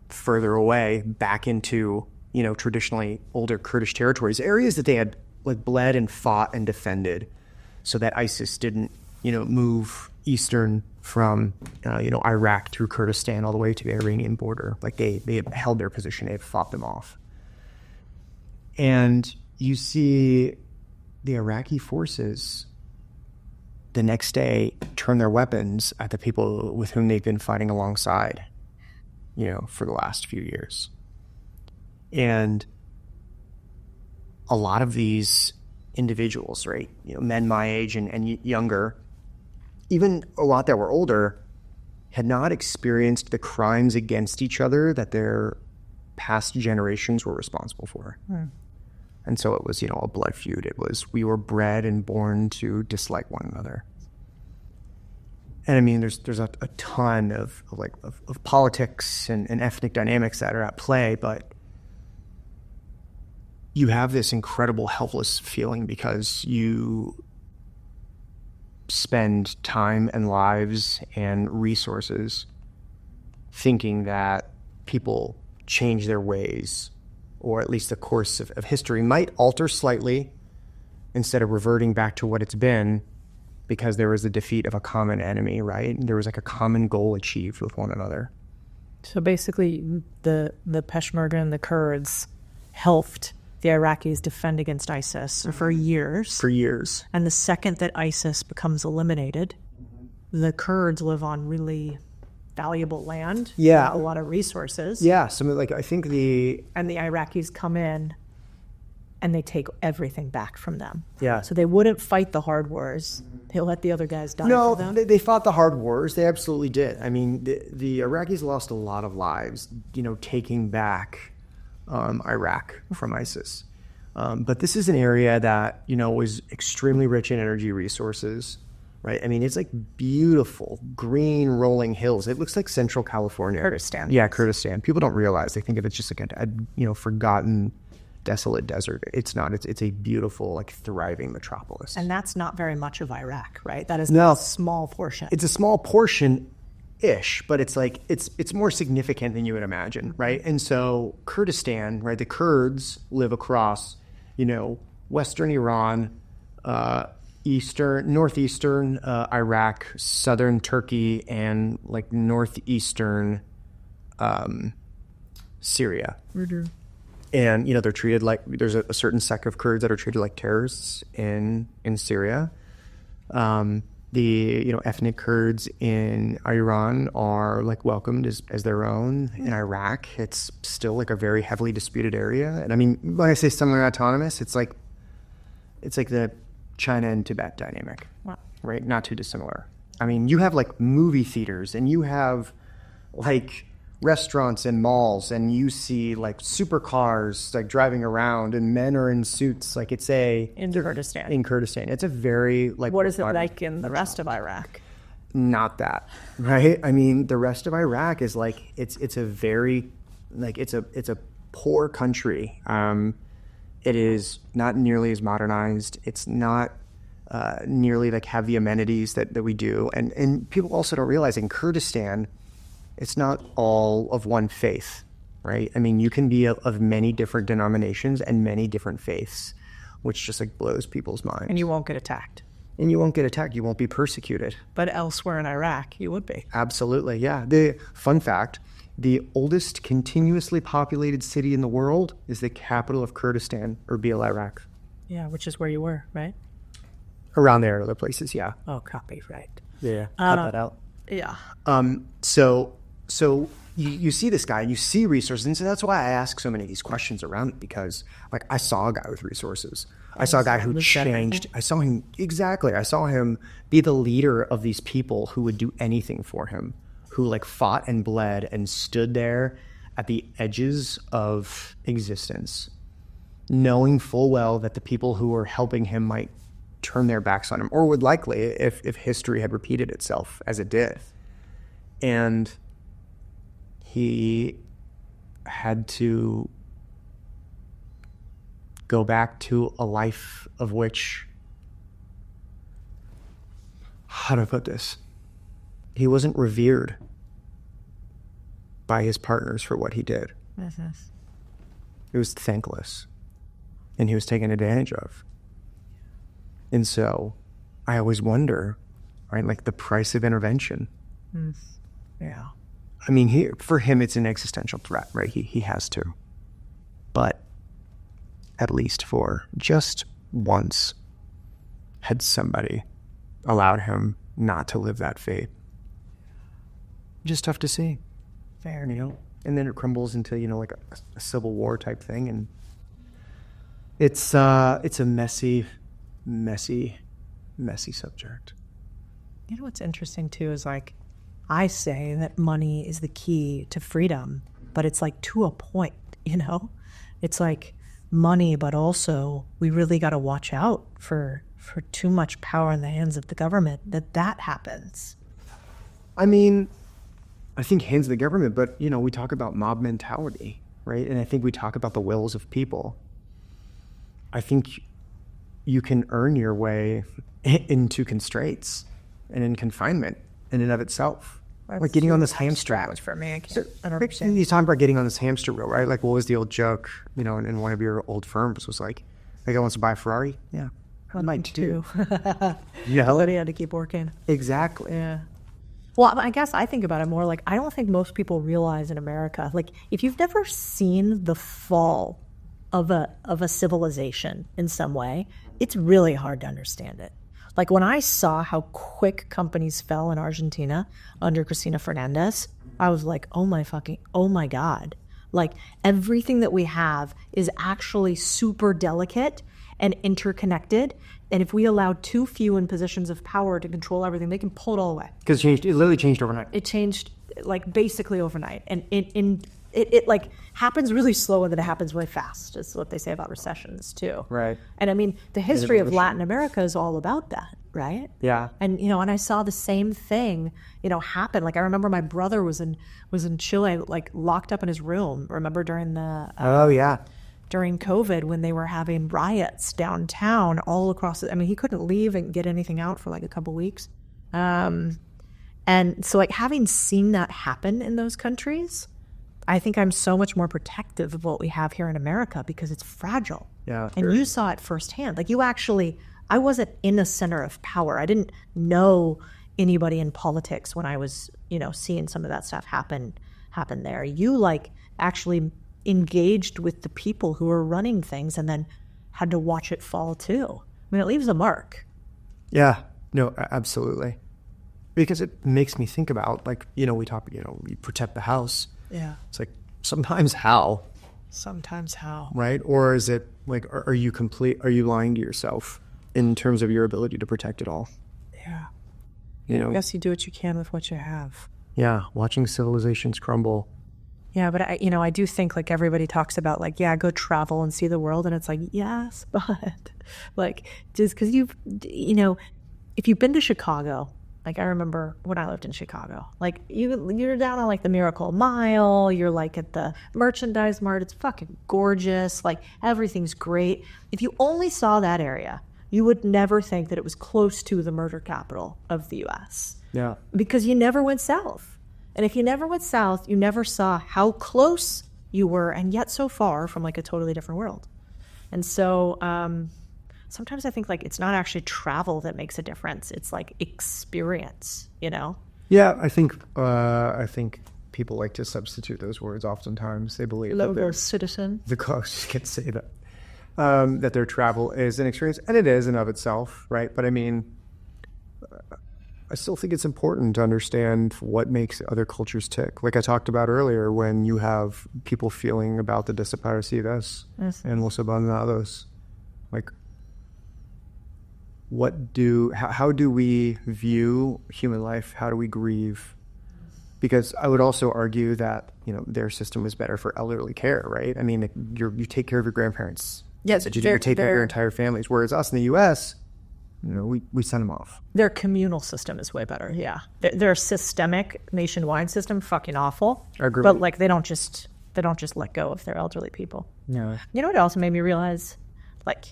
C: further away back into, traditionally older Kurdish territories, areas that they had bled and fought and defended, so that ISIS didn't, move eastern from, Iraq through Kurdistan all the way to the Iranian border. They had held their position, they had fought them off. And you see the Iraqi forces the next day turn their weapons at the people with whom they've been fighting alongside, for the last few years. And a lot of these individuals, right, men my age and younger, even a lot that were older, had not experienced the crimes against each other that their past generations were responsible for. And so it was, a blood feud. It was, we were bred and born to dislike one another. And I mean, there's a ton of politics and ethnic dynamics that are at play, but you have this incredible helpless feeling because you spend time and lives and resources thinking that people change their ways, or at least the course of history might alter slightly instead of reverting back to what it's been, because there was the defeat of a common enemy, right? There was a common goal achieved with one another.
E: So basically, the Peshmerga and the Kurds helped the Iraqis defend against ISIS for years.
C: For years.
E: And the second that ISIS becomes eliminated, the Kurds live on really valuable land.
C: Yeah.
E: A lot of resources.
C: Yeah. I think
E: and the Iraqis come in and they take everything back from them.
C: Yeah.
E: So they wouldn't fight the hard wars. They let the other guys die
C: No,
E: for them.
C: they fought the hard wars. They absolutely did. I mean, the Iraqis lost a lot of lives, taking back Iraq from ISIS. But this is an area that, was extremely rich in energy resources, right? I mean, it's beautiful, green, rolling hills. It looks like Central California.
E: Kurdistan.
C: Yeah, Kurdistan. People don't realize. They think of it just a forgotten, desolate desert. It's not. It's a beautiful, thriving metropolis.
E: And that's not very much of Iraq, right? That is
C: No.
E: a small portion.
C: It's a small portion-ish, but it's more significant than you would imagine, right? And so Kurdistan, right? The Kurds live across, western Iran, northeastern Iraq, southern Turkey, and northeastern Syria. Mm-hmm. And they're treated there's a certain sect of Kurds that are treated like terrorists in Syria. The ethnic Kurds in Iran are welcomed as their own. In Iraq, it's still a very heavily disputed area. And I mean, when I say semi-autonomous, it's like the China and Tibet dynamic,
E: Wow.
C: right? Not too dissimilar. I mean, you have movie theaters, and you have restaurants and malls, and you see supercars driving around, and men are in suits.
E: In Kurdistan.
C: In Kurdistan, it's a very
E: What is it like in the rest of Iraq?
C: Not that, right? I mean, the rest of Iraq is it's a very it's a poor country. It is not nearly as modernized. It's not nearly have the amenities that we do, and people also don't realize in Kurdistan, it's not all of one faith, right? I mean, you can be of many different denominations and many different faiths, which just blows people's minds.
E: And you won't get attacked.
C: And you won't get attacked. You won't be persecuted.
E: But elsewhere in Iraq, you would be.
C: Absolutely, yeah. The fun fact, the oldest continuously populated city in the world is the capital of Kurdistan, Erbil, Iraq.
E: Yeah, which is where you were, right?
C: Around there, other places, yeah.
E: Oh, copy, right.
C: Yeah, cut that out.
E: Yeah.
C: So you see this guy, and you see resources, and so that's why I ask so many of these questions around it, because like I saw a guy with resources. I saw a guy who changed. I saw him be the leader of these people who would do anything for him, who like fought and bled and stood there at the edges of existence, knowing full well that the people who were helping him might turn their backs on him, or would likely if history had repeated itself as it did. And he had to go back to a life of which, how do I put this? He wasn't revered by his partners for what he did. He was thankless, and he was taken advantage of. And so I always wonder, right, like the price of intervention.
E: Yeah.
C: I mean, for him, it's an existential threat, right? He has to. But at least for just once, had somebody allowed him not to live that fate. Just tough to see.
E: Fair.
C: You know? And then it crumbles into, you know, like a civil war type thing. And it's a messy subject.
E: You know what's interesting too is like, I say that money is the key to freedom, but it's like to a point, you know? It's like money, but also we really got to watch out for too much power in the hands of the government, that happens.
C: I mean, I think hands of the government, but, you know, we talk about mob mentality, right? And I think we talk about the wills of people. I think you can earn your way into constraints and in confinement in and of itself. Like getting on this hamster wheel.
E: For me, I don't understand.
C: You talk about getting on this hamster wheel, right? Like, what was the old joke, you know, in one of your old firms was like, "That guy wants to buy a Ferrari." Yeah, I might too.
E: Yeah, but he had to keep working.
C: Exactly.
E: Yeah. Well, I guess I think about it more like I don't think most people realize in America, like if you've never seen the fall of a civilization in some way, it's really hard to understand it. Like when I saw how quick companies fell in Argentina under Cristina Fernandez, I was like, oh my God. Like everything that we have is actually super delicate and interconnected. And if we allow too few in positions of power to control everything, they can pull it all away.
C: Because it literally changed overnight.
E: It changed like basically overnight. And it like happens really slow and then it happens really fast. Is what they say about recessions too.
C: Right.
E: And I mean, the history of Latin America is all about that, right?
C: Yeah.
E: And you know, and I saw the same thing, you know, happen. Like I remember my brother was in Chile, like locked up in his room. Remember during the during COVID when they were having riots downtown all across. I mean, he couldn't leave and get anything out for like a couple weeks. And so like having seen that happen in those countries, I think I'm so much more protective of what we have here in America because it's fragile.
C: Yeah.
E: And you saw it firsthand. Like I wasn't in a center of power. I didn't know anybody in politics when I was, you know, seeing some of that stuff happen there. You like actually engaged with the people who were running things and then had to watch it fall too. I mean, it leaves a mark.
C: Yeah, no, absolutely. Because it makes me think about, like, you know, we talk, you know, we protect the house.
E: Yeah.
C: It's like, sometimes how?
E: Sometimes how?
C: Right? Or is it like, are you lying to yourself in terms of your ability to protect it all?
E: Yeah.
C: You know?
E: I guess you do what you can with what you have.
C: Yeah, watching civilizations crumble.
E: Yeah, but I do think like everybody talks about like, yeah, go travel and see the world. And it's like, yes, but like, just because you know, if you've been to Chicago, like I remember when I lived in Chicago, like you're down on like the Miracle Mile, you're like at the Merchandise Mart, it's fucking gorgeous, like everything's great. If you only saw that area, you would never think that it was close to the murder capital of the US.
C: Yeah.
E: Because you never went south. And if you never went south, you never saw how close you were and yet so far from like a totally different world. And so sometimes I think like it's not actually travel that makes a difference. It's like experience, you know?
C: Yeah, I think people like to substitute those words oftentimes. They believe
E: Logo citizen.
C: The coach can say that. that their travel is an experience, and it is in of itself, right? But I mean, I still think it's important to understand what makes other cultures tick. Like I talked about earlier, when you have people feeling about the desaparecidas and los abandonados, like how do we view human life? How do we grieve? Because I would also argue that, their system is better for elderly care, right? I mean, you take care of your grandparents.
E: Yes,
C: you take care of your entire families. Whereas us in the U.S., we send them off.
E: Their communal system is way better. Yeah, their systemic nationwide system fucking awful.
C: I agree.
E: But like they don't just let go of their elderly people.
C: No.
E: You know what also made me realize? Like,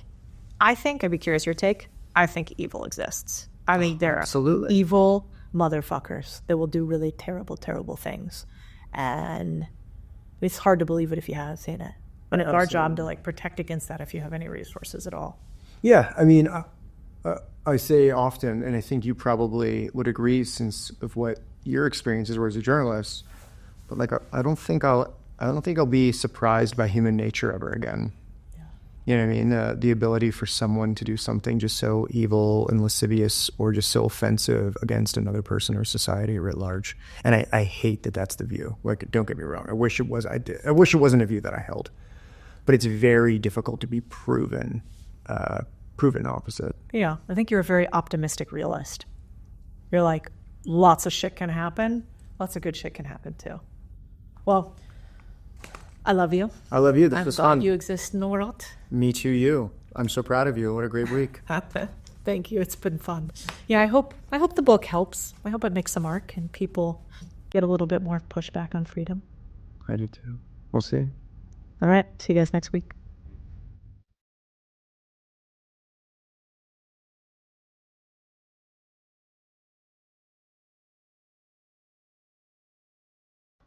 E: I'd be curious your take. I think evil exists. I mean, there are evil motherfuckers that will do really terrible, terrible things, and it's hard to believe it if you haven't seen it. But it's our job to like protect against that if you have any resources at all.
C: Yeah, I mean, I say often, and I think you probably would agree since of what your experiences were as a journalist. But like, I don't think I'll be surprised by human nature ever again. Yeah. You know what I mean? The ability for someone to do something just so evil and lascivious, or just so offensive against another person or society writ large. And I hate that that's the view. Like, don't get me wrong. I wish it was. I wish it wasn't a view that I held. But it's very difficult to be proven opposite.
E: Yeah, I think you're a very optimistic realist. You're like, lots of shit can happen. Lots of good shit can happen too. Well, I love you.
C: I love you. This was fun.
E: You exist in the world.
C: Me too, you. I'm so proud of you. What a great week.
E: Thank you. It's been fun. Yeah, I hope the book helps. I hope it makes a mark and people get a little bit more pushback on freedom.
C: I do too. We'll see.
E: All right. See you guys next week.